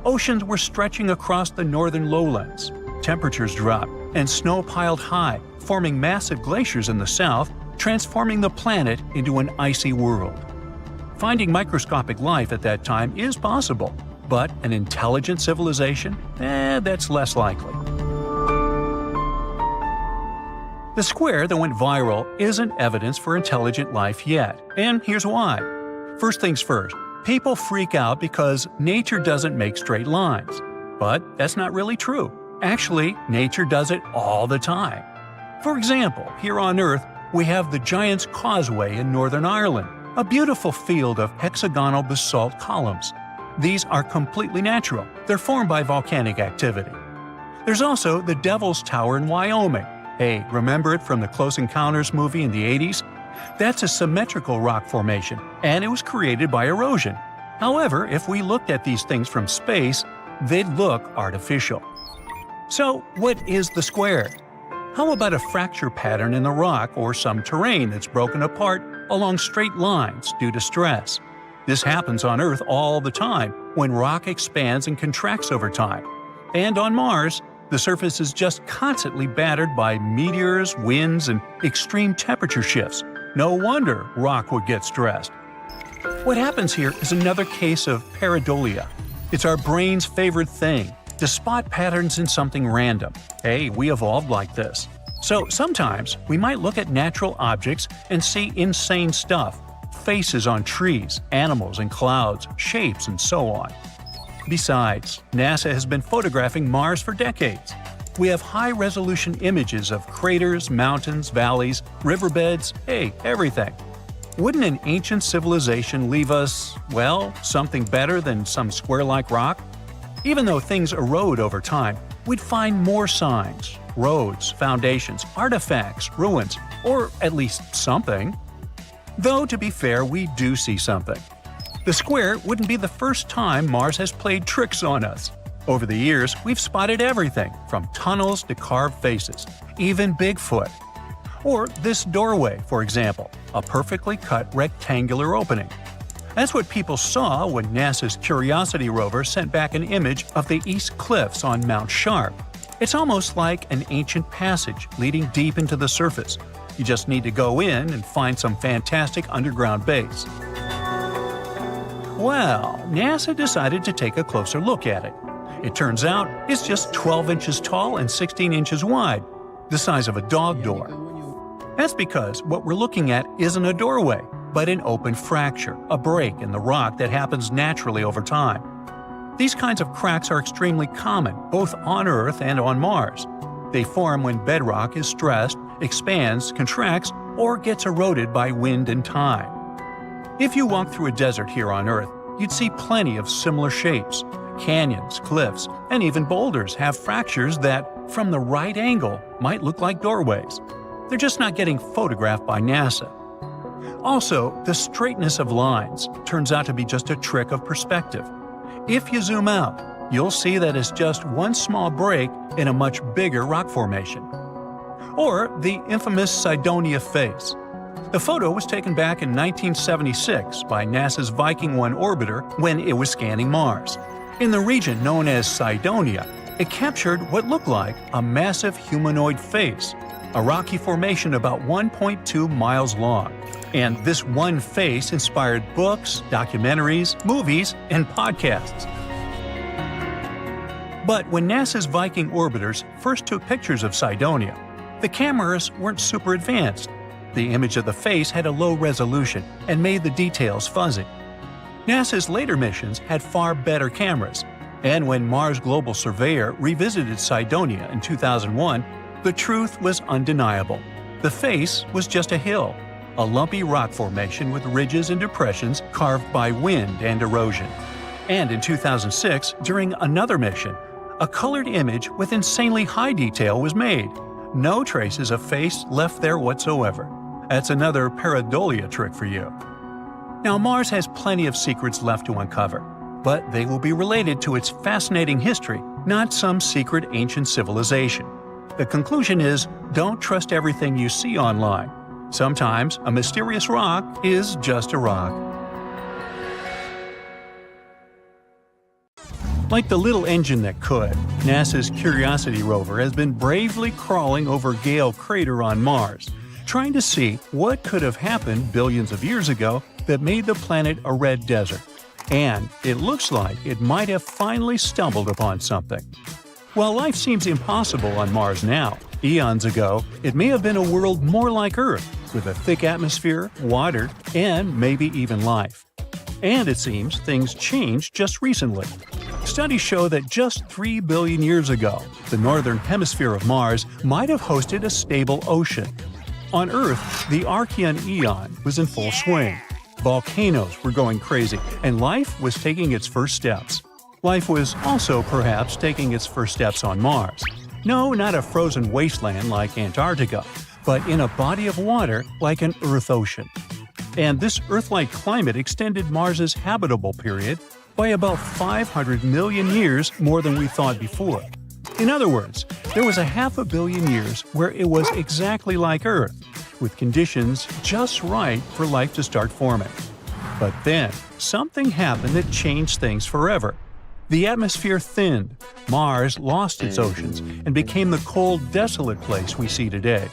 Oceans were stretching across the northern lowlands. Temperatures dropped, and snow piled high, forming massive glaciers in the south, transforming the planet into an icy world. Finding microscopic life at that time is possible, but an intelligent civilization? That's less likely. The square that went viral isn't evidence for intelligent life yet, and here's why. First things first, people freak out because nature doesn't make straight lines. But that's not really true. Actually, nature does it all the time. For example, here on Earth, we have the Giant's Causeway in Northern Ireland, a beautiful field of hexagonal basalt columns. These are completely natural. They're formed by volcanic activity. There's also the Devil's Tower in Wyoming. Hey, remember it from the Close Encounters movie in the 80s? That's a symmetrical rock formation, and it was created by erosion. However, if we looked at these things from space, they'd look artificial. So, what is the square? How about a fracture pattern in the rock or some terrain that's broken apart along straight lines due to stress? This happens on Earth all the time when rock expands and contracts over time. And on Mars, the surface is just constantly battered by meteors, winds, and extreme temperature shifts. No wonder rock would get stressed. What happens here is another case of pareidolia. It's our brain's favorite thing, to spot patterns in something random. Hey, we evolved like this. So sometimes we might look at natural objects and see insane stuff. Faces on trees, animals in clouds, shapes, and so on. Besides, NASA has been photographing Mars for decades. We have high-resolution images of craters, mountains, valleys, riverbeds, hey, everything. Wouldn't an ancient civilization leave us, well, something better than some square-like rock? Even though things erode over time, we'd find more signs, roads, foundations, artifacts, ruins, or at least something. Though, to be fair, we do see something. The square wouldn't be the first time Mars has played tricks on us. Over the years, we've spotted everything from tunnels to carved faces, even Bigfoot. Or this doorway, for example, a perfectly cut rectangular opening. That's what people saw when NASA's Curiosity rover sent back an image of the East Cliffs on Mount Sharp. It's almost like an ancient passage leading deep into the surface. You just need to go in and find some fantastic underground base. Well, NASA decided to take a closer look at it. It turns out it's just 12 inches tall and 16 inches wide, the size of a dog door. That's because what we're looking at isn't a doorway, but an open fracture, a break in the rock that happens naturally over time. These kinds of cracks are extremely common, both on Earth and on Mars. They form when bedrock is stressed, expands, contracts, or gets eroded by wind and time. If you walk through a desert here on Earth, you'd see plenty of similar shapes. Canyons, cliffs, and even boulders have fractures that, from the right angle, might look like doorways. They're just not getting photographed by NASA. Also, the straightness of lines turns out to be just a trick of perspective. If you zoom out, you'll see that it's just one small break in a much bigger rock formation. Or the infamous Cydonia face. The photo was taken back in 1976 by NASA's Viking 1 orbiter when it was scanning Mars. In the region known as Cydonia, it captured what looked like a massive humanoid face, a rocky formation about 1.2 miles long. And this one face inspired books, documentaries, movies, and podcasts. But when NASA's Viking orbiters first took pictures of Cydonia, the cameras weren't super advanced. The image of the face had a low resolution and made the details fuzzy. NASA's later missions had far better cameras, and when Mars Global Surveyor revisited Cydonia in 2001, the truth was undeniable. The face was just a hill, a lumpy rock formation with ridges and depressions carved by wind and erosion. And in 2006, during another mission, a colored image with insanely high detail was made. No traces of face left there whatsoever. That's another pareidolia trick for you. Now, Mars has plenty of secrets left to uncover, but they will be related to its fascinating history, not some secret ancient civilization. The conclusion is, don't trust everything you see online. Sometimes a mysterious rock is just a rock. Like the little engine that could, NASA's Curiosity rover has been bravely crawling over Gale Crater on Mars, trying to see what could have happened billions of years ago that made the planet a red desert. And it looks like it might have finally stumbled upon something. While life seems impossible on Mars now, eons ago, it may have been a world more like Earth, with a thick atmosphere, water, and maybe even life. And it seems things changed just recently. Studies show that just 3 billion years ago, the northern hemisphere of Mars might have hosted a stable ocean. On Earth, the Archean eon was in full swing. Volcanoes were going crazy, and life was taking its first steps. Life was also perhaps taking its first steps on Mars. No, not a frozen wasteland like Antarctica, but in a body of water like an Earth ocean. And this Earth-like climate extended Mars's habitable period by about 500 million years more than we thought before. In other words, there was a 500 million years where it was exactly like Earth, with conditions just right for life to start forming. But then, something happened that changed things forever. The atmosphere thinned, Mars lost its oceans, and became the cold, desolate place we see today.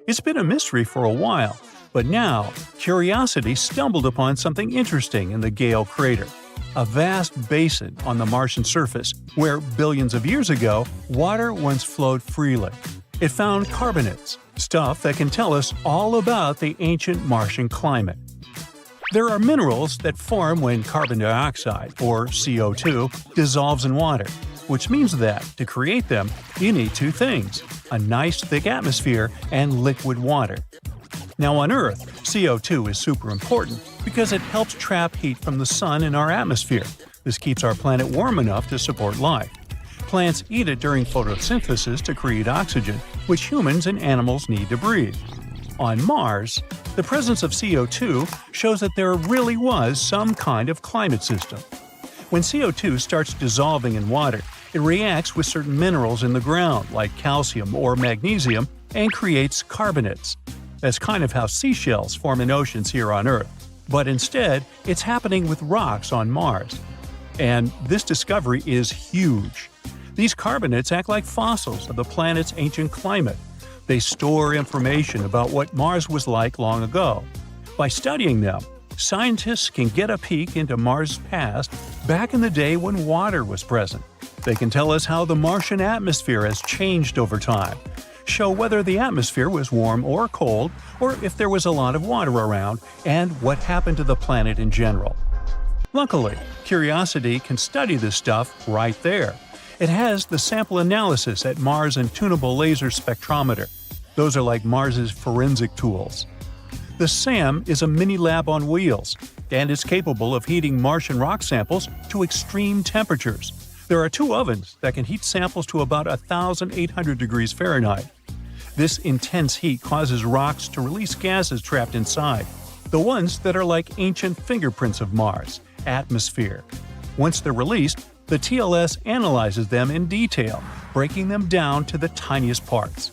It's been a mystery for a while, but now, curiosity stumbled upon something interesting in the Gale crater, a vast basin on the Martian surface where, billions of years ago, water once flowed freely. It found carbonates, stuff that can tell us all about the ancient Martian climate. There are minerals that form when carbon dioxide, or CO2, dissolves in water, which means that, to create them, you need two things: a nice thick atmosphere and liquid water. Now on Earth, CO2 is super important because it helps trap heat from the sun in our atmosphere. This keeps our planet warm enough to support life. Plants eat it during photosynthesis to create oxygen, which humans and animals need to breathe. On Mars, the presence of CO2 shows that there really was some kind of climate system. When CO2 starts dissolving in water, it reacts with certain minerals in the ground, like calcium or magnesium, and creates carbonates. That's kind of how seashells form in oceans here on Earth. But instead, it's happening with rocks on Mars. And this discovery is huge. These carbonates act like fossils of the planet's ancient climate. They store information about what Mars was like long ago. By studying them, scientists can get a peek into Mars' past back in the day when water was present. They can tell us how the Martian atmosphere has changed over time, show whether the atmosphere was warm or cold, or if there was a lot of water around, and what happened to the planet in general. Luckily, Curiosity can study this stuff right there. It has the sample analysis at Mars and tunable laser spectrometer. Those are like Mars's forensic tools. The SAM is a mini lab on wheels, and is capable of heating Martian rock samples to extreme temperatures. There are two ovens that can heat samples to about 1,800 degrees Fahrenheit. This intense heat causes rocks to release gases trapped inside, the ones that are like ancient fingerprints of Mars, atmosphere. Once they're released, the TLS analyzes them in detail, breaking them down to the tiniest parts.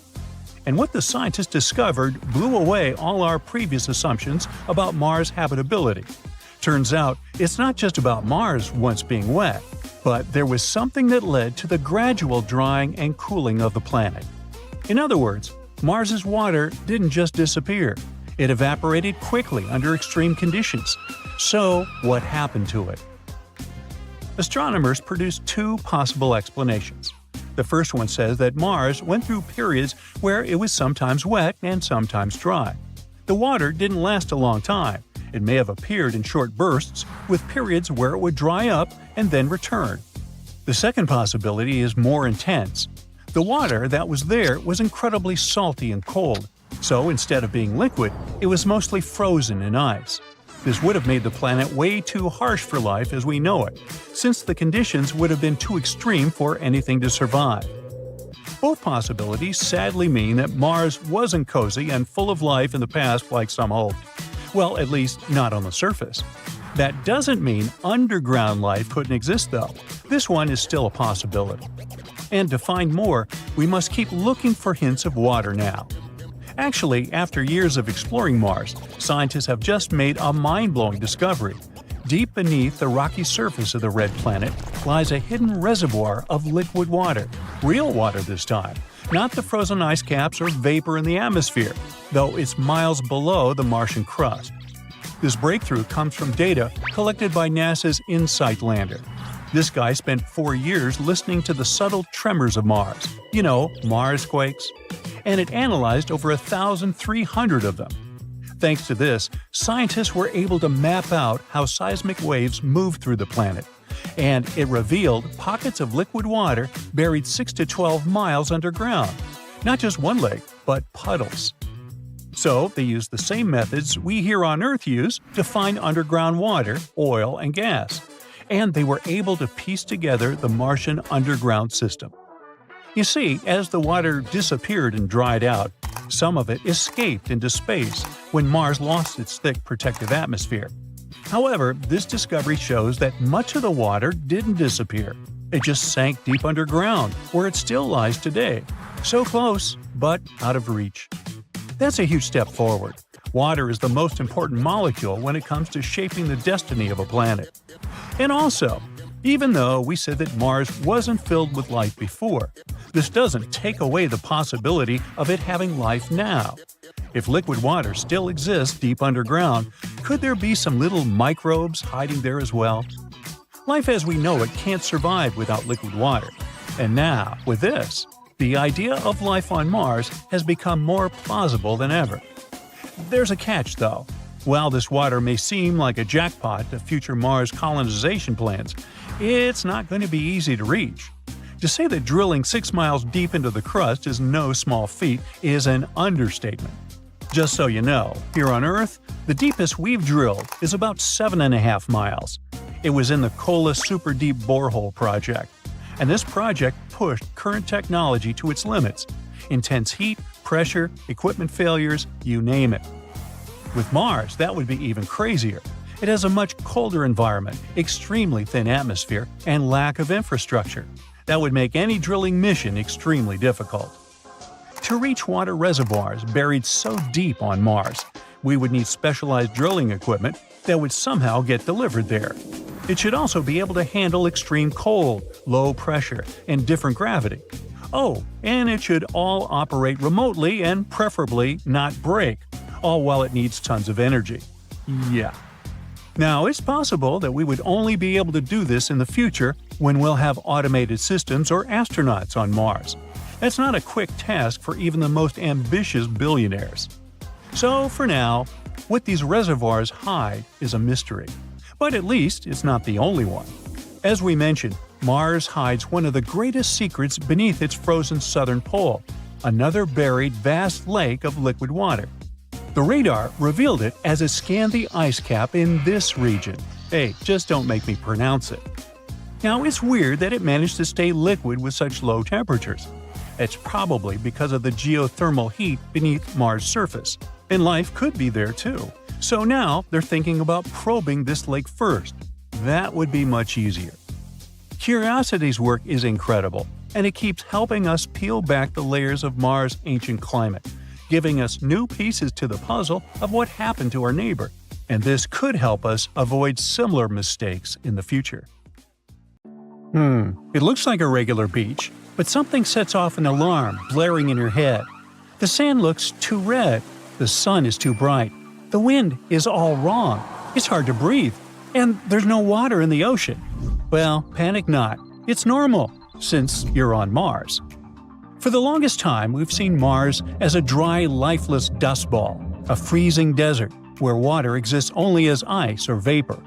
And what the scientists discovered blew away all our previous assumptions about Mars' habitability. Turns out, it's not just about Mars once being wet, but there was something that led to the gradual drying and cooling of the planet. In other words, Mars's water didn't just disappear. It evaporated quickly under extreme conditions. So, what happened to it? Astronomers produced two possible explanations. The first one says that Mars went through periods where it was sometimes wet and sometimes dry. The water didn't last a long time. It may have appeared in short bursts, with periods where it would dry up and then return. The second possibility is more intense. The water that was there was incredibly salty and cold, so instead of being liquid, it was mostly frozen in ice. This would have made the planet way too harsh for life as we know it, since the conditions would have been too extreme for anything to survive. Both possibilities sadly mean that Mars wasn't cozy and full of life in the past like some hoped. Well, at least not on the surface. That doesn't mean underground life couldn't exist though. This one is still a possibility. And to find more, we must keep looking for hints of water now. Actually, after years of exploring Mars, scientists have just made a mind-blowing discovery. Deep beneath the rocky surface of the red planet lies a hidden reservoir of liquid water. Real water this time, not the frozen ice caps or vapor in the atmosphere, though it's miles below the Martian crust. This breakthrough comes from data collected by NASA's InSight lander. This guy spent 4 years listening to the subtle tremors of Mars. You know, Mars quakes. And it analyzed over 1,300 of them. Thanks to this, scientists were able to map out how seismic waves move through the planet, and it revealed pockets of liquid water buried 6 to 12 miles underground. Not just one lake, but puddles. So they used the same methods we here on Earth use to find underground water, oil, and gas, and they were able to piece together the Martian underground system. You see, as the water disappeared and dried out, Some of it escaped into space when Mars lost its thick protective atmosphere. However, this discovery shows that much of the water didn't disappear. It just sank deep underground, where it still lies today. So close, but out of reach. That's a huge step forward. Water is the most important molecule when it comes to shaping the destiny of a planet. And also, even though we said that Mars wasn't filled with life before, this doesn't take away the possibility of it having life now. If liquid water still exists deep underground, could there be some little microbes hiding there as well? Life as we know it can't survive without liquid water. And now, with this, the idea of life on Mars has become more plausible than ever. There's a catch, though. While this water may seem like a jackpot to future Mars colonization plans, it's not going to be easy to reach. To say that drilling 6 miles deep into the crust is no small feat is an understatement. Just so you know, here on Earth, the deepest we've drilled is about 7.5 miles. It was in the Kola Super Deep Borehole project. And this project pushed current technology to its limits. Intense heat, pressure, equipment failures, you name it. With Mars, that would be even crazier. It has a much colder environment, extremely thin atmosphere, and lack of infrastructure. That would make any drilling mission extremely difficult. To reach water reservoirs buried so deep on Mars, we would need specialized drilling equipment that would somehow get delivered there. It should also be able to handle extreme cold, low pressure, and different gravity. Oh, and it should all operate remotely and preferably not break, all while it needs tons of energy. Yeah. Now, it's possible that we would only be able to do this in the future when we'll have automated systems or astronauts on Mars. That's not a quick task for even the most ambitious billionaires. So, for now, what these reservoirs hide is a mystery. But at least it's not the only one. As we mentioned, Mars hides one of the greatest secrets beneath its frozen southern pole, another buried vast lake of liquid water. The radar revealed it as it scanned the ice cap in this region. Hey, just don't make me pronounce it. Now, it's weird that it managed to stay liquid with such low temperatures. It's probably because of the geothermal heat beneath Mars' surface, and life could be there too. So now they're thinking about probing this lake first. That would be much easier. Curiosity's work is incredible, and it keeps helping us peel back the layers of Mars' ancient climate, giving us new pieces to the puzzle of what happened to our neighbor. And this could help us avoid similar mistakes in the future. It looks like a regular beach, but something sets off an alarm blaring in your head. The sand looks too red. The sun is too bright. The wind is all wrong. It's hard to breathe. And there's no water in the ocean. Well, panic not. It's normal, since you're on Mars. For the longest time, we've seen Mars as a dry, lifeless dust ball, a freezing desert where water exists only as ice or vapor.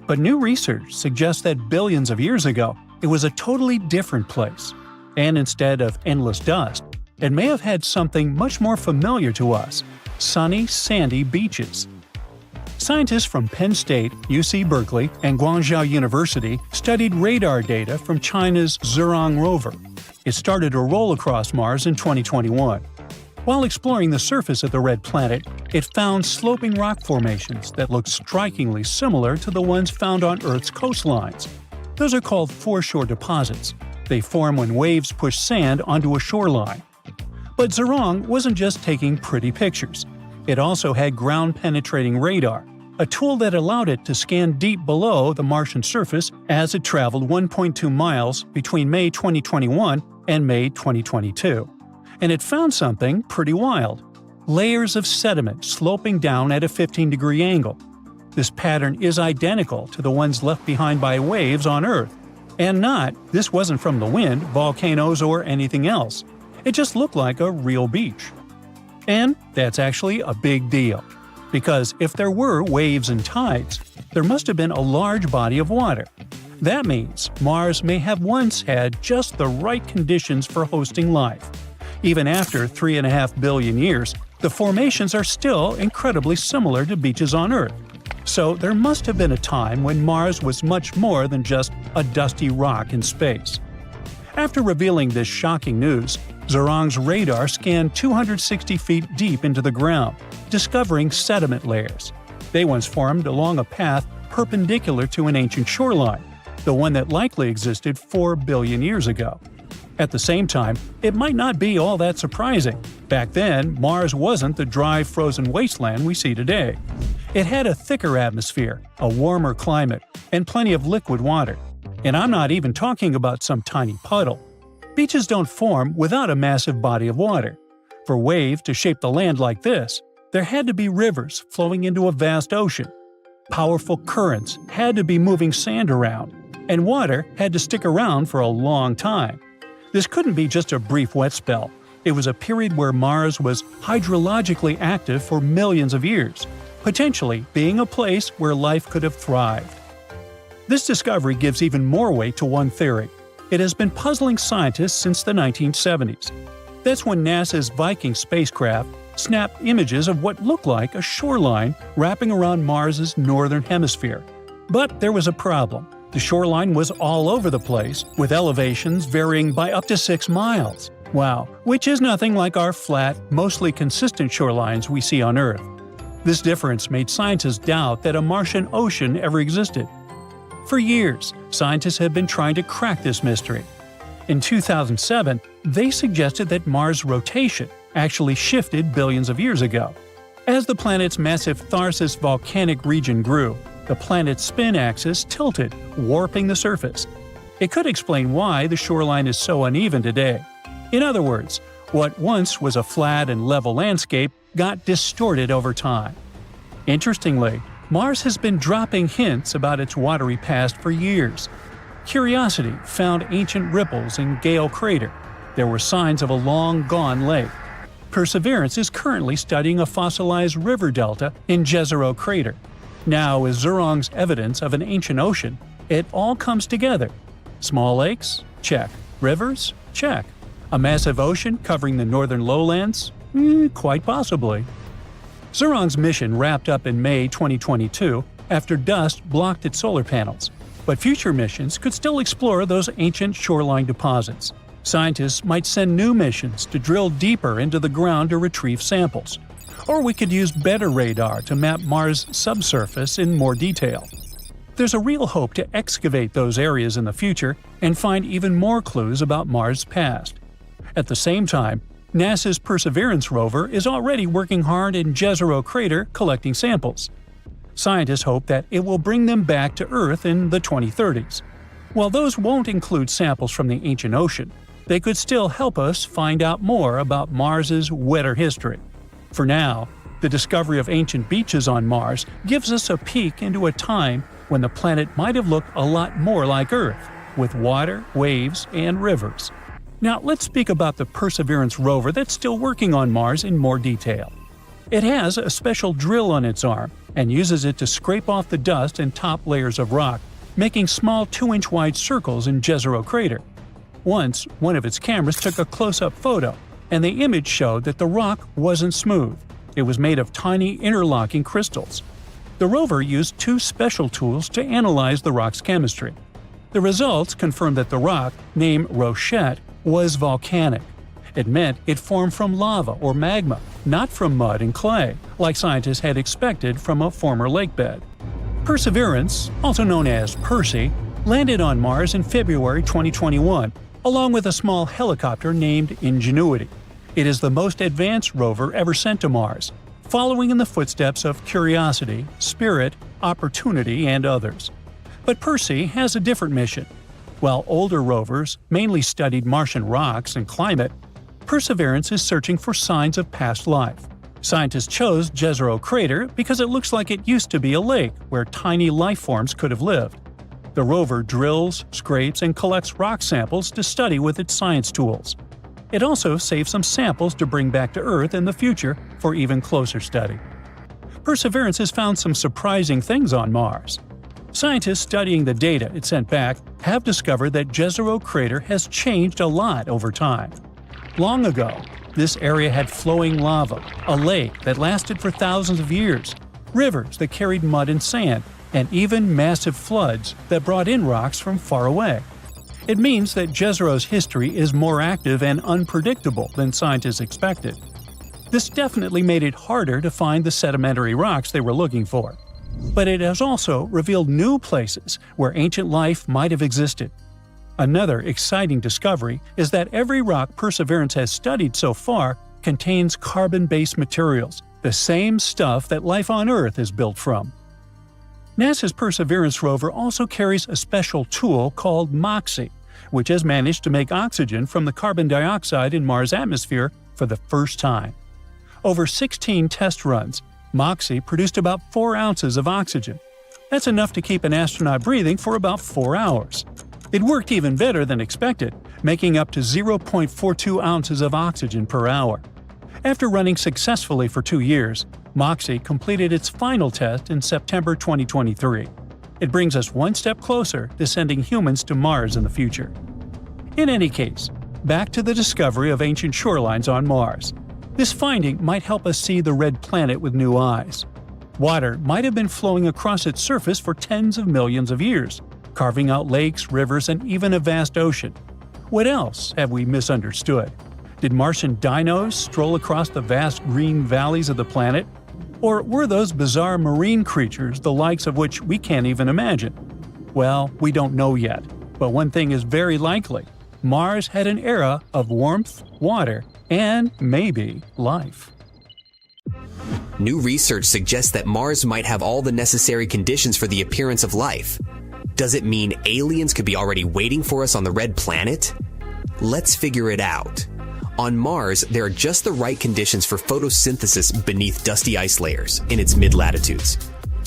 But new research suggests that billions of years ago, it was a totally different place. And instead of endless dust, it may have had something much more familiar to us: sunny, sandy beaches. Scientists from Penn State, UC Berkeley, and Guangzhou University studied radar data from China's Zhurong rover. It started to roll across Mars in 2021. While exploring the surface of the red planet, it found sloping rock formations that looked strikingly similar to the ones found on Earth's coastlines. Those are called foreshore deposits. They form when waves push sand onto a shoreline. But Zhurong wasn't just taking pretty pictures. It also had ground-penetrating radar, a tool that allowed it to scan deep below the Martian surface as it traveled 1.2 miles between May 2021 and May 2022. And it found something pretty wild: layers of sediment sloping down at a 15-degree angle. This pattern is identical to the ones left behind by waves on Earth. And this wasn't from the wind, volcanoes, or anything else. It just looked like a real beach. And that's actually a big deal. Because if there were waves and tides, there must have been a large body of water. That means Mars may have once had just the right conditions for hosting life. Even after 3.5 billion years, the formations are still incredibly similar to beaches on Earth. So there must have been a time when Mars was much more than just a dusty rock in space. After revealing this shocking news, Zhurong's radar scanned 260 feet deep into the ground, discovering sediment layers. They once formed along a path perpendicular to an ancient shoreline, the one that likely existed 4 billion years ago. At the same time, it might not be all that surprising. Back then, Mars wasn't the dry, frozen wasteland we see today. It had a thicker atmosphere, a warmer climate, and plenty of liquid water. And I'm not even talking about some tiny puddle. Beaches don't form without a massive body of water. For wave to shape the land like this, there had to be rivers flowing into a vast ocean. Powerful currents had to be moving sand around, and water had to stick around for a long time. This couldn't be just a brief wet spell. It was a period where Mars was hydrologically active for millions of years, potentially being a place where life could have thrived. This discovery gives even more weight to one theory. It has been puzzling scientists since the 1970s. That's when NASA's Viking spacecraft snapped images of what looked like a shoreline wrapping around Mars's northern hemisphere. But there was a problem. The shoreline was all over the place, with elevations varying by up to 6 miles. Wow, which is nothing like our flat, mostly consistent shorelines we see on Earth. This difference made scientists doubt that a Martian ocean ever existed. For years, scientists have been trying to crack this mystery. In 2007, they suggested that Mars' rotation actually shifted billions of years ago. As the planet's massive Tharsis volcanic region grew, the planet's spin axis tilted, warping the surface. It could explain why the shoreline is so uneven today. In other words, what once was a flat and level landscape got distorted over time. Interestingly, Mars has been dropping hints about its watery past for years. Curiosity found ancient ripples in Gale Crater. There were signs of a long-gone lake. Perseverance is currently studying a fossilized river delta in Jezero Crater. Now, with Zhurong's evidence of an ancient ocean, it all comes together. Small lakes? Check. Rivers? Check. A massive ocean covering the northern lowlands? Quite possibly. Zhurong's mission wrapped up in May 2022 after dust blocked its solar panels, but future missions could still explore those ancient shoreline deposits. Scientists might send new missions to drill deeper into the ground to retrieve samples. Or we could use better radar to map Mars' subsurface in more detail. There's a real hope to excavate those areas in the future and find even more clues about Mars' past. At the same time, NASA's Perseverance rover is already working hard in Jezero Crater collecting samples. Scientists hope that it will bring them back to Earth in the 2030s. While those won't include samples from the ancient ocean, they could still help us find out more about Mars's wetter history. For now, the discovery of ancient beaches on Mars gives us a peek into a time when the planet might have looked a lot more like Earth, with water, waves, and rivers. Now let's speak about the Perseverance rover that's still working on Mars in more detail. It has a special drill on its arm and uses it to scrape off the dust and top layers of rock, making small 2-inch wide circles in Jezero Crater. Once, one of its cameras took a close-up photo, and the image showed that the rock wasn't smooth. It was made of tiny interlocking crystals. The rover used 2 special tools to analyze the rock's chemistry. The results confirmed that the rock, named Rochette, was volcanic. It meant it formed from lava or magma, not from mud and clay, like scientists had expected from a former lakebed. Perseverance, also known as Percy, landed on Mars in February 2021, along with a small helicopter named Ingenuity. It is the most advanced rover ever sent to Mars, following in the footsteps of Curiosity, Spirit, Opportunity, and others. But Percy has a different mission. While older rovers mainly studied Martian rocks and climate, Perseverance is searching for signs of past life. Scientists chose Jezero Crater because it looks like it used to be a lake where tiny life forms could have lived. The rover drills, scrapes, and collects rock samples to study with its science tools. It also saves some samples to bring back to Earth in the future for even closer study. Perseverance has found some surprising things on Mars. Scientists studying the data it sent back have discovered that Jezero Crater has changed a lot over time. Long ago, this area had flowing lava, a lake that lasted for thousands of years, rivers that carried mud and sand, and even massive floods that brought in rocks from far away. It means that Jezero's history is more active and unpredictable than scientists expected. This definitely made it harder to find the sedimentary rocks they were looking for. But it has also revealed new places where ancient life might have existed. Another exciting discovery is that every rock Perseverance has studied so far contains carbon-based materials, the same stuff that life on Earth is built from. NASA's Perseverance rover also carries a special tool called MOXIE, which has managed to make oxygen from the carbon dioxide in Mars' atmosphere for the first time. Over 16 test runs, MOXIE produced about 4 ounces of oxygen. That's enough to keep an astronaut breathing for about 4 hours. It worked even better than expected, making up to 0.42 ounces of oxygen per hour. After running successfully for 2 years, MOXIE completed its final test in September 2023. It brings us one step closer to sending humans to Mars in the future. In any case, back to the discovery of ancient shorelines on Mars. This finding might help us see the red planet with new eyes. Water might have been flowing across its surface for tens of millions of years, carving out lakes, rivers, and even a vast ocean. What else have we misunderstood? Did Martian dinos stroll across the vast green valleys of the planet? Or were those bizarre marine creatures the likes of which we can't even imagine? Well, we don't know yet, but one thing is very likely. Mars had an era of warmth, water, and maybe life. New research suggests that Mars might have all the necessary conditions for the appearance of life. Does it mean aliens could be already waiting for us on the red planet? Let's figure it out. On Mars, there are just the right conditions for photosynthesis beneath dusty ice layers in its mid-latitudes.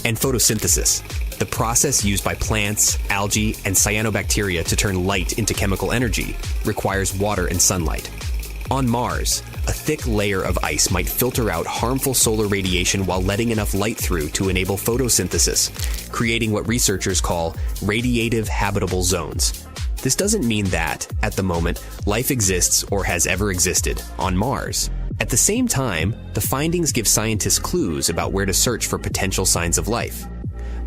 And photosynthesis, the process used by plants, algae, and cyanobacteria to turn light into chemical energy, requires water and sunlight. On Mars, a thick layer of ice might filter out harmful solar radiation while letting enough light through to enable photosynthesis, creating what researchers call radiative habitable zones. This doesn't mean that, at the moment, life exists or has ever existed on Mars. At the same time, the findings give scientists clues about where to search for potential signs of life.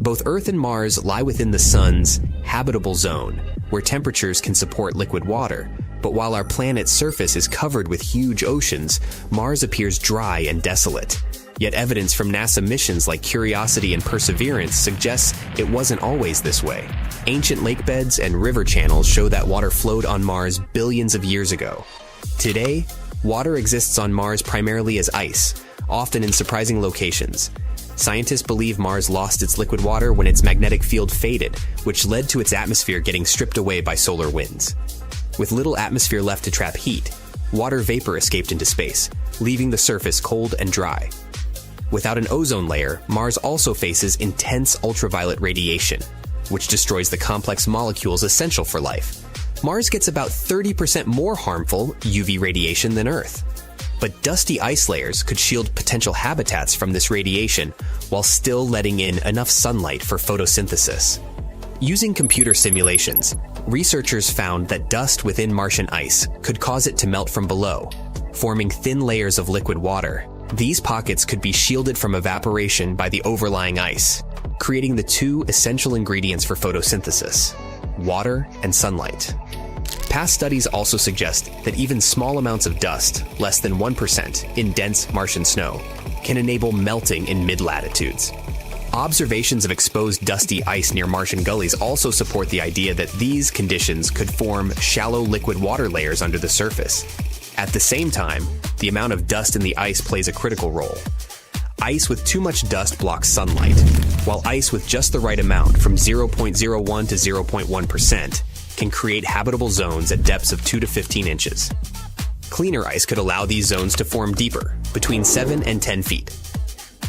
Both Earth and Mars lie within the Sun's habitable zone, where temperatures can support liquid water. But while our planet's surface is covered with huge oceans, Mars appears dry and desolate. Yet evidence from NASA missions like Curiosity and Perseverance suggests it wasn't always this way. Ancient lake beds and river channels show that water flowed on Mars billions of years ago. Today, water exists on Mars primarily as ice, often in surprising locations. Scientists believe Mars lost its liquid water when its magnetic field faded, which led to its atmosphere getting stripped away by solar winds. With little atmosphere left to trap heat, water vapor escaped into space, leaving the surface cold and dry. Without an ozone layer, Mars also faces intense ultraviolet radiation, which destroys the complex molecules essential for life. Mars gets about 30% more harmful UV radiation than Earth. But dusty ice layers could shield potential habitats from this radiation while still letting in enough sunlight for photosynthesis. Using computer simulations, researchers found that dust within Martian ice could cause it to melt from below, forming thin layers of liquid water. These pockets could be shielded from evaporation by the overlying ice, creating the two essential ingredients for photosynthesis: water and sunlight. Past studies also suggest that even small amounts of dust, less than 1%, in dense Martian snow, can enable melting in mid-latitudes. Observations of exposed dusty ice near Martian gullies also support the idea that these conditions could form shallow liquid water layers under the surface. At the same time, the amount of dust in the ice plays a critical role. Ice with too much dust blocks sunlight, while ice with just the right amount, from 0.01 to 0.1%, can create habitable zones at depths of 2 to 15 inches. Cleaner ice could allow these zones to form deeper, between 7 and 10 feet.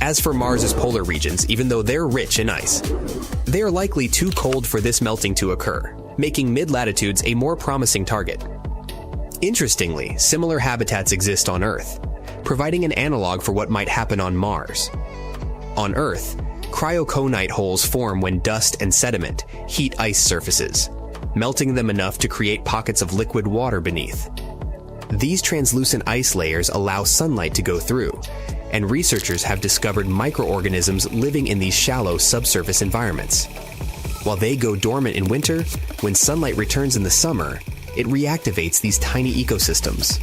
As for Mars's polar regions, even though they're rich in ice, they are likely too cold for this melting to occur, making mid-latitudes a more promising target. Interestingly, similar habitats exist on Earth, providing an analog for what might happen on Mars. On Earth, cryoconite holes form when dust and sediment heat ice surfaces, melting them enough to create pockets of liquid water beneath. These translucent ice layers allow sunlight to go through, and researchers have discovered microorganisms living in these shallow subsurface environments. While they go dormant in winter, when sunlight returns in the summer, it reactivates these tiny ecosystems.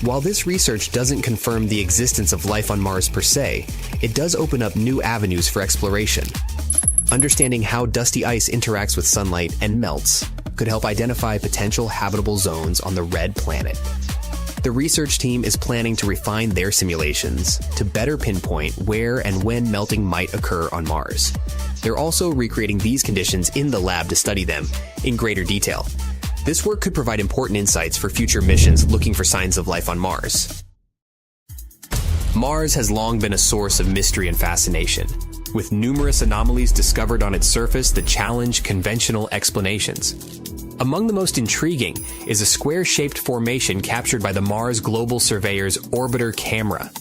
While this research doesn't confirm the existence of life on Mars per se, it does open up new avenues for exploration. Understanding how dusty ice interacts with sunlight and melts could help identify potential habitable zones on the red planet. The research team is planning to refine their simulations to better pinpoint where and when melting might occur on Mars. They're also recreating these conditions in the lab to study them in greater detail. This work could provide important insights for future missions looking for signs of life on Mars. Mars has long been a source of mystery and fascination, with numerous anomalies discovered on its surface that challenge conventional explanations. Among the most intriguing is a square-shaped formation captured by the Mars Global Surveyor's orbiter camera.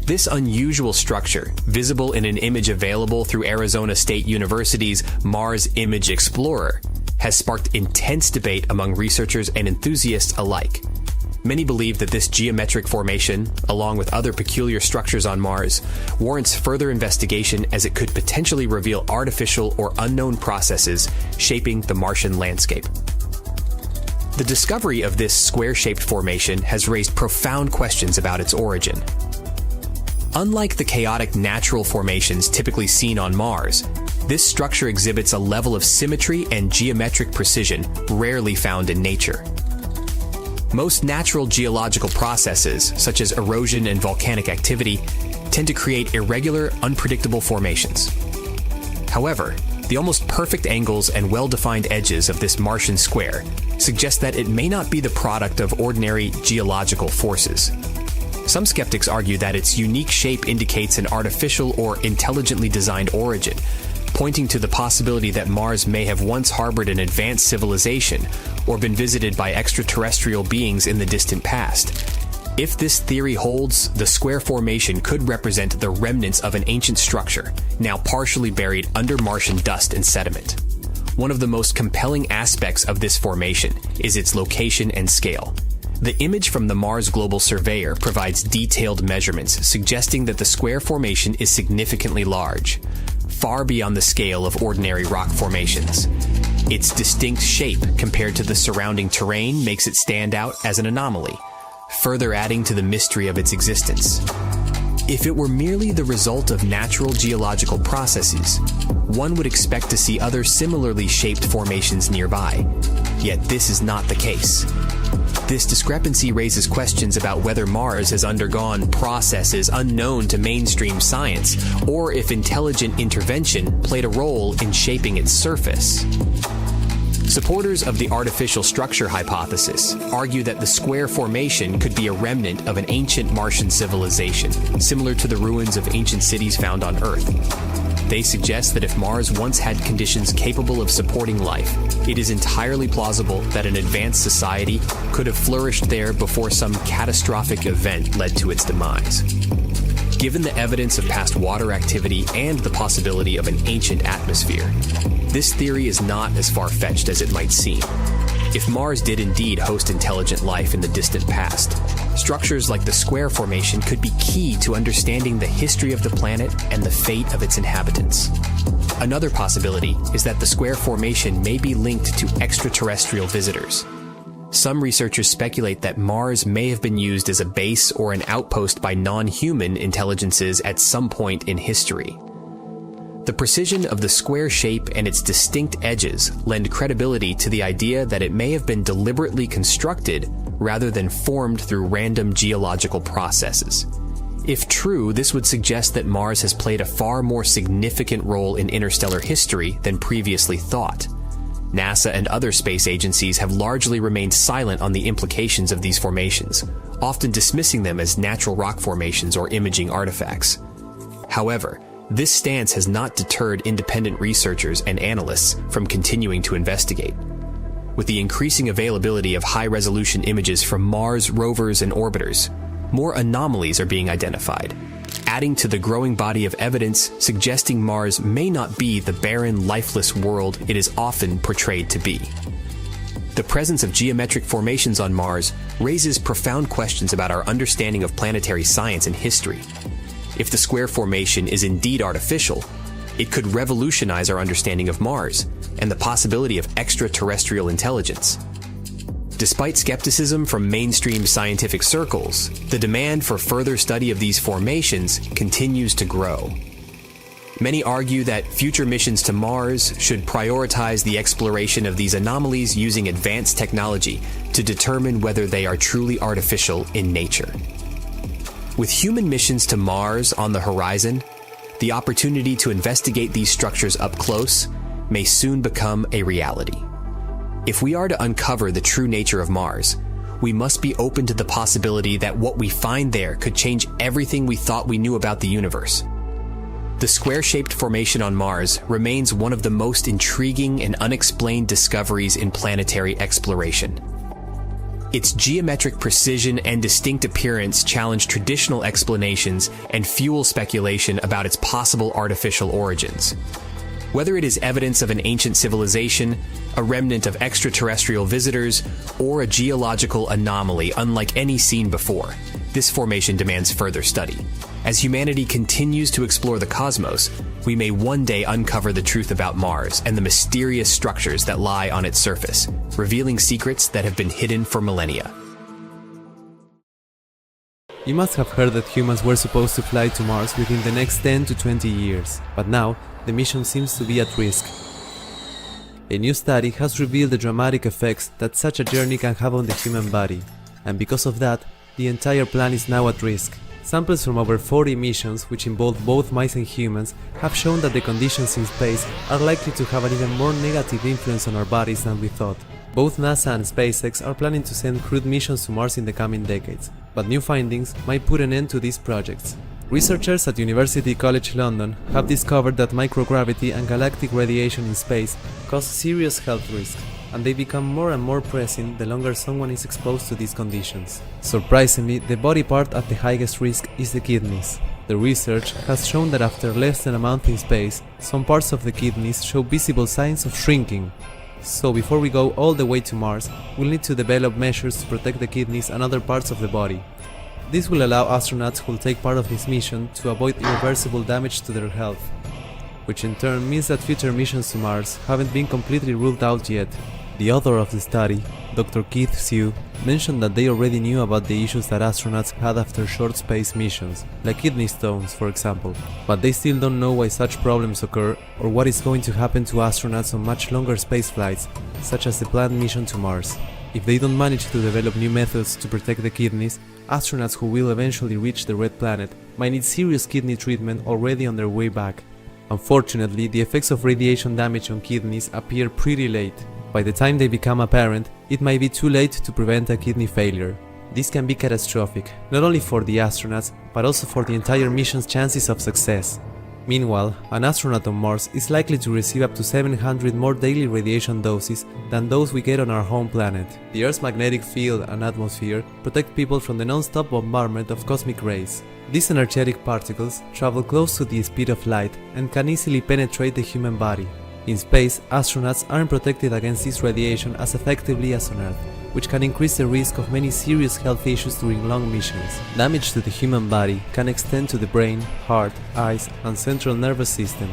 This unusual structure, visible in an image available through Arizona State University's Mars Image Explorer, has sparked intense debate among researchers and enthusiasts alike. Many believe that this geometric formation, along with other peculiar structures on Mars, warrants further investigation as it could potentially reveal artificial or unknown processes shaping the Martian landscape. The discovery of this square-shaped formation has raised profound questions about its origin. Unlike the chaotic natural formations typically seen on Mars, this structure exhibits a level of symmetry and geometric precision rarely found in nature. Most natural geological processes, such as erosion and volcanic activity, tend to create irregular, unpredictable formations. However, the almost perfect angles and well-defined edges of this Martian square suggest that it may not be the product of ordinary geological forces. Some skeptics argue that its unique shape indicates an artificial or intelligently designed origin, pointing to the possibility that Mars may have once harbored an advanced civilization or been visited by extraterrestrial beings in the distant past. If this theory holds, the square formation could represent the remnants of an ancient structure, now partially buried under Martian dust and sediment. One of the most compelling aspects of this formation is its location and scale. The image from the Mars Global Surveyor provides detailed measurements suggesting that the square formation is significantly large, far beyond the scale of ordinary rock formations. Its distinct shape compared to the surrounding terrain makes it stand out as an anomaly, further adding to the mystery of its existence. If it were merely the result of natural geological processes, one would expect to see other similarly shaped formations nearby. Yet this is not the case. This discrepancy raises questions about whether Mars has undergone processes unknown to mainstream science, or if intelligent intervention played a role in shaping its surface. Supporters of the artificial structure hypothesis argue that the square formation could be a remnant of an ancient Martian civilization, similar to the ruins of ancient cities found on Earth. They suggest that if Mars once had conditions capable of supporting life, it is entirely plausible that an advanced society could have flourished there before some catastrophic event led to its demise. Given the evidence of past water activity and the possibility of an ancient atmosphere, this theory is not as far-fetched as it might seem. If Mars did indeed host intelligent life in the distant past, structures like the square formation could be key to understanding the history of the planet and the fate of its inhabitants. Another possibility is that the square formation may be linked to extraterrestrial visitors. Some researchers speculate that Mars may have been used as a base or an outpost by non-human intelligences at some point in history. The precision of the square shape and its distinct edges lend credibility to the idea that it may have been deliberately constructed rather than formed through random geological processes. If true, this would suggest that Mars has played a far more significant role in interstellar history than previously thought. NASA and other space agencies have largely remained silent on the implications of these formations, often dismissing them as natural rock formations or imaging artifacts. However, this stance has not deterred independent researchers and analysts from continuing to investigate. With the increasing availability of high-resolution images from Mars rovers and orbiters, more anomalies are being identified, adding to the growing body of evidence suggesting Mars may not be the barren, lifeless world it is often portrayed to be. The presence of geometric formations on Mars raises profound questions about our understanding of planetary science and history. If the square formation is indeed artificial, It could revolutionize our understanding of Mars and the possibility of extraterrestrial intelligence. Despite skepticism from mainstream scientific circles, the demand for further study of these formations continues to grow. Many argue that future missions to Mars should prioritize the exploration of these anomalies using advanced technology to determine whether they are truly artificial in nature. With human missions to Mars on the horizon, the opportunity to investigate these structures up close may soon become a reality. If we are to uncover the true nature of Mars, we must be open to the possibility that what we find there could change everything we thought we knew about the universe. The square-shaped formation on Mars remains one of the most intriguing and unexplained discoveries in planetary exploration. Its geometric precision and distinct appearance challenge traditional explanations and fuel speculation about its possible artificial origins. Whether it is evidence of an ancient civilization, a remnant of extraterrestrial visitors, or a geological anomaly unlike any seen before, this formation demands further study. As humanity continues to explore the cosmos, we may one day uncover the truth about Mars and the mysterious structures that lie on its surface, revealing secrets that have been hidden for millennia. You must have heard that humans were supposed to fly to Mars within the next 10 to 20 years, but now the mission seems to be at risk. A new study has revealed the dramatic effects that such a journey can have on the human body, and because of that, the entire planet is now at risk. Samples from over 40 missions, which involve both mice and humans, have shown that the conditions in space are likely to have an even more negative influence on our bodies than we thought. Both NASA and SpaceX are planning to send crewed missions to Mars in the coming decades, but new findings might put an end to these projects. Researchers at University College London have discovered that microgravity and galactic radiation in space cause serious health risks, and they become more and more pressing the longer someone is exposed to these conditions. Surprisingly, the body part at the highest risk is the kidneys. The research has shown that after less than a month in space, some parts of the kidneys show visible signs of shrinking. So before we go all the way to Mars, we'll need to develop measures to protect the kidneys and other parts of the body. This will allow astronauts who will take part of this mission to avoid irreversible damage to their health, which in turn means that future missions to Mars haven't been completely ruled out yet. The author of the study, Dr. Keith Sue, mentioned that they already knew about the issues that astronauts had after short space missions, like kidney stones for example, but they still don't know why such problems occur or what is going to happen to astronauts on much longer space flights, such as the planned mission to Mars. If they don't manage to develop new methods to protect the kidneys, astronauts who will eventually reach the red planet might need serious kidney treatment already on their way back. Unfortunately, the effects of radiation damage on kidneys appear pretty late. By the time they become apparent, it might be too late to prevent a kidney failure. This can be catastrophic, not only for the astronauts, but also for the entire mission's chances of success. Meanwhile, an astronaut on Mars is likely to receive up to 700 more daily radiation doses than those we get on our home planet. The Earth's magnetic field and atmosphere protect people from the non-stop bombardment of cosmic rays. These energetic particles travel close to the speed of light and can easily penetrate the human body. In space, astronauts aren't protected against this radiation as effectively as on Earth, which can increase the risk of many serious health issues during long missions. Damage to the human body can extend to the brain, heart, eyes, and central nervous system.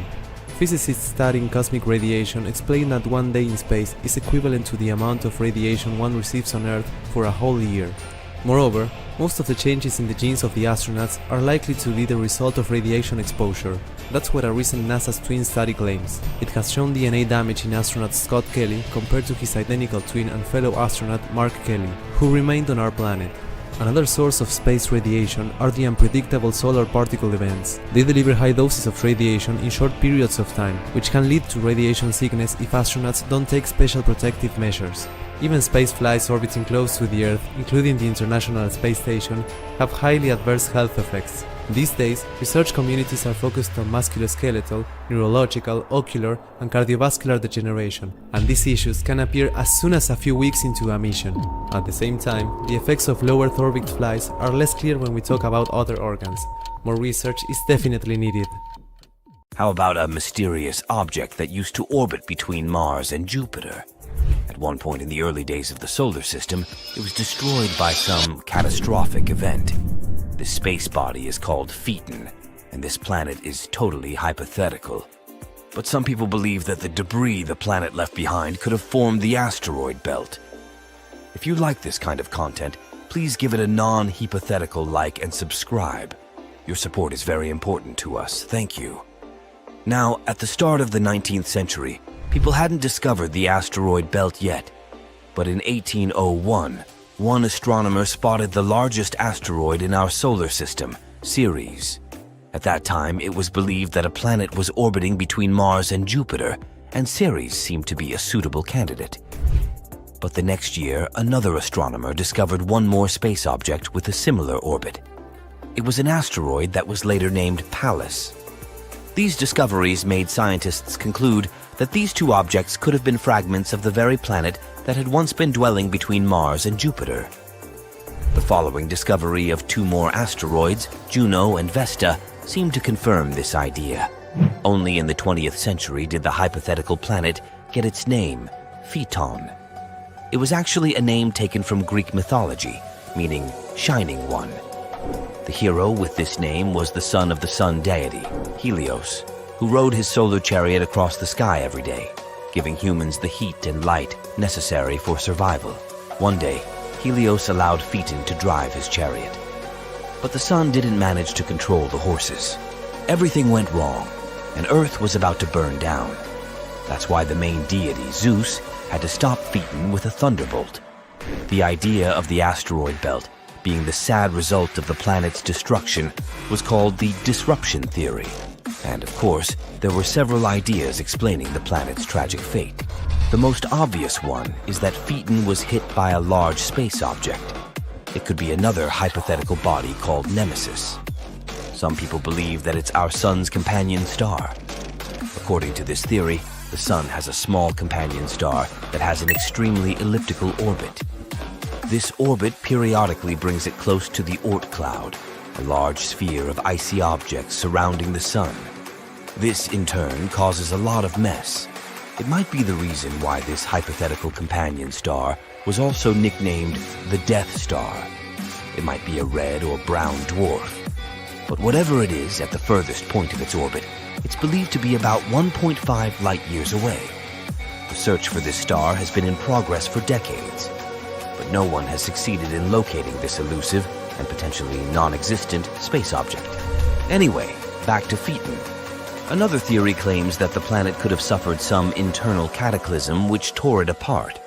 Physicists studying cosmic radiation explain that one day in space is equivalent to the amount of radiation one receives on Earth for a whole year. Moreover, most of the changes in the genes of the astronauts are likely to be the result of radiation exposure. That's what a recent NASA's twin study claims. It has shown DNA damage in astronaut Scott Kelly compared to his identical twin and fellow astronaut Mark Kelly, who remained on our planet. Another source of space radiation are the unpredictable solar particle events. They deliver high doses of radiation in short periods of time, which can lead to radiation sickness if astronauts don't take special protective measures. Even space flights orbiting close to the Earth, including the International Space Station, have highly adverse health effects. These days, research communities are focused on musculoskeletal, neurological, ocular, and cardiovascular degeneration, and these issues can appear as soon as a few weeks into a mission. At the same time, the effects of low Earth orbit flights are less clear when we talk about other organs. More research is definitely needed. How about a mysterious object that used to orbit between Mars and Jupiter? At one point in the early days of the solar system, it was destroyed by some catastrophic event. The space body is called Phaeton, and this planet is totally hypothetical. but some people believe that the debris the planet left behind could have formed the asteroid belt. If you like this kind of content, please give it a non-hypothetical like and subscribe. Your support is very important to us. Thank you. Now, at the start of the 19th century, people hadn't discovered the asteroid belt yet. But in 1801, one astronomer spotted the largest asteroid in our solar system, Ceres. At that time, it was believed that a planet was orbiting between Mars and Jupiter, and Ceres seemed to be a suitable candidate. But the next year, another astronomer discovered one more space object with a similar orbit. It was an asteroid that was later named Pallas. These discoveries made scientists conclude that these two objects could have been fragments of the very planet that had once been dwelling between Mars and Jupiter. The following discovery of two more asteroids, Juno and Vesta, seemed to confirm this idea. Only in the 20th century did the hypothetical planet get its name, Phaeton. It was actually a name taken from Greek mythology, meaning shining one. The hero with this name was the son of the sun deity, Helios, who rode his solar chariot across the sky every day, giving humans the heat and light necessary for survival. One day, Helios allowed Phaeton to drive his chariot. But the sun didn't manage to control the horses. Everything went wrong, and Earth was about to burn down. That's why the main deity, Zeus, had to stop Phaeton with a thunderbolt. The idea of the asteroid belt being the sad result of the planet's destruction was called the disruption theory. And of course, there were several ideas explaining the planet's tragic fate. The most obvious one is that Phaeton was hit by a large space object. It could be another hypothetical body called Nemesis. Some people believe that it's our sun's companion star. According to this theory, the sun has a small companion star that has an extremely elliptical orbit. This orbit periodically brings it close to the Oort cloud, a large sphere of icy objects surrounding the sun. This, in turn, causes a lot of mess. It might be the reason why this hypothetical companion star was also nicknamed the Death Star. It might be a red or brown dwarf. But whatever it is at the furthest point of its orbit, it's believed to be about 1.5 light-years away. The search for this star has been in progress for decades, but no one has succeeded in locating this elusive and potentially non-existent space object. Anyway, back to Phaeton. Another theory claims that the planet could have suffered some internal cataclysm which tore it apart.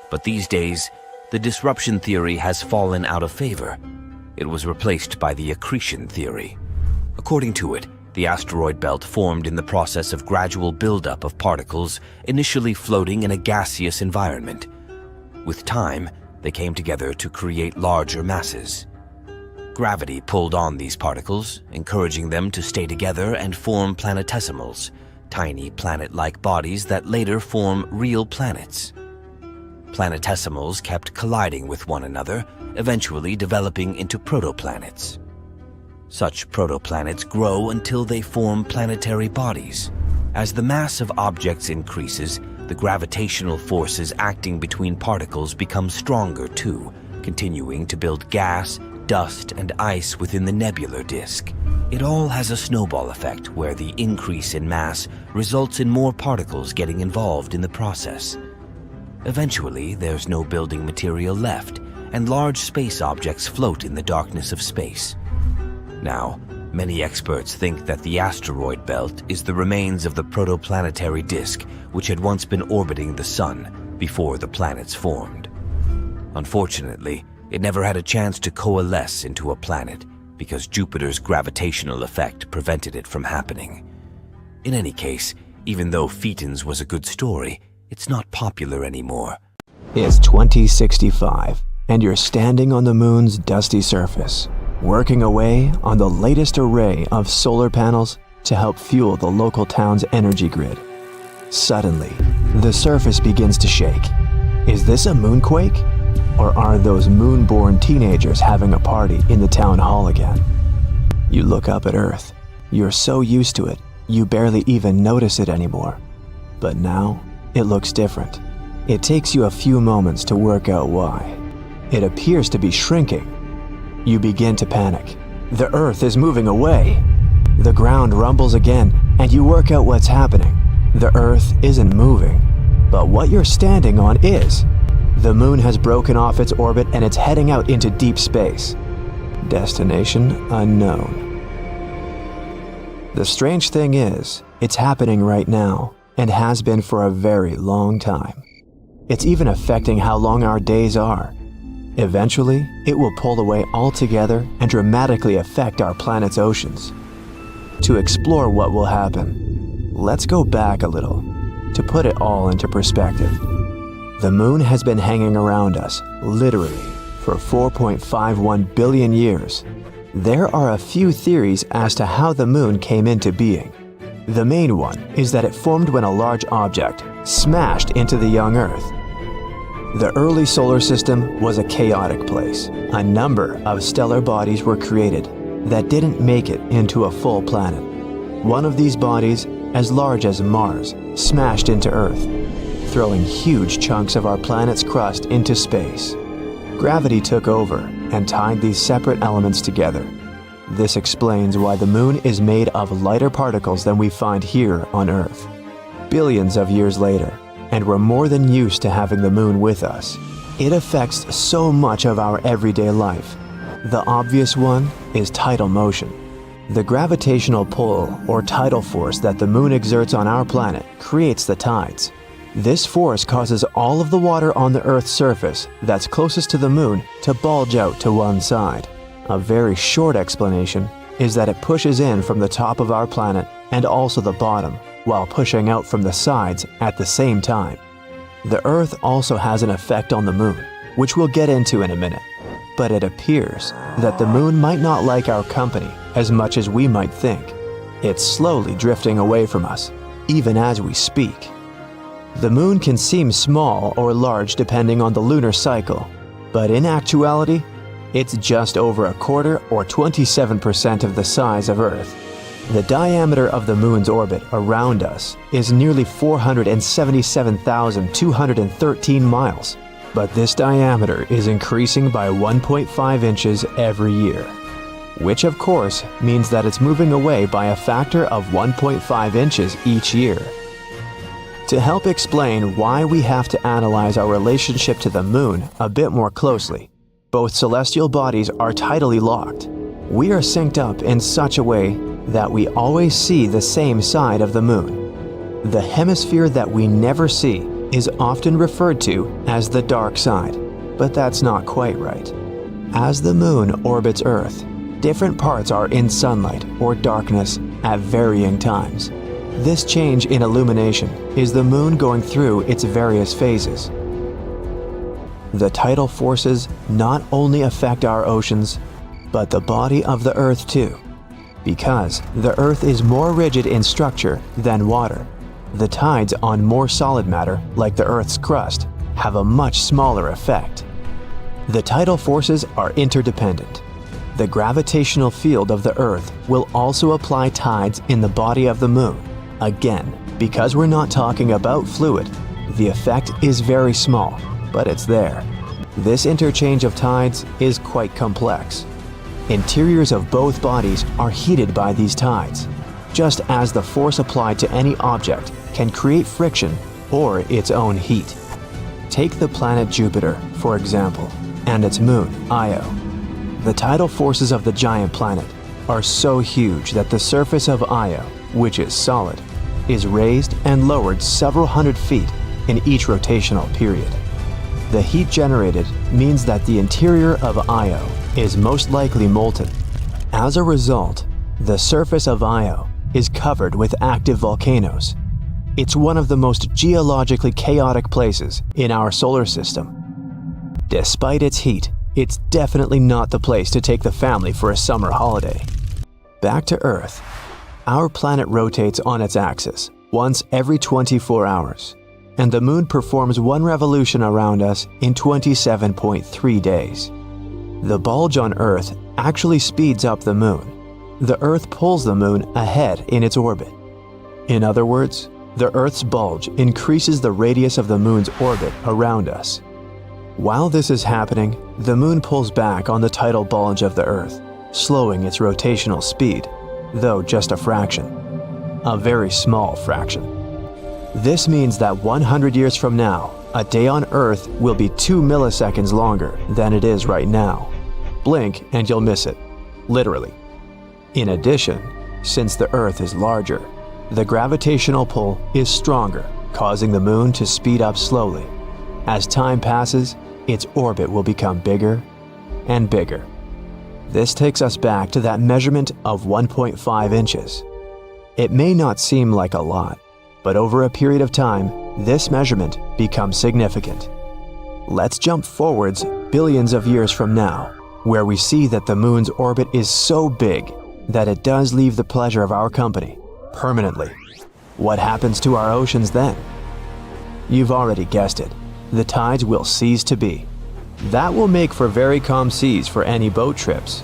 But these days, the disruption theory has fallen out of favor. It was replaced by the accretion theory. According to it, the asteroid belt formed in the process of gradual buildup of particles initially floating in a gaseous environment. With time, they came together to create larger masses. Gravity pulled on these particles, encouraging them to stay together and form planetesimals, tiny planet-like bodies that later form real planets. Planetesimals kept colliding with one another, eventually developing into protoplanets. Such protoplanets grow until they form planetary bodies. As the mass of objects increases, the gravitational forces acting between particles become stronger too, continuing to build gas, dust, and ice within the nebular disk. It all has a snowball effect where the increase in mass results in more particles getting involved in the process. Eventually, there's no building material left, and large space objects float in the darkness of space. Now, many experts think that the asteroid belt is the remains of the protoplanetary disk which had once been orbiting the sun before the planets formed. Unfortunately, it never had a chance to coalesce into a planet because Jupiter's gravitational effect prevented it from happening. In any case, even though Phaeton's was a good story, it's not popular anymore. It's 2065, and you're standing on the moon's dusty surface, working away on the latest array of solar panels to help fuel the local town's energy grid. Suddenly, the surface begins to shake. Is this a moonquake? Or are those moon-born teenagers having a party in the town hall again? You look up at Earth. You're so used to it, you barely even notice it anymore. But now, it looks different. It takes you a few moments to work out why. It appears to be shrinking. You begin to panic. The Earth is moving away. The ground rumbles again, and you work out what's happening. The Earth isn't moving, but what you're standing on is. The moon has broken off its orbit and it's heading out into deep space. Destination unknown. The strange thing is, it's happening right now, and has been for a very long time. It's even affecting how long our days are. Eventually, it will pull away altogether and dramatically affect our planet's oceans. To explore what will happen, let's go back a little, to put it all into perspective. The moon has been hanging around us, literally, for 4.51 billion years. There are a few theories as to how the moon came into being. The main one is that it formed when a large object smashed into the young Earth. The early solar system was a chaotic place. A number of stellar bodies were created that didn't make it into a full planet. One of these bodies, as large as Mars, smashed into Earth, throwing huge chunks of our planet's crust into space. Gravity took over and tied these separate elements together. This explains why the moon is made of lighter particles than we find here on Earth. Billions of years later, and we're more than used to having the moon with us. It affects so much of our everyday life. The obvious one is tidal motion. The gravitational pull or tidal force that the moon exerts on our planet creates the tides. This force causes all of the water on the Earth's surface that's closest to the moon to bulge out to one side. A very short explanation is that it pushes in from the top of our planet and also the bottom, while pushing out from the sides at the same time. The Earth also has an effect on the moon, which we'll get into in a minute. But it appears that the moon might not like our company as much as we might think. It's slowly drifting away from us, even as we speak. The moon can seem small or large depending on the lunar cycle, but in actuality, it's just over a quarter or 27% of the size of Earth. The diameter of the moon's orbit around us is nearly 477,213 miles, but this diameter is increasing by 1.5 inches every year, which of course means that it's moving away by a factor of 1.5 inches each year. To help explain why we have to analyze our relationship to the moon a bit more closely, both celestial bodies are tidally locked. We are synced up in such a way that we always see the same side of the moon. The hemisphere that we never see is often referred to as the dark side, but that's not quite right. As the moon orbits Earth, different parts are in sunlight or darkness at varying times. This change in illumination is the moon going through its various phases. The tidal forces not only affect our oceans, but the body of the Earth too. Because the Earth is more rigid in structure than water, the tides on more solid matter, like the Earth's crust, have a much smaller effect. The tidal forces are interdependent. The gravitational field of the Earth will also apply tides in the body of the moon. Again, because we're not talking about fluid, the effect is very small, but it's there. This interchange of tides is quite complex. Interiors of both bodies are heated by these tides, just as the force applied to any object can create friction or its own heat. Take the planet Jupiter, for example, and its moon, Io. The tidal forces of the giant planet are so huge that the surface of Io, which is solid, is raised and lowered several hundred feet in each rotational period. The heat generated means that the interior of Io is most likely molten. As a result, the surface of Io is covered with active volcanoes. It's one of the most geologically chaotic places in our solar system. Despite its heat, it's definitely not the place to take the family for a summer holiday. Back to Earth. Our planet rotates on its axis once every 24 hours, and the moon performs one revolution around us in 27.3 days. The bulge on Earth actually speeds up the moon. The Earth pulls the moon ahead in its orbit. In other words, the Earth's bulge increases the radius of the moon's orbit around us. While this is happening, the moon pulls back on the tidal bulge of the Earth, slowing its rotational speed, though just a fraction. A very small fraction. This means that 100 years from now, a day on Earth will be 2 milliseconds longer than it is right now. Blink and you'll miss it. Literally. In addition, since the Earth is larger, the gravitational pull is stronger, causing the Moon to speed up slowly. As time passes, its orbit will become bigger and bigger. This takes us back to that measurement of 1.5 inches. It may not seem like a lot, but over a period of time, this measurement becomes significant. Let's jump forwards billions of years from now, where we see that the Moon's orbit is so big that it does leave the pleasure of our company permanently. What happens to our oceans then? You've already guessed it. The tides will cease to be. That will make for very calm seas for any boat trips.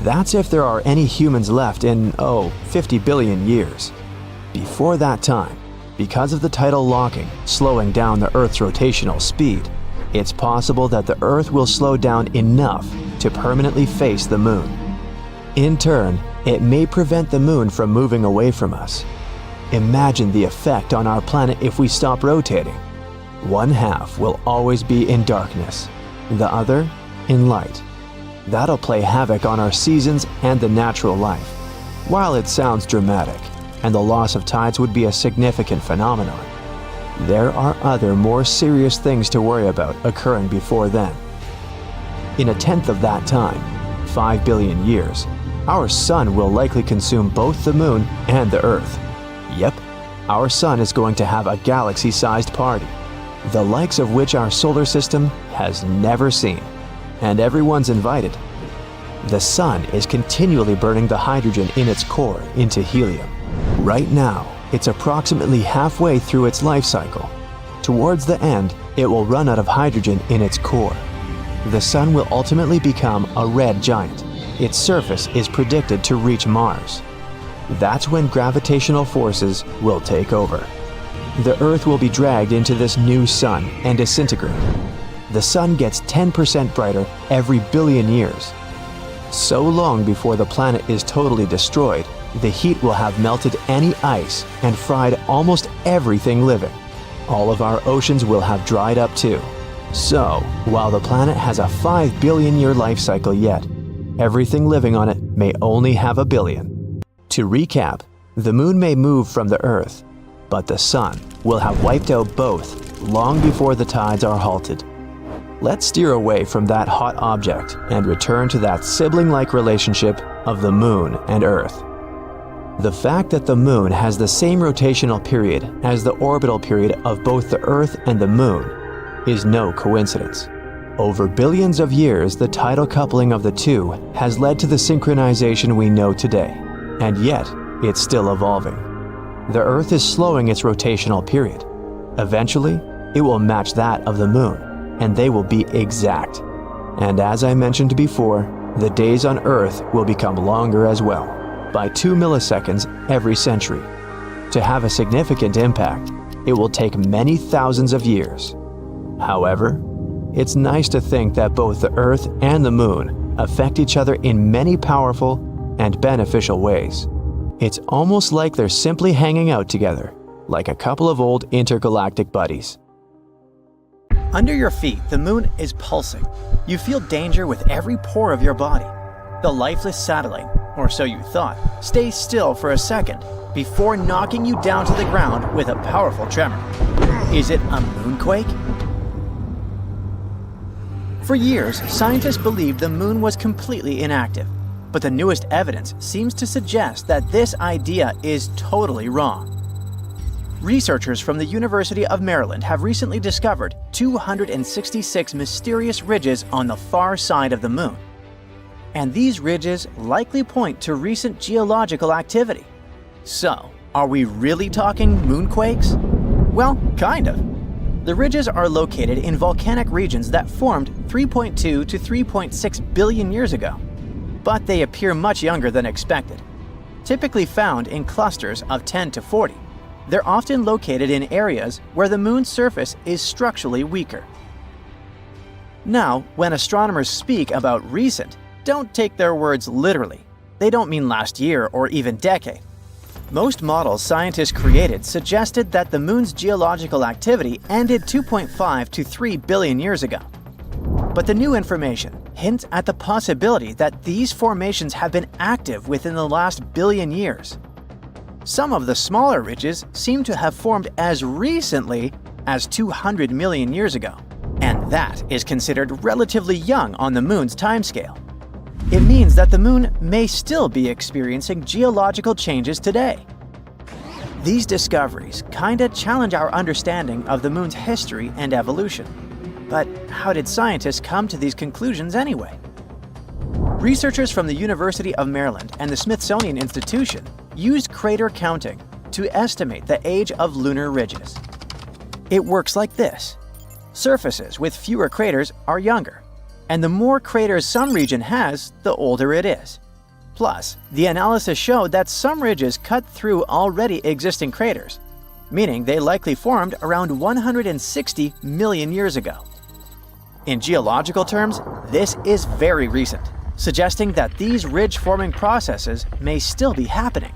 That's if there are any humans left in, 50 billion years. Before that time, because of the tidal locking slowing down the Earth's rotational speed, it's possible that the Earth will slow down enough to permanently face the Moon. In turn, it may prevent the Moon from moving away from us. Imagine the effect on our planet if we stop rotating. One half will always be in darkness, the other in light. That'll play havoc on our seasons and the natural life. While it sounds dramatic, and the loss of tides would be a significant phenomenon, there are other more serious things to worry about occurring before then. In a tenth of that time, 5 billion years, our Sun will likely consume both the Moon and the Earth. Yep, our Sun is going to have a galaxy-sized party, the likes of which our solar system has never seen, and everyone's invited. The Sun is continually burning the hydrogen in its core into helium. Right now, it's approximately halfway through its life cycle. Towards the end, it will run out of hydrogen in its core. The Sun will ultimately become a red giant. Its surface is predicted to reach Mars. That's when gravitational forces will take over. The Earth will be dragged into this new Sun and disintegrate. The Sun gets 10% brighter every billion years. So long before the planet is totally destroyed, the heat will have melted any ice and fried almost everything living. All of our oceans will have dried up too. So, while the planet has a 5 billion year life cycle yet, everything living on it may only have a billion. To recap, the Moon may move from the Earth, but the Sun will have wiped out both long before the tides are halted. Let's steer away from that hot object and return to that sibling-like relationship of the Moon and Earth. The fact that the Moon has the same rotational period as the orbital period of both the Earth and the Moon is no coincidence. Over billions of years, the tidal coupling of the two has led to the synchronization we know today, and yet it's still evolving. The Earth is slowing its rotational period. Eventually, it will match that of the Moon, and they will be exact. And as I mentioned before, the days on Earth will become longer as well, by 2 milliseconds every century. To have a significant impact, it will take many thousands of years. However, it's nice to think that both the Earth and the Moon affect each other in many powerful and beneficial ways. It's almost like they're simply hanging out together, like a couple of old intergalactic buddies. Under your feet, the Moon is pulsing. You feel danger with every pore of your body. The lifeless satellite, or so you thought, stays still for a second before knocking you down to the ground with a powerful tremor. Is it a moonquake? For years, scientists believed the Moon was completely inactive, but the newest evidence seems to suggest that this idea is totally wrong. Researchers from the University of Maryland have recently discovered 266 mysterious ridges on the far side of the Moon. And these ridges likely point to recent geological activity. So, are we really talking moonquakes? Well, kind of. The ridges are located in volcanic regions that formed 3.2 to 3.6 billion years ago, but they appear much younger than expected. Typically found in clusters of 10 to 40, they're often located in areas where the Moon's surface is structurally weaker. Now, when astronomers speak about recent, don't take their words literally. They don't mean last year or even decade. Most models scientists created suggested that the moon's geological activity ended 2.5 to 3 billion years ago. But the new information hints at the possibility that these formations have been active within the last billion years. Some of the smaller ridges seem to have formed as recently as 200 million years ago, and that is considered relatively young on the moon's timescale. It means that the moon may still be experiencing geological changes today. These discoveries kinda challenge our understanding of the moon's history and evolution. But how did scientists come to these conclusions anyway? Researchers from the University of Maryland and the Smithsonian Institution used crater counting to estimate the age of lunar ridges. It works like this. Surfaces with fewer craters are younger, and the more craters some region has, the older it is. Plus, the analysis showed that some ridges cut through already existing craters, meaning they likely formed around 160 million years ago. In geological terms, this is very recent, suggesting that these ridge-forming processes may still be happening.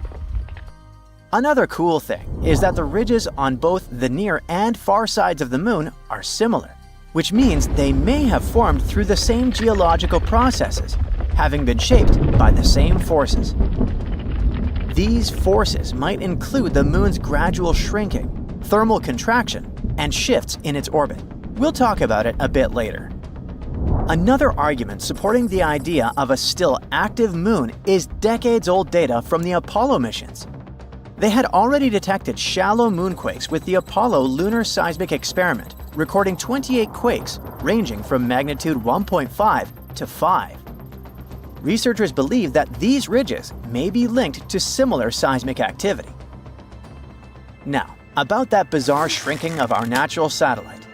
Another cool thing is that the ridges on both the near and far sides of the moon are similar, which means they may have formed through the same geological processes, having been shaped by the same forces. These forces might include the moon's gradual shrinking, thermal contraction, and shifts in its orbit. We'll talk about it a bit later. Another argument supporting the idea of a still active moon is decades-old data from the Apollo missions. They had already detected shallow moonquakes with the Apollo Lunar Seismic Experiment, recording 28 quakes ranging from magnitude 1.5 to 5. Researchers believe that these ridges may be linked to similar seismic activity. Now, about that bizarre shrinking of our natural satellite.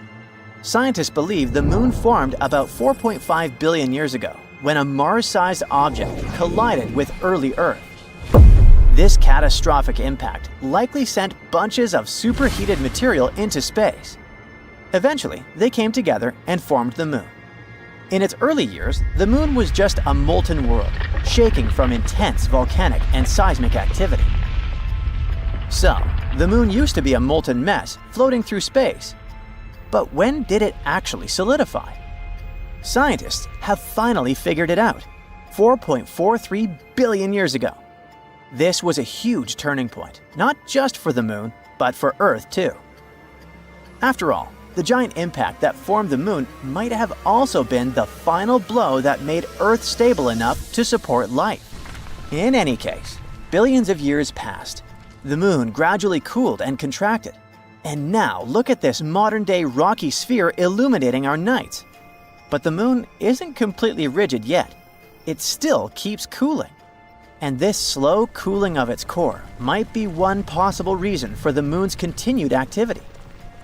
Scientists believe the moon formed about 4.5 billion years ago when a Mars-sized object collided with early Earth. This catastrophic impact likely sent bunches of superheated material into space. Eventually, they came together and formed the moon. In its early years, the moon was just a molten world, shaking from intense volcanic and seismic activity. So, the moon used to be a molten mess floating through space. But when did it actually solidify? Scientists have finally figured it out, 4.43 billion years ago. This was a huge turning point, not just for the moon, but for Earth too. After all, the giant impact that formed the moon might have also been the final blow that made Earth stable enough to support life. In any case, billions of years passed. The moon gradually cooled and contracted. And now look at this modern-day rocky sphere illuminating our nights. But the moon isn't completely rigid yet. It still keeps cooling. And this slow cooling of its core might be one possible reason for the moon's continued activity.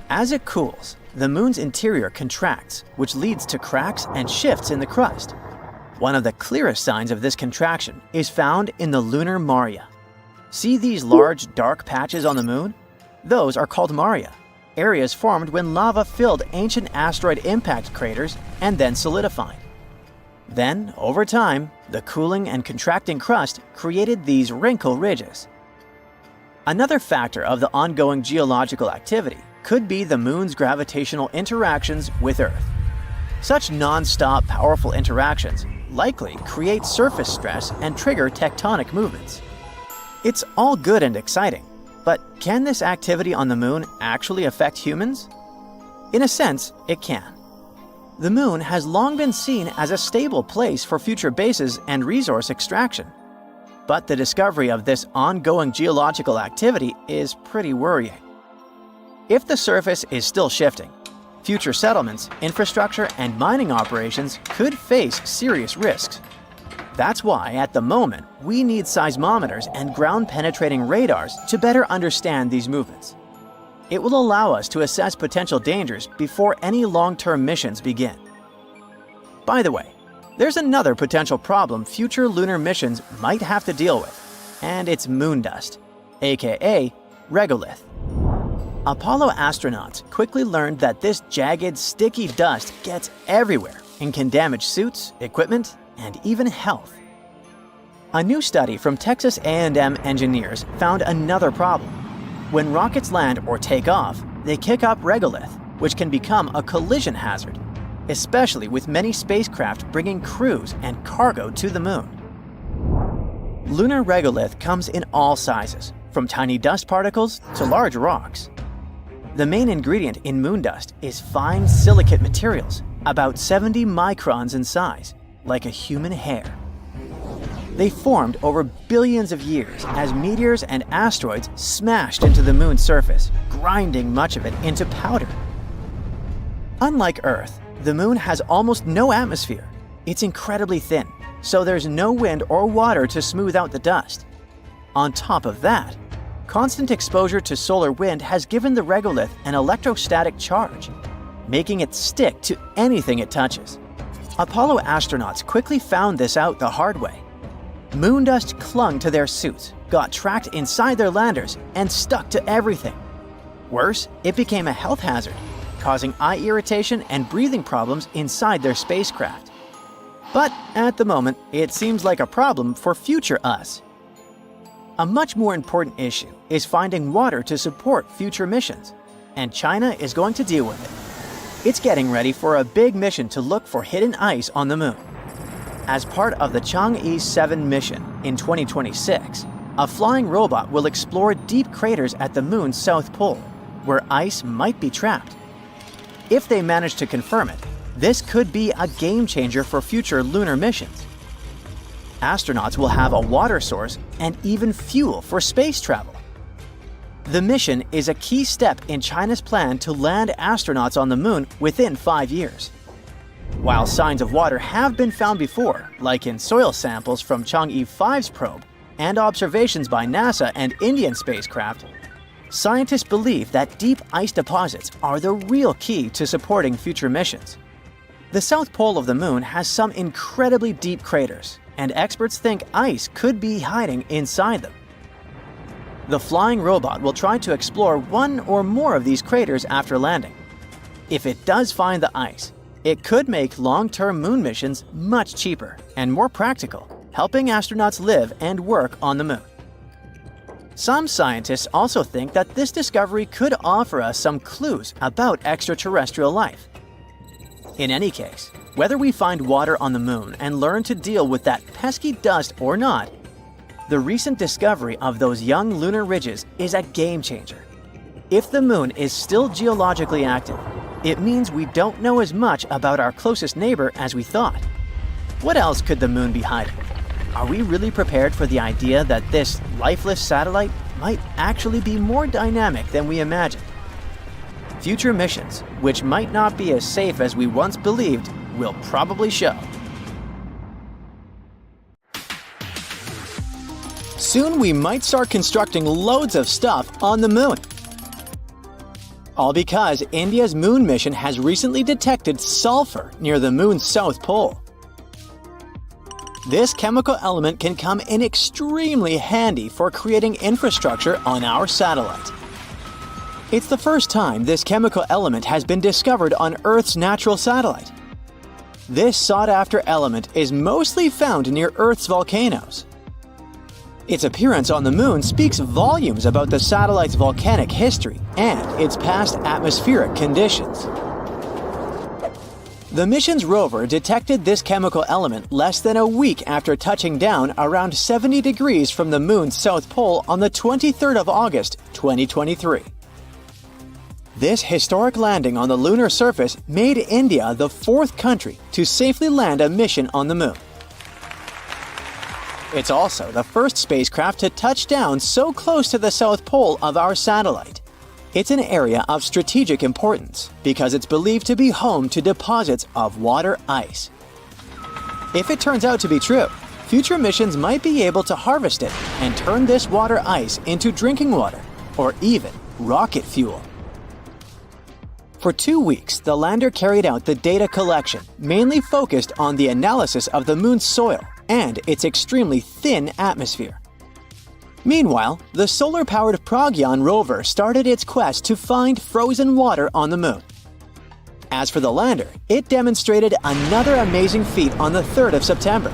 As it cools, the moon's interior contracts, which leads to cracks and shifts in the crust. One of the clearest signs of this contraction is found in the lunar maria. See these large, dark patches on the moon? Those are called maria, areas formed when lava filled ancient asteroid impact craters and then solidified. Then, over time, the cooling and contracting crust created these wrinkle ridges. Another factor of the ongoing geological activity could be the moon's gravitational interactions with Earth. Such non-stop powerful interactions likely create surface stress and trigger tectonic movements. It's all good and exciting, but can this activity on the moon actually affect humans? In a sense, it can. The moon has long been seen as a stable place for future bases and resource extraction. But the discovery of this ongoing geological activity is pretty worrying. If the surface is still shifting, future settlements, infrastructure, and mining operations could face serious risks. That's why, at the moment, we need seismometers and ground-penetrating radars to better understand these movements. It will allow us to assess potential dangers before any long-term missions begin. By the way, there's another potential problem future lunar missions might have to deal with, and it's moon dust, aka regolith. Apollo astronauts quickly learned that this jagged, sticky dust gets everywhere and can damage suits, equipment, and even health. A new study from Texas A&M engineers found another problem. When rockets land or take off, they kick up regolith, which can become a collision hazard, especially with many spacecraft bringing crews and cargo to the moon. Lunar regolith comes in all sizes, from tiny dust particles to large rocks. The main ingredient in moon dust is fine silicate materials, about 70 microns in size, like a human hair. They formed over billions of years as meteors and asteroids smashed into the moon's surface, grinding much of it into powder. Unlike Earth, the moon has almost no atmosphere. It's incredibly thin, so there's no wind or water to smooth out the dust. On top of that, constant exposure to solar wind has given the regolith an electrostatic charge, making it stick to anything it touches. Apollo astronauts quickly found this out the hard way. Moon dust clung to their suits, got trapped inside their landers, and stuck to everything. Worse, it became a health hazard, causing eye irritation and breathing problems inside their spacecraft. But at the moment, it seems like a problem for future us. A much more important issue is finding water to support future missions, and China is going to deal with it. It's getting ready for a big mission to look for hidden ice on the moon. As part of the Chang'e 7 mission in 2026, a flying robot will explore deep craters at the moon's south pole, where ice might be trapped. If they manage to confirm it, this could be a game changer for future lunar missions. Astronauts will have a water source and even fuel for space travel. The mission is a key step in China's plan to land astronauts on the moon within 5 years. While signs of water have been found before, like in soil samples from Chang'e 5's probe and observations by NASA and Indian spacecraft, scientists believe that deep ice deposits are the real key to supporting future missions. The south pole of the moon has some incredibly deep craters, and experts think ice could be hiding inside them. The flying robot will try to explore one or more of these craters after landing. If it does find the ice, it could make long-term moon missions much cheaper and more practical, helping astronauts live and work on the moon. Some scientists also think that this discovery could offer us some clues about extraterrestrial life. In any case, whether we find water on the moon and learn to deal with that pesky dust or not, the recent discovery of those young lunar ridges is a game changer. If the moon is still geologically active, it means we don't know as much about our closest neighbor as we thought. What else could the moon be hiding? Are we really prepared for the idea that this lifeless satellite might actually be more dynamic than we imagined? Future missions, which might not be as safe as we once believed, will probably show. Soon we might start constructing loads of stuff on the moon. All because India's moon mission has recently detected sulfur near the moon's south pole. This chemical element can come in extremely handy for creating infrastructure on our satellite. It's the first time this chemical element has been discovered on Earth's natural satellite. This sought-after element is mostly found near Earth's volcanoes. Its appearance on the moon speaks volumes about the satellite's volcanic history and its past atmospheric conditions. The mission's rover detected this chemical element less than a week after touching down around 70 degrees from the moon's south pole on the 23rd of August, 2023. This historic landing on the lunar surface made India the fourth country to safely land a mission on the moon. It's also the first spacecraft to touch down so close to the south pole of our satellite. It's an area of strategic importance because it's believed to be home to deposits of water ice. If it turns out to be true, future missions might be able to harvest it and turn this water ice into drinking water or even rocket fuel. For 2 weeks, the lander carried out the data collection, mainly focused on the analysis of the moon's soil and its extremely thin atmosphere. Meanwhile, the solar-powered Pragyan rover started its quest to find frozen water on the moon. As for the lander, it demonstrated another amazing feat on the 3rd of September.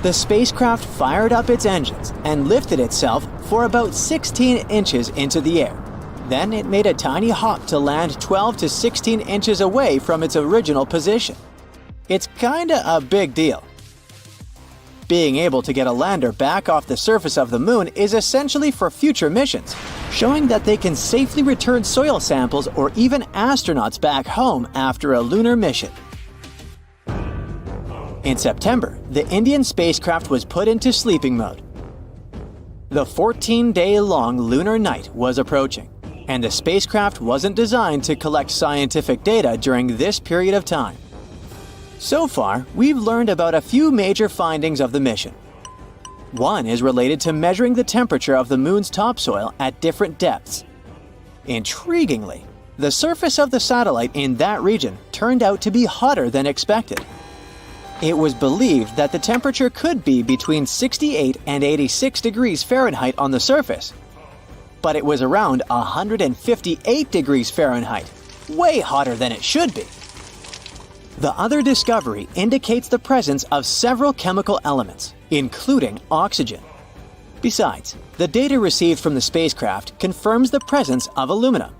The spacecraft fired up its engines and lifted itself for about 16 inches into the air. Then it made a tiny hop to land 12 to 16 inches away from its original position. It's kinda a big deal. Being able to get a lander back off the surface of the moon is essentially for future missions, showing that they can safely return soil samples or even astronauts back home after a lunar mission. In September, the Indian spacecraft was put into sleeping mode. The 14-day-long lunar night was approaching, and the spacecraft wasn't designed to collect scientific data during this period of time. So far, we've learned about a few major findings of the mission. One is related to measuring the temperature of the moon's topsoil at different depths. Intriguingly, the surface of the satellite in that region turned out to be hotter than expected. It was believed that the temperature could be between 68 and 86 degrees Fahrenheit on the surface, but it was around 158 degrees Fahrenheit, way hotter than it should be. The other discovery indicates the presence of several chemical elements, including oxygen. Besides, the data received from the spacecraft confirms the presence of aluminum,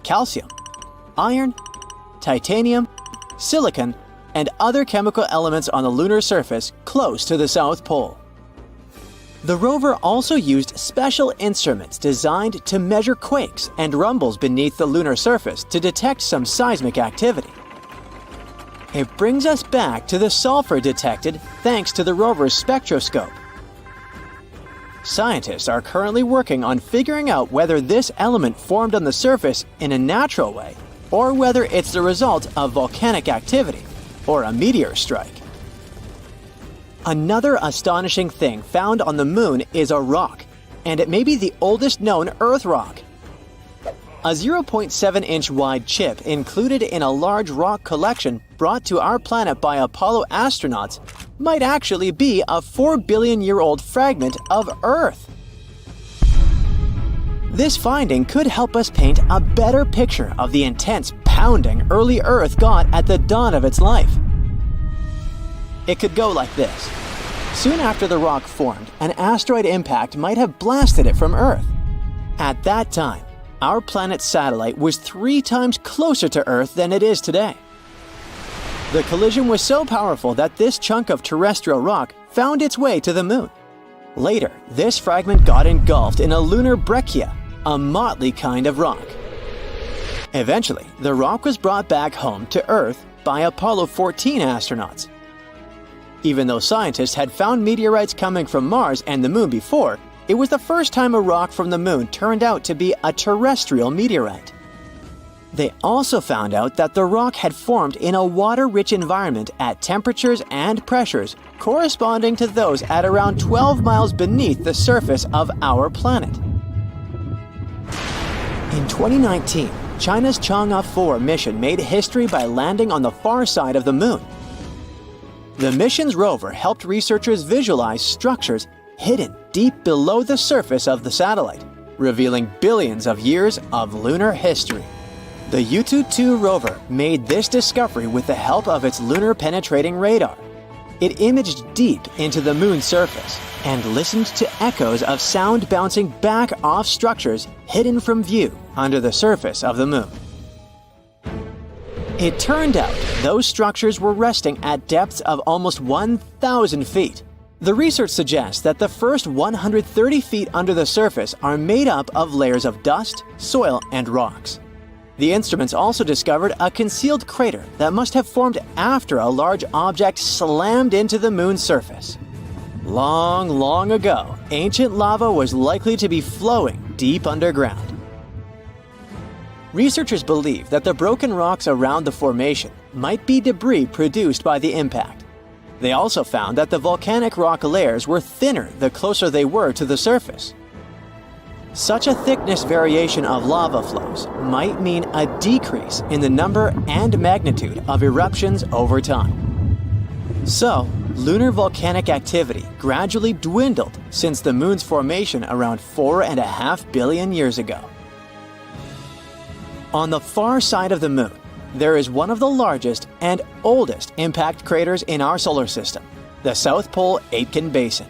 calcium, iron, titanium, silicon, and other chemical elements on the lunar surface close to the South Pole. The rover also used special instruments designed to measure quakes and rumbles beneath the lunar surface to detect some seismic activity. It brings us back to the sulfur detected thanks to the rover's spectroscope. Scientists are currently working on figuring out whether this element formed on the surface in a natural way or whether it's the result of volcanic activity or a meteor strike. Another astonishing thing found on the moon is a rock, and it may be the oldest known Earth rock. A 0.7-inch wide chip included in a large rock collection brought to our planet by Apollo astronauts might actually be a 4-billion-year-old fragment of Earth. This finding could help us paint a better picture of the intense pounding early Earth got at the dawn of its life. It could go like this. Soon after the rock formed, an asteroid impact might have blasted it from Earth. At that time, our planet's satellite was 3 times closer to Earth than it is today. The collision was so powerful that this chunk of terrestrial rock found its way to the moon. Later, this fragment got engulfed in a lunar breccia, a motley kind of rock. Eventually, the rock was brought back home to Earth by Apollo 14 astronauts. Even though scientists had found meteorites coming from Mars and the moon before, it was the first time a rock from the moon turned out to be a terrestrial meteorite. They also found out that the rock had formed in a water-rich environment at temperatures and pressures corresponding to those at around 12 miles beneath the surface of our planet. In 2019, China's Chang'e 4 mission made history by landing on the far side of the moon. The mission's rover helped researchers visualize structures hidden deep below the surface of the satellite, revealing billions of years of lunar history. The Yutu-2 rover made this discovery with the help of its lunar penetrating radar. It imaged deep into the moon's surface and listened to echoes of sound bouncing back off structures hidden from view under the surface of the moon. It turned out those structures were resting at depths of almost 1,000 feet. The research suggests that the first 130 feet under the surface are made up of layers of dust, soil, and rocks. The instruments also discovered a concealed crater that must have formed after a large object slammed into the moon's surface. Long, long ago, ancient lava was likely to be flowing deep underground. Researchers believe that the broken rocks around the formation might be debris produced by the impact. They also found that the volcanic rock layers were thinner the closer they were to the surface. Such a thickness variation of lava flows might mean a decrease in the number and magnitude of eruptions over time. So, lunar volcanic activity gradually dwindled since the moon's formation around 4.5 billion years ago. On the far side of the moon, there is one of the largest and oldest impact craters in our solar system, the South Pole Aitken Basin.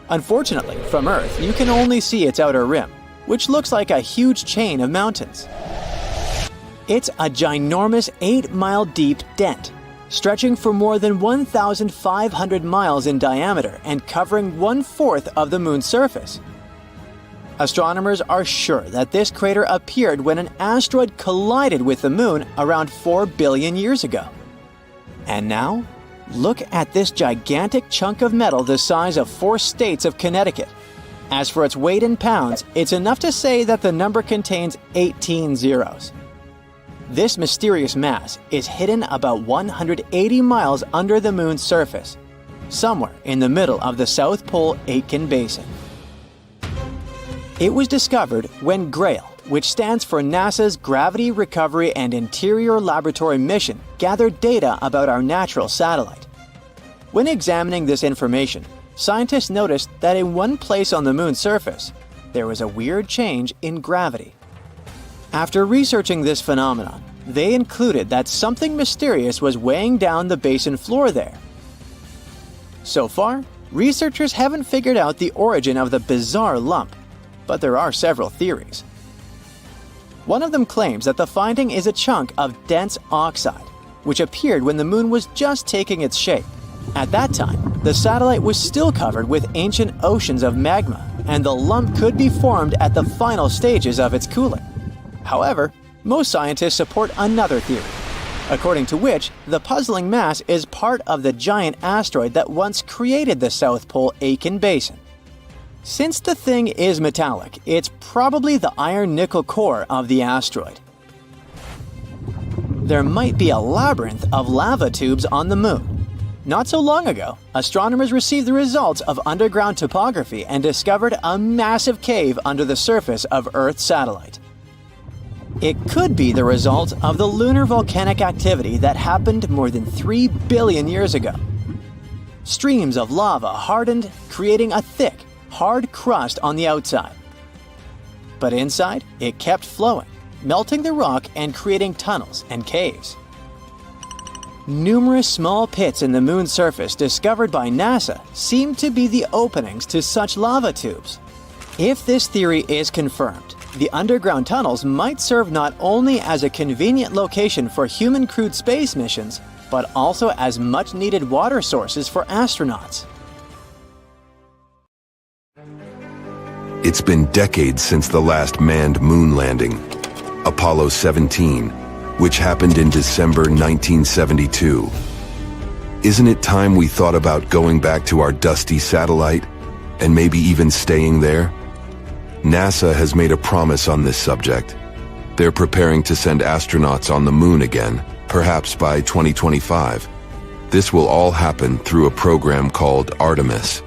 Unfortunately, from Earth, you can only see its outer rim, which looks like a huge chain of mountains. It's a ginormous 8-mile deep dent, stretching for more than 1,500 miles in diameter and covering 1/4 of the Moon's surface. Astronomers are sure that this crater appeared when an asteroid collided with the Moon around 4 billion years ago. And now, look at this gigantic chunk of metal the size of 4 states of Connecticut. As for its weight in pounds, it's enough to say that the number contains 18 zeros. This mysterious mass is hidden about 180 miles under the Moon's surface, somewhere in the middle of the South Pole Aitken Basin. It was discovered when GRAIL, which stands for NASA's Gravity Recovery and Interior Laboratory Mission, gathered data about our natural satellite. When examining this information, scientists noticed that in one place on the Moon's surface, there was a weird change in gravity. After researching this phenomenon, they concluded that something mysterious was weighing down the basin floor there. So far, researchers haven't figured out the origin of the bizarre lump, but there are several theories. One of them claims that the finding is a chunk of dense oxide, which appeared when the Moon was just taking its shape. At that time, the satellite was still covered with ancient oceans of magma, and the lump could be formed at the final stages of its cooling. However, most scientists support another theory, according to which the puzzling mass is part of the giant asteroid that once created the South Pole Aitken Basin. Since the thing is metallic, it's probably the iron-nickel core of the asteroid. There might be a labyrinth of lava tubes on the Moon. Not so long ago, astronomers received the results of underground topography and discovered a massive cave under the surface of Earth's satellite. It could be the result of the lunar volcanic activity that happened more than 3 billion years ago. Streams of lava hardened, creating a thick, hard crust on the outside. But inside, it kept flowing, melting the rock and creating tunnels and caves. Numerous small pits in the Moon's surface discovered by NASA seem to be the openings to such lava tubes. If this theory is confirmed, the underground tunnels might serve not only as a convenient location for human-crewed space missions, but also as much-needed water sources for astronauts. It's been decades since the last manned moon landing, Apollo 17, which happened in December 1972. Isn't it time we thought about going back to our dusty satellite, and maybe even staying there? NASA has made a promise on this subject. They're preparing to send astronauts on the Moon again, perhaps by 2025. This will all happen through a program called Artemis.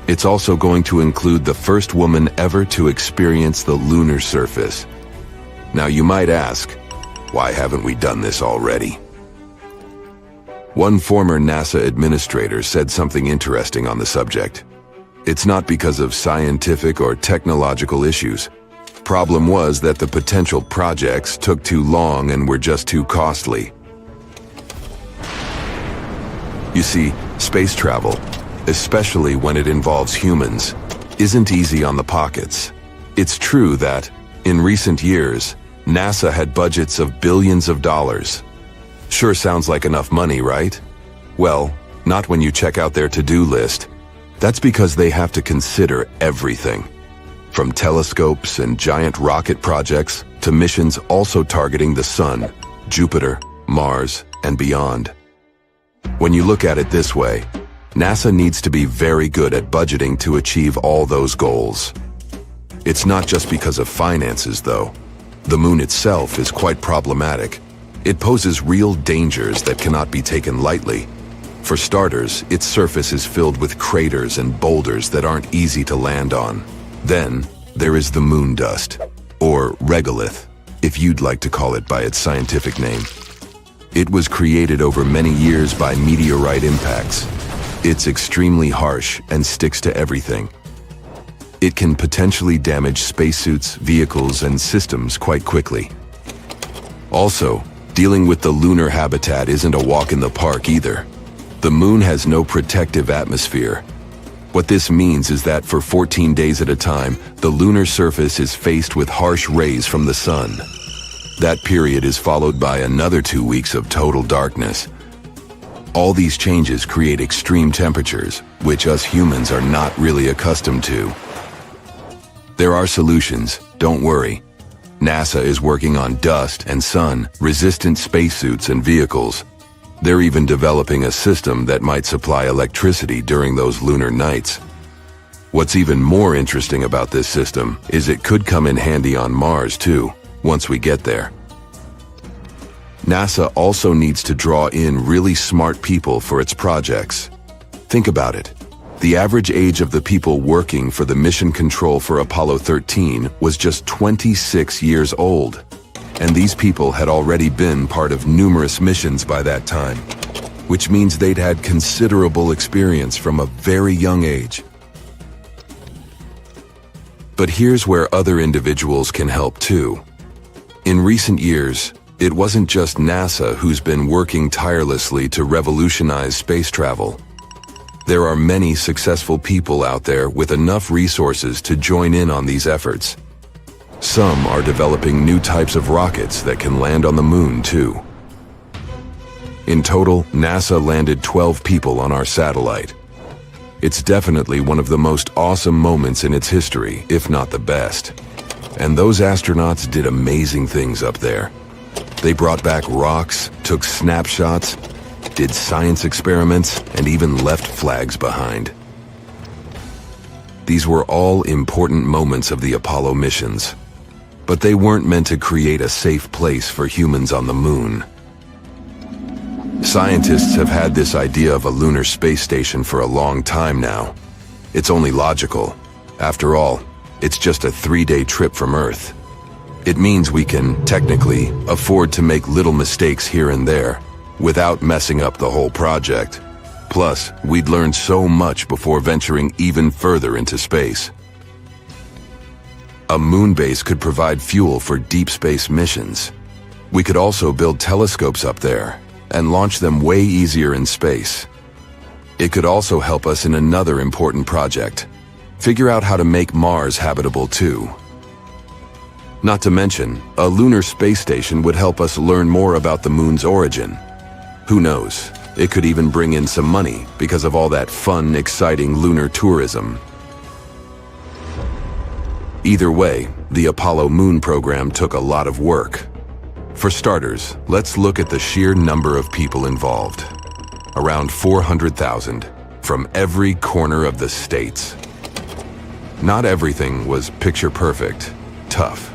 It's also going to include the first woman ever to experience the lunar surface. Now you might ask, why haven't we done this already? One former NASA administrator said something interesting on the subject. It's not because of scientific or technological issues. Problem was that the potential projects took too long and were just too costly. You see, space travel, especially when it involves humans, isn't easy on the pockets. It's true that, in recent years, NASA had budgets of billions of dollars. Sure sounds like enough money, right? Well, not when you check out their to-do list. That's because they have to consider everything, from telescopes and giant rocket projects to missions also targeting the Sun, Jupiter, Mars, and beyond. When you look at it this way, NASA needs to be very good at budgeting to achieve all those goals. It's not just because of finances, though. The Moon itself is quite problematic. It poses real dangers that cannot be taken lightly. For starters, its surface is filled with craters and boulders that aren't easy to land on. Then, there is the moon dust, or regolith, if you'd like to call it by its scientific name. It was created over many years by meteorite impacts. It's extremely harsh and sticks to everything. It can potentially damage spacesuits, vehicles, and systems quite quickly. Also, dealing with the lunar habitat isn't a walk in the park either. The moon has no protective atmosphere. What this means is that for 14 days at a time, the lunar surface is faced with harsh rays from the sun. That period is followed by another 2 weeks of total darkness. All these changes create extreme temperatures, which us humans are not really accustomed to. There are solutions, don't worry. NASA is working on dust and sun-resistant spacesuits and vehicles. They're even developing a system that might supply electricity during those lunar nights. What's even more interesting about this system is it could come in handy on Mars too, once we get there. NASA also needs to draw in really smart people for its projects. Think about it. The average age of the people working for the mission control for Apollo 13 was just 26 years old. And these people had already been part of numerous missions by that time, which means they'd had considerable experience from a very young age. But here's where other individuals can help too. In recent years, it wasn't just NASA who's been working tirelessly to revolutionize space travel. There are many successful people out there with enough resources to join in on these efforts. Some are developing new types of rockets that can land on the moon too. In total, NASA landed 12 people on our satellite. It's definitely one of the most awesome moments in its history, if not the best. And those astronauts did amazing things up there. They brought back rocks, took snapshots, did science experiments, and even left flags behind. These were all important moments of the Apollo missions. But they weren't meant to create a safe place for humans on the moon. Scientists have had this idea of a lunar space station for a long time now. It's only logical. After all, it's just a 3-day trip from Earth. It means we can, technically, afford to make little mistakes here and there, without messing up the whole project. Plus, we'd learn so much before venturing even further into space. A moon base could provide fuel for deep space missions. We could also build telescopes up there and launch them way easier in space. It could also help us in another important project: figure out how to make Mars habitable too. Not to mention, a lunar space station would help us learn more about the moon's origin. Who knows, it could even bring in some money because of all that fun, exciting lunar tourism. Either way, the Apollo moon program took a lot of work. For starters, let's look at the sheer number of people involved. Around 400,000, from every corner of the states. Not everything was picture perfect, tough.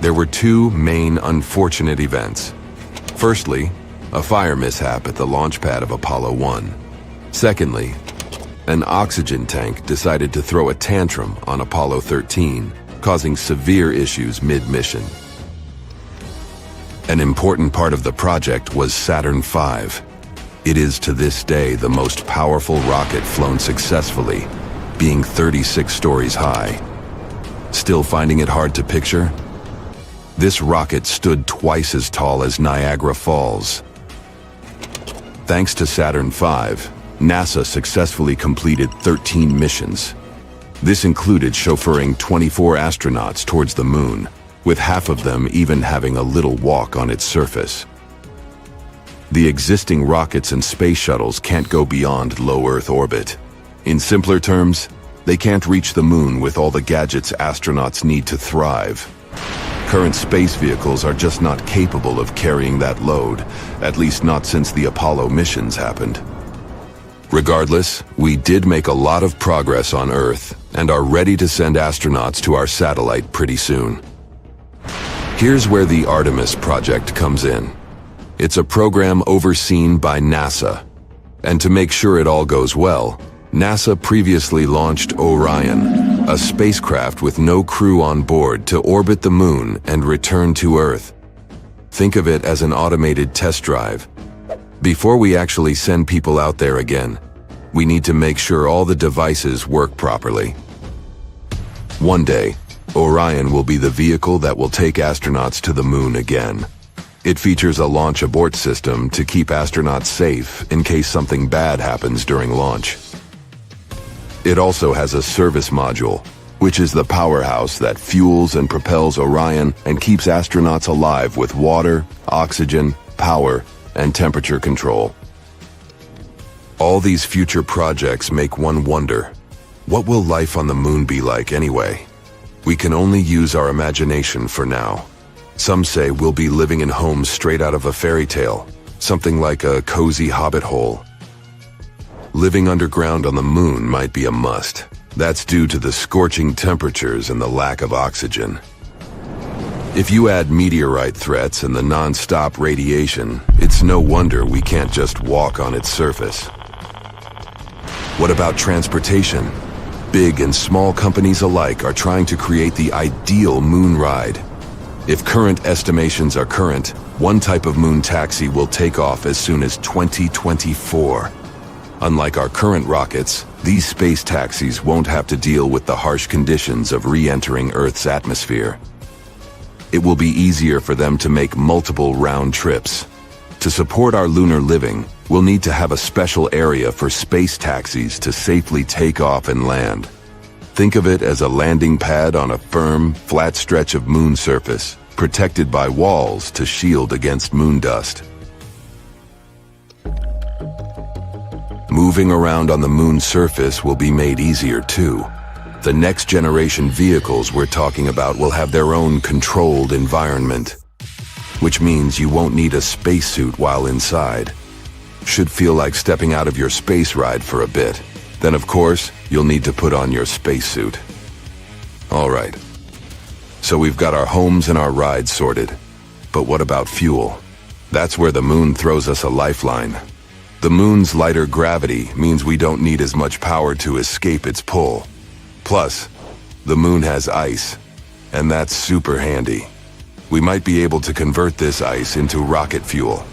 There were two main unfortunate events. Firstly, a fire mishap at the launch pad of Apollo 1. Secondly, an oxygen tank decided to throw a tantrum on Apollo 13, causing severe issues mid-mission. An important part of the project was Saturn V. It is to this day the most powerful rocket flown successfully, being 36 stories high. Still finding it hard to picture? This rocket stood twice as tall as Niagara Falls. Thanks to Saturn V, NASA successfully completed 13 missions. This included chauffeuring 24 astronauts towards the moon, with half of them even having a little walk on its surface. The existing rockets and space shuttles can't go beyond low Earth orbit. In simpler terms, they can't reach the moon with all the gadgets astronauts need to thrive. Current space vehicles are just not capable of carrying that load, at least not since the Apollo missions happened. Regardless, we did make a lot of progress on Earth and are ready to send astronauts to our satellite pretty soon. Here's where the Artemis project comes in. It's a program overseen by NASA. And to make sure it all goes well, NASA previously launched Orion, a spacecraft with no crew on board to orbit the moon and return to Earth. Think of it as an automated test drive. Before we actually send people out there again, we need to make sure all the devices work properly. One day, Orion will be the vehicle that will take astronauts to the moon again. It features a launch abort system to keep astronauts safe in case something bad happens during launch. It also has a service module, which is the powerhouse that fuels and propels Orion and keeps astronauts alive with water, oxygen, power, and temperature control. All these future projects make one wonder, what will life on the moon be like anyway? We can only use our imagination for now. Some say we'll be living in homes straight out of a fairy tale, something like a cozy hobbit hole. Living underground on the moon might be a must. That's due to the scorching temperatures and the lack of oxygen. If you add meteorite threats and the non-stop radiation, it's no wonder we can't just walk on its surface. What about transportation? Big and small companies alike are trying to create the ideal moon ride. If current estimations are current, one type of moon taxi will take off as soon as 2024. Unlike our current rockets, these space taxis won't have to deal with the harsh conditions of re-entering Earth's atmosphere. It will be easier for them to make multiple round trips. To support our lunar living, we'll need to have a special area for space taxis to safely take off and land. Think of it as a landing pad on a firm, flat stretch of moon surface, protected by walls to shield against moon dust. Moving around on the moon's surface will be made easier too. The next generation vehicles we're talking about will have their own controlled environment, which means you won't need a spacesuit while inside. Should feel like stepping out of your space ride for a bit. Then of course, you'll need to put on your spacesuit. All right. So we've got our homes and our rides sorted. But what about fuel? That's where the moon throws us a lifeline. The moon's lighter gravity means we don't need as much power to escape its pull. Plus, the moon has ice, and that's super handy. We might be able to convert this ice into rocket fuel.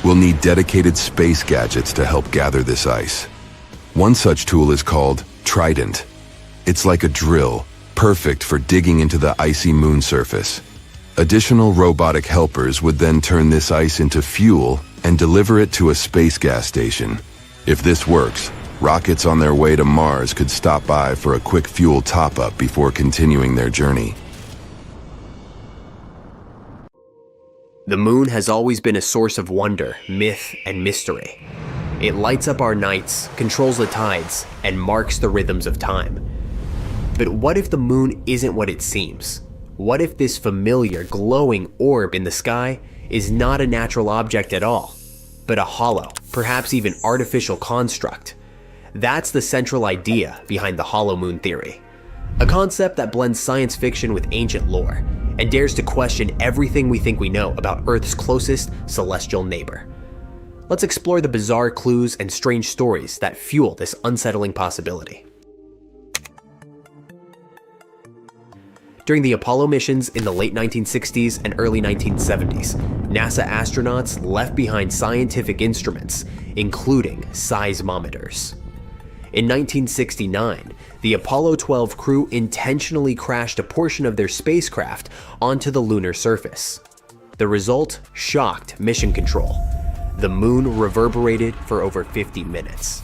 We'll need dedicated space gadgets to help gather this ice. One such tool is called Trident. It's like a drill, perfect for digging into the icy moon surface. Additional robotic helpers would then turn this ice into fuel and deliver it to a space gas station. If this works, rockets on their way to Mars could stop by for a quick fuel top-up before continuing their journey. The moon has always been a source of wonder, myth, and mystery. It lights up our nights, controls the tides, and marks the rhythms of time. But what if the moon isn't what it seems? What if this familiar, glowing orb in the sky is not a natural object at all, but a hollow, perhaps even artificial construct? That's the central idea behind the hollow moon theory. A concept that blends science fiction with ancient lore, and dares to question everything we think we know about Earth's closest celestial neighbor. Let's explore the bizarre clues and strange stories that fuel this unsettling possibility. During the Apollo missions in the late 1960s and early 1970s, NASA astronauts left behind scientific instruments, including seismometers. In 1969, the Apollo 12 crew intentionally crashed a portion of their spacecraft onto the lunar surface. The result shocked mission control. The moon reverberated for over 50 minutes.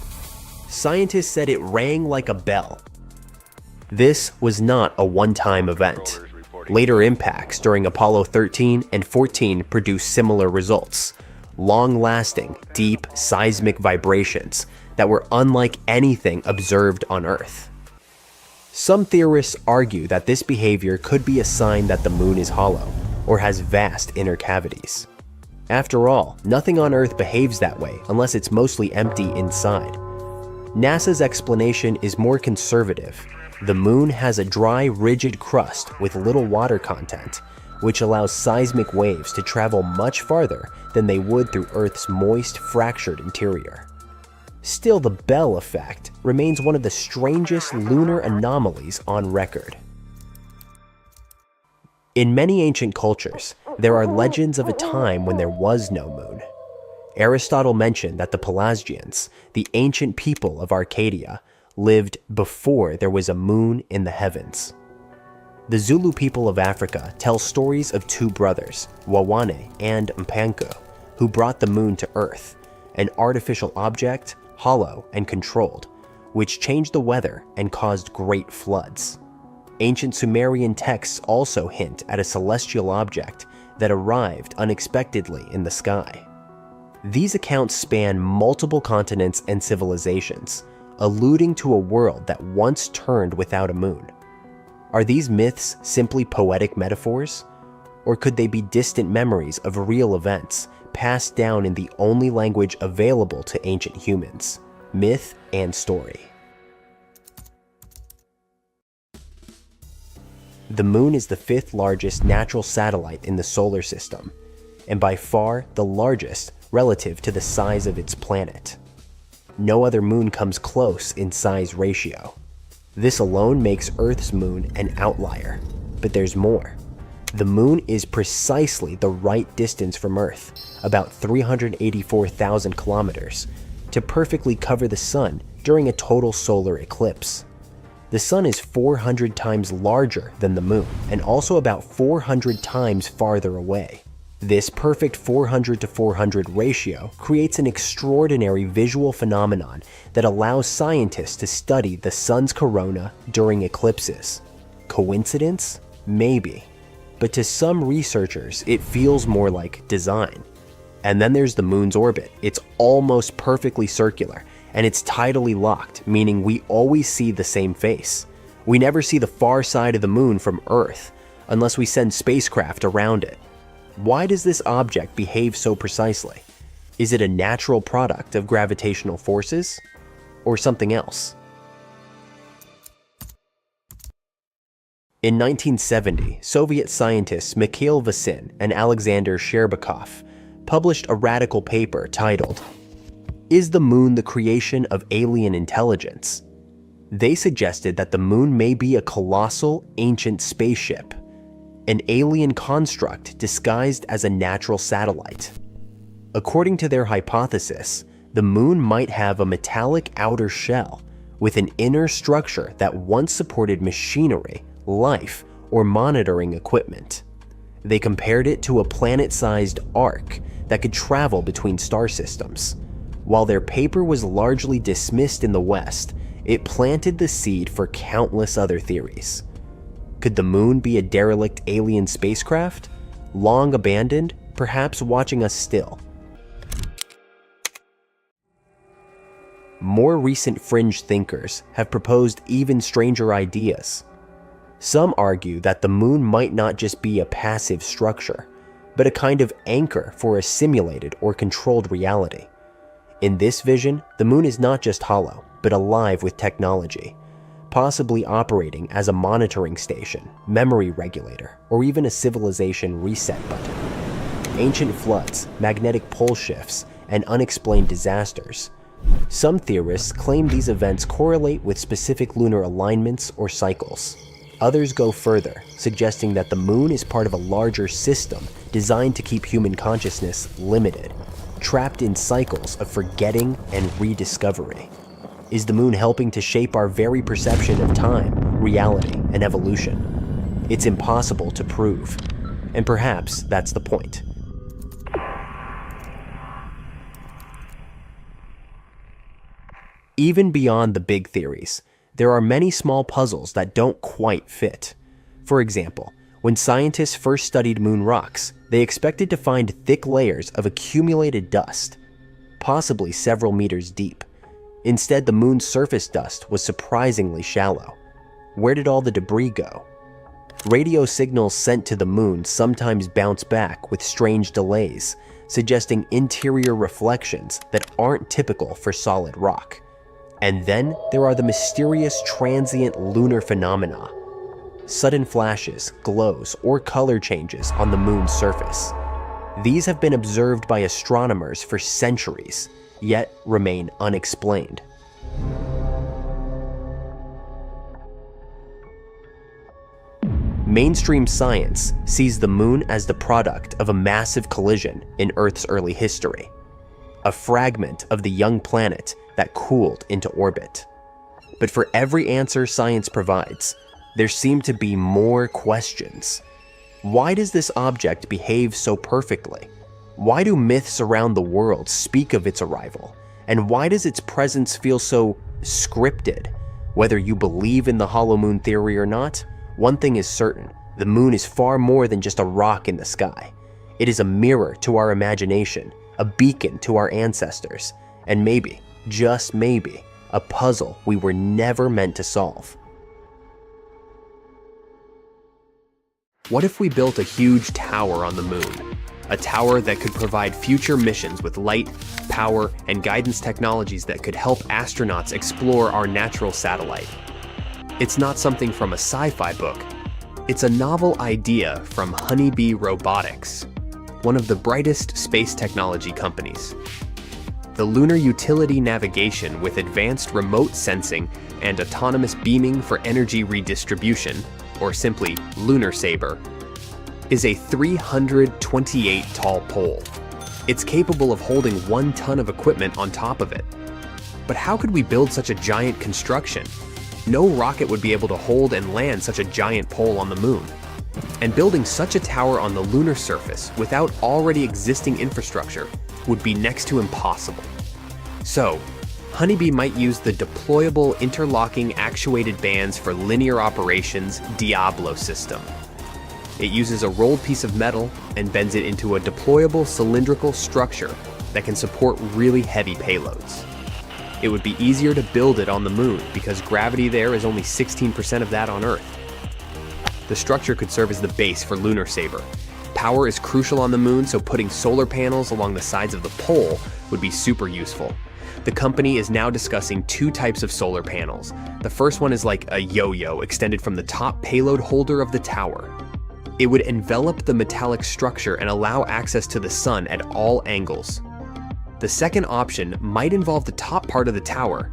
Scientists said it rang like a bell. This was not a one-time event. Later impacts during Apollo 13 and 14 produced similar results. Long-lasting, deep seismic vibrations that were unlike anything observed on Earth. Some theorists argue that this behavior could be a sign that the moon is hollow or has vast inner cavities. After all, nothing on Earth behaves that way unless it's mostly empty inside. NASA's explanation is more conservative. The moon has a dry, rigid crust with little water content, which allows seismic waves to travel much farther than they would through Earth's moist, fractured interior. Still, the Bell effect remains one of the strangest lunar anomalies on record. In many ancient cultures, there are legends of a time when there was no moon. Aristotle mentioned that the Pelasgians, the ancient people of Arcadia, lived before there was a moon in the heavens. The Zulu people of Africa tell stories of two brothers, Wawane and Mpanko, who brought the moon to Earth, an artificial object, hollow and controlled, which changed the weather and caused great floods. Ancient Sumerian texts also hint at a celestial object that arrived unexpectedly in the sky. These accounts span multiple continents and civilizations, alluding to a world that once turned without a moon. Are these myths simply poetic metaphors? Or could they be distant memories of real events passed down in the only language available to ancient humans, myth and story? The moon is the fifth largest natural satellite in the solar system, and by far the largest relative to the size of its planet. No other moon comes close in size ratio. This alone makes Earth's moon an outlier, but there's more. The moon is precisely the right distance from Earth, about 384,000 kilometers, to perfectly cover the sun during a total solar eclipse. The sun is 400 times larger than the moon, and also about 400 times farther away. This perfect 400 to 400 ratio creates an extraordinary visual phenomenon that allows scientists to study the sun's corona during eclipses. Coincidence? Maybe. But to some researchers, it feels more like design. And then there's the moon's orbit. It's almost perfectly circular, and it's tidally locked, meaning we always see the same face. We never see the far side of the moon from Earth, unless we send spacecraft around it. Why does this object behave so precisely? Is it a natural product of gravitational forces? Or something else? In 1970, Soviet scientists Mikhail Vasin and Alexander Sherbakov published a radical paper titled, "Is the Moon the Creation of Alien Intelligence?" They suggested that the moon may be a colossal, ancient spaceship, an alien construct disguised as a natural satellite. According to their hypothesis, the moon might have a metallic outer shell with an inner structure that once supported machinery, life, or monitoring equipment. They compared it to a planet-sized arc that could travel between star systems. While their paper was largely dismissed in the West, it planted the seed for countless other theories. Could the moon be a derelict alien spacecraft? Long abandoned, perhaps watching us still? More recent fringe thinkers have proposed even stranger ideas. Some argue that the moon might not just be a passive structure, but a kind of anchor for a simulated or controlled reality. In this vision, the moon is not just hollow, but alive with technology, possibly operating as a monitoring station, memory regulator, or even a civilization reset button. Ancient floods, magnetic pole shifts, and unexplained disasters. Some theorists claim these events correlate with specific lunar alignments or cycles. Others go further, suggesting that the moon is part of a larger system designed to keep human consciousness limited, trapped in cycles of forgetting and rediscovery. Is the moon helping to shape our very perception of time, reality, and evolution? It's impossible to prove, and perhaps that's the point. Even beyond the big theories, there are many small puzzles that don't quite fit. For example, when scientists first studied moon rocks, they expected to find thick layers of accumulated dust, possibly several meters deep. Instead, the moon's surface dust was surprisingly shallow. Where did all the debris go? Radio signals sent to the moon sometimes bounce back with strange delays, suggesting interior reflections that aren't typical for solid rock. And then there are the mysterious transient lunar phenomena. Sudden flashes, glows, or color changes on the moon's surface. These have been observed by astronomers for centuries, yet remain unexplained. Mainstream science sees the moon as the product of a massive collision in Earth's early history, a fragment of the young planet that cooled into orbit. But for every answer science provides, there seem to be more questions. Why does this object behave so perfectly? Why do myths around the world speak of its arrival? And why does its presence feel so scripted? Whether you believe in the hollow moon theory or not, one thing is certain: the moon is far more than just a rock in the sky. It is a mirror to our imagination, a beacon to our ancestors, and maybe, just maybe, a puzzle we were never meant to solve. What if we built a huge tower on the moon? A tower that could provide future missions with light, power, and guidance technologies that could help astronauts explore our natural satellite. It's not something from a sci-fi book. It's a novel idea from Honeybee Robotics, one of the brightest space technology companies. The lunar utility navigation with advanced remote sensing and autonomous beaming for energy redistribution, or simply Lunar Saber, is a 328 tall pole. It's capable of holding 1 ton of equipment on top of it. But how could we build such a giant construction? No rocket would be able to hold and land such a giant pole on the moon. And building such a tower on the lunar surface without already existing infrastructure would be next to impossible. So, Honeybee might use the deployable interlocking actuated bands for linear operations Diablo system. It uses a rolled piece of metal and bends it into a deployable cylindrical structure that can support really heavy payloads. It would be easier to build it on the moon because gravity there is only 16% of that on Earth. The structure could serve as the base for Lunar Saber. Power is crucial on the moon, so putting solar panels along the sides of the pole would be super useful. The company is now discussing 2 types of solar panels. The first one is like a yo-yo extended from the top payload holder of the tower. It would envelop the metallic structure and allow access to the sun at all angles. The second option might involve the top part of the tower.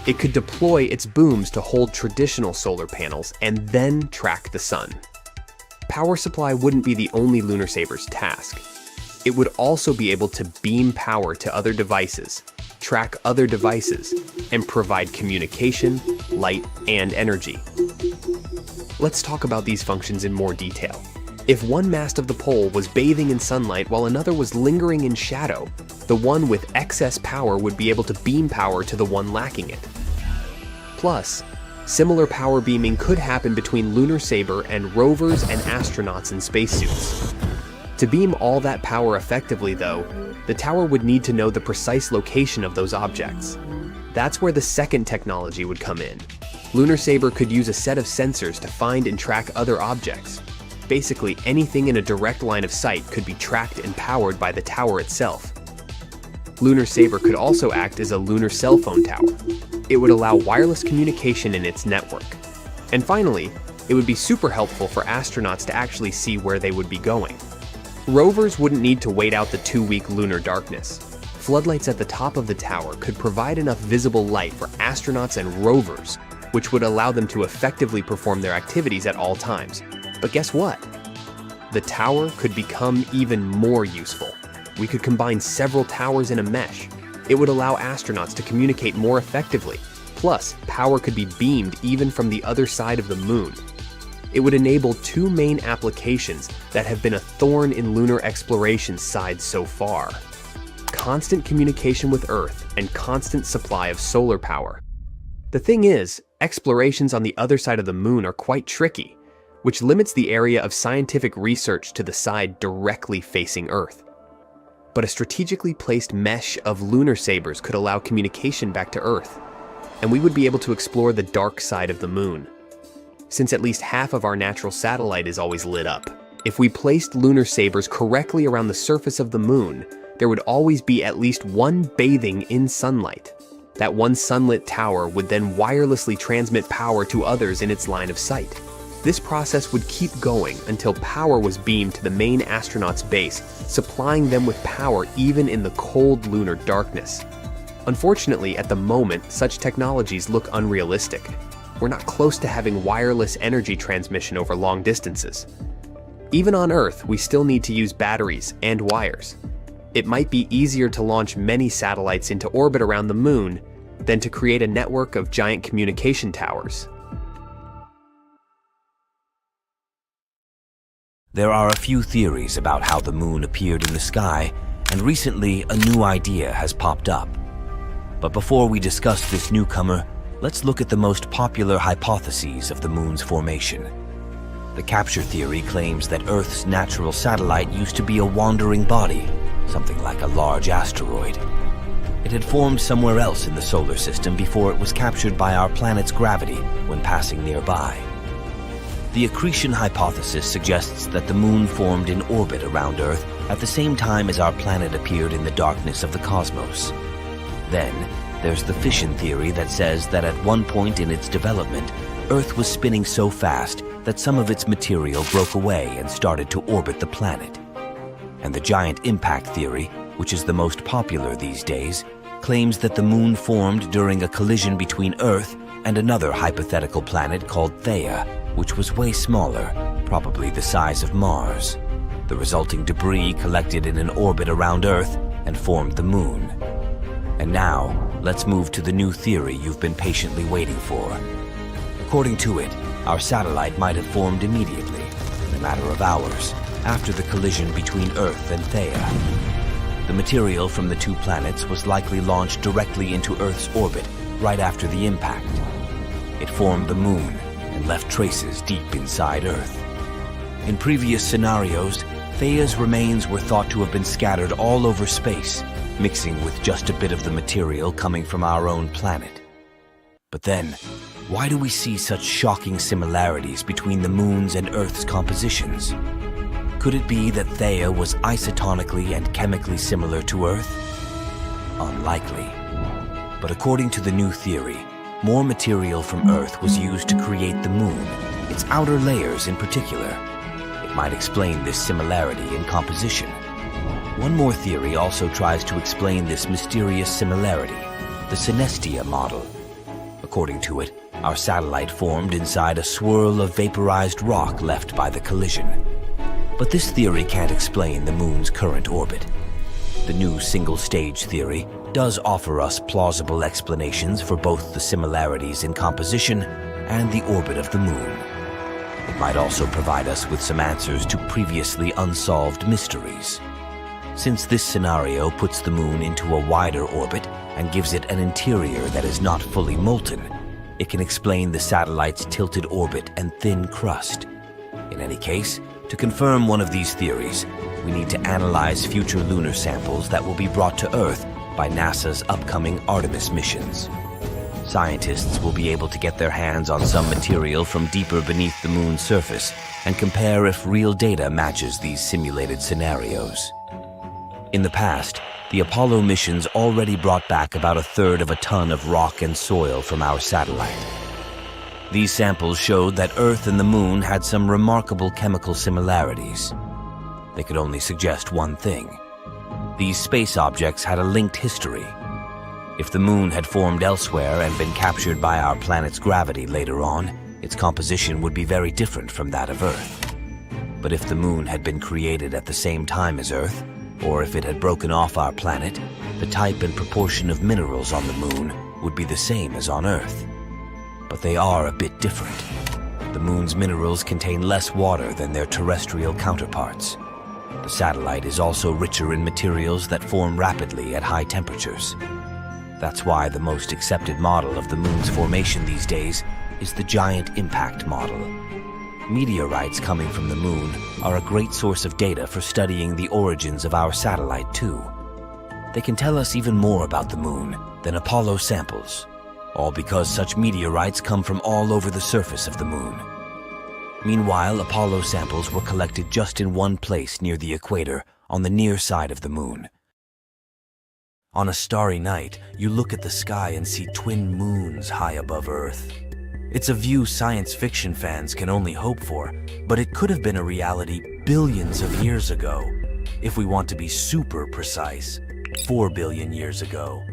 It could deploy its booms to hold traditional solar panels and then track the sun. Power supply wouldn't be the only Lunar Saber's task. It would also be able to beam power to other devices, track other devices, and provide communication, light, and energy. Let's talk about these functions in more detail. If one mast of the pole was bathing in sunlight while another was lingering in shadow, the one with excess power would be able to beam power to the one lacking it. Plus, similar power beaming could happen between Lunar Saber and rovers and astronauts in spacesuits. To beam all that power effectively, though, the tower would need to know the precise location of those objects. That's where the second technology would come in. Lunar Saber could use a set of sensors to find and track other objects. Basically, anything in a direct line of sight could be tracked and powered by the tower itself. Lunar Saber could also act as a lunar cell phone tower. It would allow wireless communication in its network. And finally, it would be super helpful for astronauts to actually see where they would be going. Rovers wouldn't need to wait out the 2-week lunar darkness. Floodlights at the top of the tower could provide enough visible light for astronauts and rovers, which would allow them to effectively perform their activities at all times. But guess what? The tower could become even more useful. We could combine several towers in a mesh. It would allow astronauts to communicate more effectively. Plus, power could be beamed even from the other side of the moon. It would enable 2 main applications that have been a thorn in lunar exploration's side so far: constant communication with Earth and constant supply of solar power. The thing is, explorations on the other side of the moon are quite tricky, which limits the area of scientific research to the side directly facing Earth. But a strategically placed mesh of lunar sabers could allow communication back to Earth, and we would be able to explore the dark side of the moon. Since at least half of our natural satellite is always lit up, if we placed lunar sabers correctly around the surface of the moon, there would always be at least one bathing in sunlight. That one sunlit tower would then wirelessly transmit power to others in its line of sight. This process would keep going until power was beamed to the main astronauts' base, supplying them with power even in the cold lunar darkness. Unfortunately, at the moment, such technologies look unrealistic. We're not close to having wireless energy transmission over long distances. Even on Earth, we still need to use batteries and wires. It might be easier to launch many satellites into orbit around the moon than to create a network of giant communication towers. There are a few theories about how the moon appeared in the sky, and recently a new idea has popped up. But before we discuss this newcomer, let's look at the most popular hypotheses of the moon's formation. The capture theory claims that Earth's natural satellite used to be a wandering body, something like a large asteroid. It had formed somewhere else in the solar system before it was captured by our planet's gravity when passing nearby. The accretion hypothesis suggests that the moon formed in orbit around Earth at the same time as our planet appeared in the darkness of the cosmos. Then, there's the fission theory that says that at one point in its development, Earth was spinning so fast that some of its material broke away and started to orbit the planet. And the giant impact theory, which is the most popular these days, claims that the moon formed during a collision between Earth and another hypothetical planet called Theia, which was way smaller, probably the size of Mars. The resulting debris collected in an orbit around Earth and formed the moon. And now, let's move to the new theory you've been patiently waiting for. According to it, our satellite might have formed immediately, in a matter of hours, after the collision between Earth and Theia. The material from the two planets was likely launched directly into Earth's orbit right after the impact. It formed the moon and left traces deep inside Earth. In previous scenarios, Theia's remains were thought to have been scattered all over space, mixing with just a bit of the material coming from our own planet. But then, why do we see such shocking similarities between the moon's and Earth's compositions? Could it be that Theia was isotonically and chemically similar to Earth? Unlikely. But according to the new theory, more material from Earth was used to create the moon, its outer layers in particular. It might explain this similarity in composition. One more theory also tries to explain this mysterious similarity, the synestia model. According to it, our satellite formed inside a swirl of vaporized rock left by the collision. But this theory can't explain the moon's current orbit. The new single-stage theory does offer us plausible explanations for both the similarities in composition and the orbit of the moon. It might also provide us with some answers to previously unsolved mysteries. Since this scenario puts the moon into a wider orbit and gives it an interior that is not fully molten, it can explain the satellite's tilted orbit and thin crust. In any case, to confirm one of these theories, we need to analyze future lunar samples that will be brought to Earth by NASA's upcoming Artemis missions. Scientists will be able to get their hands on some material from deeper beneath the moon's surface and compare if real data matches these simulated scenarios. In the past, the Apollo missions already brought back about 1/3 of a ton of rock and soil from our satellite. These samples showed that Earth and the moon had some remarkable chemical similarities. They could only suggest one thing. These space objects had a linked history. If the moon had formed elsewhere and been captured by our planet's gravity later on, its composition would be very different from that of Earth. But if the moon had been created at the same time as Earth, or if it had broken off our planet, the type and proportion of minerals on the moon would be the same as on Earth. But they are a bit different. The moon's minerals contain less water than their terrestrial counterparts. The satellite is also richer in materials that form rapidly at high temperatures. That's why the most accepted model of the moon's formation these days is the giant impact model. Meteorites coming from the moon are a great source of data for studying the origins of our satellite too. They can tell us even more about the moon than Apollo samples, all because such meteorites come from all over the surface of the moon. Meanwhile, Apollo samples were collected just in one place near the equator, on the near side of the moon. On a starry night, you look at the sky and see twin moons high above Earth. It's a view science fiction fans can only hope for, but it could have been a reality billions of years ago. If we want to be super precise, 4 billion years ago.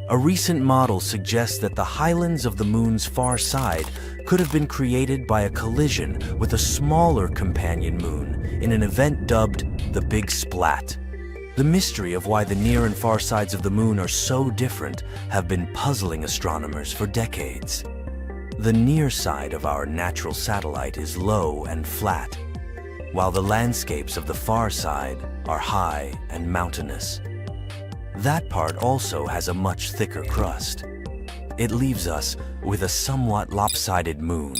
A recent model suggests that the highlands of the moon's far side could have been created by a collision with a smaller companion moon in an event dubbed the Big Splat. The mystery of why the near and far sides of the moon are so different have been puzzling astronomers for decades. The near side of our natural satellite is low and flat. while the landscapes of the far side are high and mountainous. That part also has a much thicker crust. It leaves us with a somewhat lopsided moon.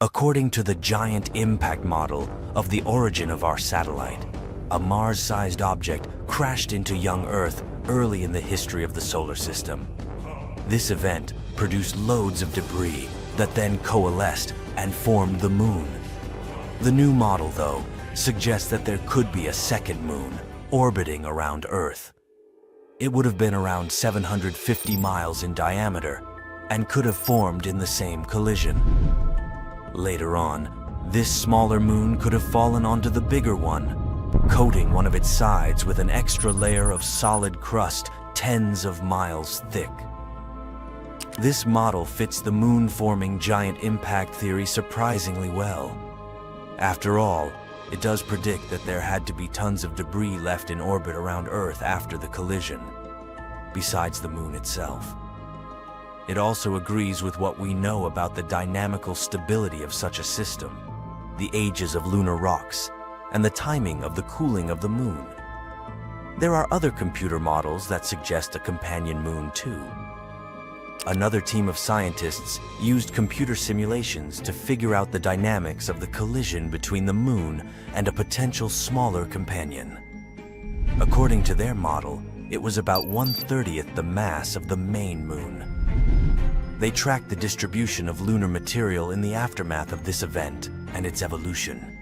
According to the giant impact model of the origin of our satellite, a Mars-sized object crashed into young Earth early in the history of the solar system. This event produced loads of debris that then coalesced and formed the moon. The new model, though, suggests that there could be a second moon orbiting around Earth. It would have been around 750 miles in diameter and could have formed in the same collision. Later on, this smaller moon could have fallen onto the bigger one, coating one of its sides with an extra layer of solid crust tens of miles thick. This model fits the moon-forming giant impact theory surprisingly well. After all, it does predict that there had to be tons of debris left in orbit around Earth after the collision, besides the moon itself. It also agrees with what we know about the dynamical stability of such a system, the ages of lunar rocks, and the timing of the cooling of the moon. There are other computer models that suggest a companion moon too. Another team of scientists used computer simulations to figure out the dynamics of the collision between the moon and a potential smaller companion. According to their model, it was about 1/30th the mass of the main moon. They tracked the distribution of lunar material in the aftermath of this event and its evolution.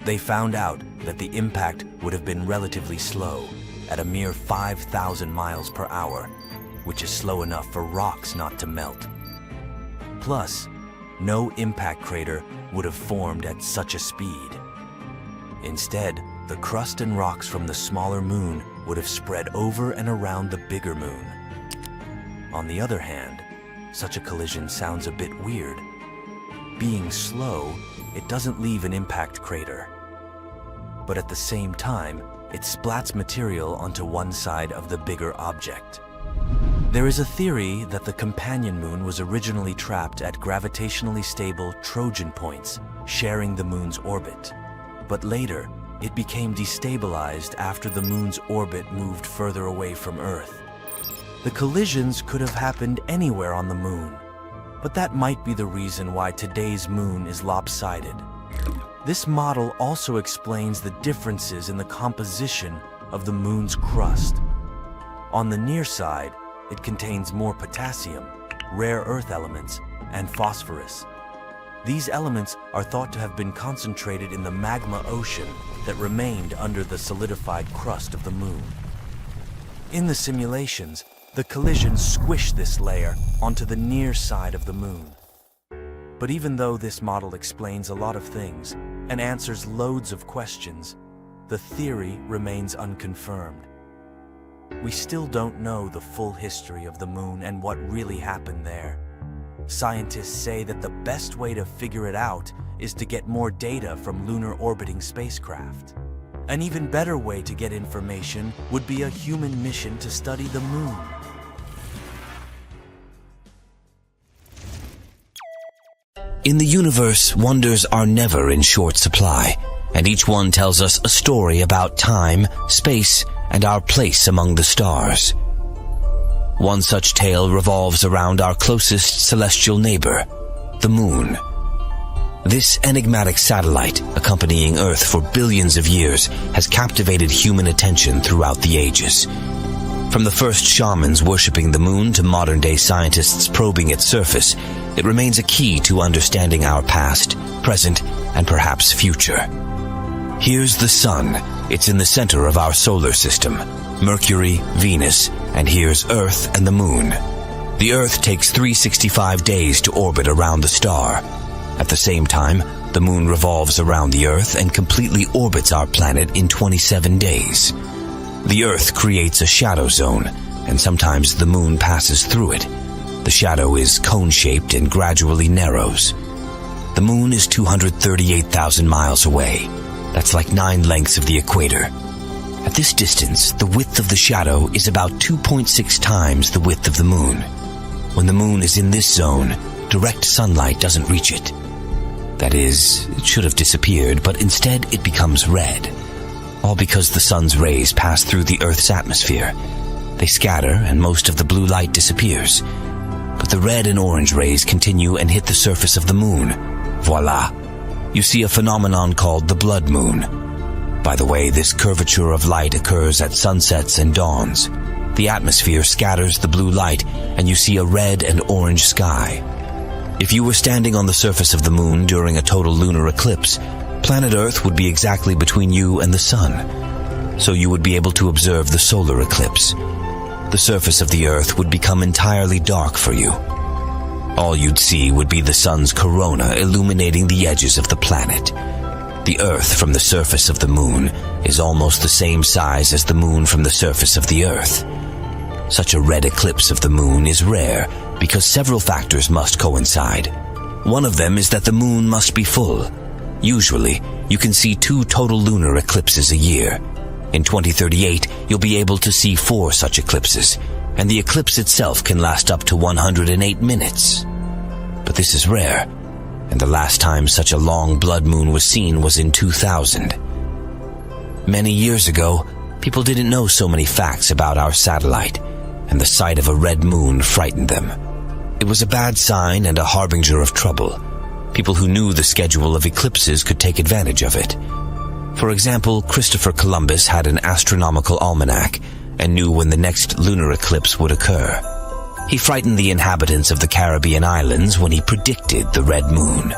They found out that the impact would have been relatively slow, at a mere 5,000 miles per hour, which is slow enough for rocks not to melt. Plus, no impact crater would have formed at such a speed. Instead, the crust and rocks from the smaller moon would have spread over and around the bigger moon. On the other hand, such a collision sounds a bit weird. Being slow, it doesn't leave an impact crater. But at the same time, it splats material onto one side of the bigger object. There is a theory that the companion moon was originally trapped at gravitationally stable Trojan points, sharing the moon's orbit. But later, it became destabilized after the moon's orbit moved further away from Earth. The collisions could have happened anywhere on the moon, but that might be the reason why today's moon is lopsided. This model also explains the differences in the composition of the moon's crust. On the near side, it contains more potassium, rare earth elements, and phosphorus. These elements are thought to have been concentrated in the magma ocean that remained under the solidified crust of the moon. In the simulations, the collision squished this layer onto the near side of the moon. But even though this model explains a lot of things and answers loads of questions, the theory remains unconfirmed. We still don't know the full history of the moon and what really happened there. Scientists say that the best way to figure it out is to get more data from lunar orbiting spacecraft. An even better way to get information would be a human mission to study the moon. In the universe, wonders are never in short supply, and each one tells us a story about time, space, and our place among the stars. One such tale revolves around our closest celestial neighbor, the Moon. This enigmatic satellite, accompanying Earth for billions of years, has captivated human attention throughout the ages. From the first shamans worshipping the Moon to modern-day scientists probing its surface, it remains a key to understanding our past, present, and perhaps future. Here's the Sun. It's in the center of our solar system. Mercury, Venus, and here's Earth and the Moon. The Earth takes 365 days to orbit around the star. At the same time, the Moon revolves around the Earth and completely orbits our planet in 27 days. The Earth creates a shadow zone, and sometimes the Moon passes through it. The shadow is cone-shaped and gradually narrows. The Moon is 238,000 miles away. That's like 9 lengths of the equator. At this distance, the width of the shadow is about 2.6 times the width of the Moon. When the Moon is in this zone, direct sunlight doesn't reach it. That is, it should have disappeared, but instead it becomes red. All because the sun's rays pass through the Earth's atmosphere. They scatter, and most of the blue light disappears. But the red and orange rays continue and hit the surface of the moon. Voila! You see a phenomenon called the blood moon. By the way, this curvature of light occurs at sunsets and dawns. The atmosphere scatters the blue light, and you see a red and orange sky. If you were standing on the surface of the moon during a total lunar eclipse, planet Earth would be exactly between you and the sun, so you would be able to observe the solar eclipse. The surface of the Earth would become entirely dark for you. All you'd see would be the sun's corona illuminating the edges of the planet. The Earth from the surface of the moon is almost the same size as the moon from the surface of the Earth. Such a red eclipse of the moon is rare because several factors must coincide. One of them is that the moon must be full. Usually, you can see 2 total lunar eclipses a year. In 2038, you'll be able to see 4 such eclipses, and the eclipse itself can last up to 108 minutes. But this is rare, and the last time such a long blood moon was seen was in 2000. Many years ago, people didn't know so many facts about our satellite, and the sight of a red moon frightened them. It was a bad sign and a harbinger of trouble. People who knew the schedule of eclipses could take advantage of it. For example, Christopher Columbus had an astronomical almanac and knew when the next lunar eclipse would occur. He frightened the inhabitants of the Caribbean islands when he predicted the red moon.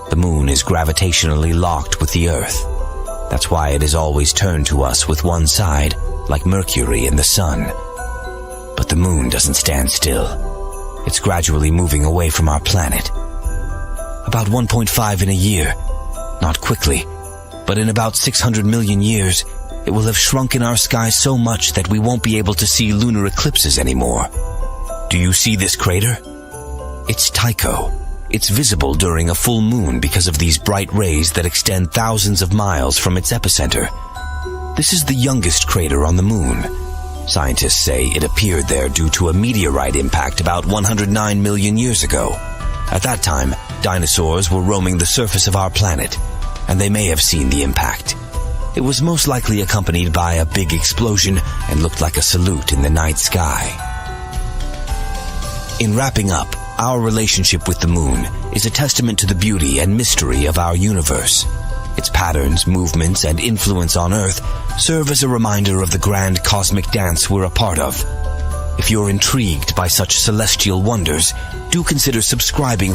The moon is gravitationally locked with the Earth. That's why it is always turned to us with one side, like Mercury and the sun. But the moon doesn't stand still. It's gradually moving away from our planet. About 1.5 in a year. Not quickly, but in about 600 million years, it will have shrunk in our sky so much that we won't be able to see lunar eclipses anymore. Do you see this crater? It's Tycho. It's visible during a full moon because of these bright rays that extend thousands of miles from its epicenter. This is the youngest crater on the moon. Scientists say it appeared there due to a meteorite impact about 109 million years ago. At that time, dinosaurs were roaming the surface of our planet, and they may have seen the impact. It was most likely accompanied by a big explosion and looked like a salute in the night sky. In wrapping up, our relationship with the moon is a testament to the beauty and mystery of our universe. Its patterns, movements, and influence on Earth serve as a reminder of the grand cosmic dance we're a part of. If you're intrigued by such celestial wonders, do consider subscribing for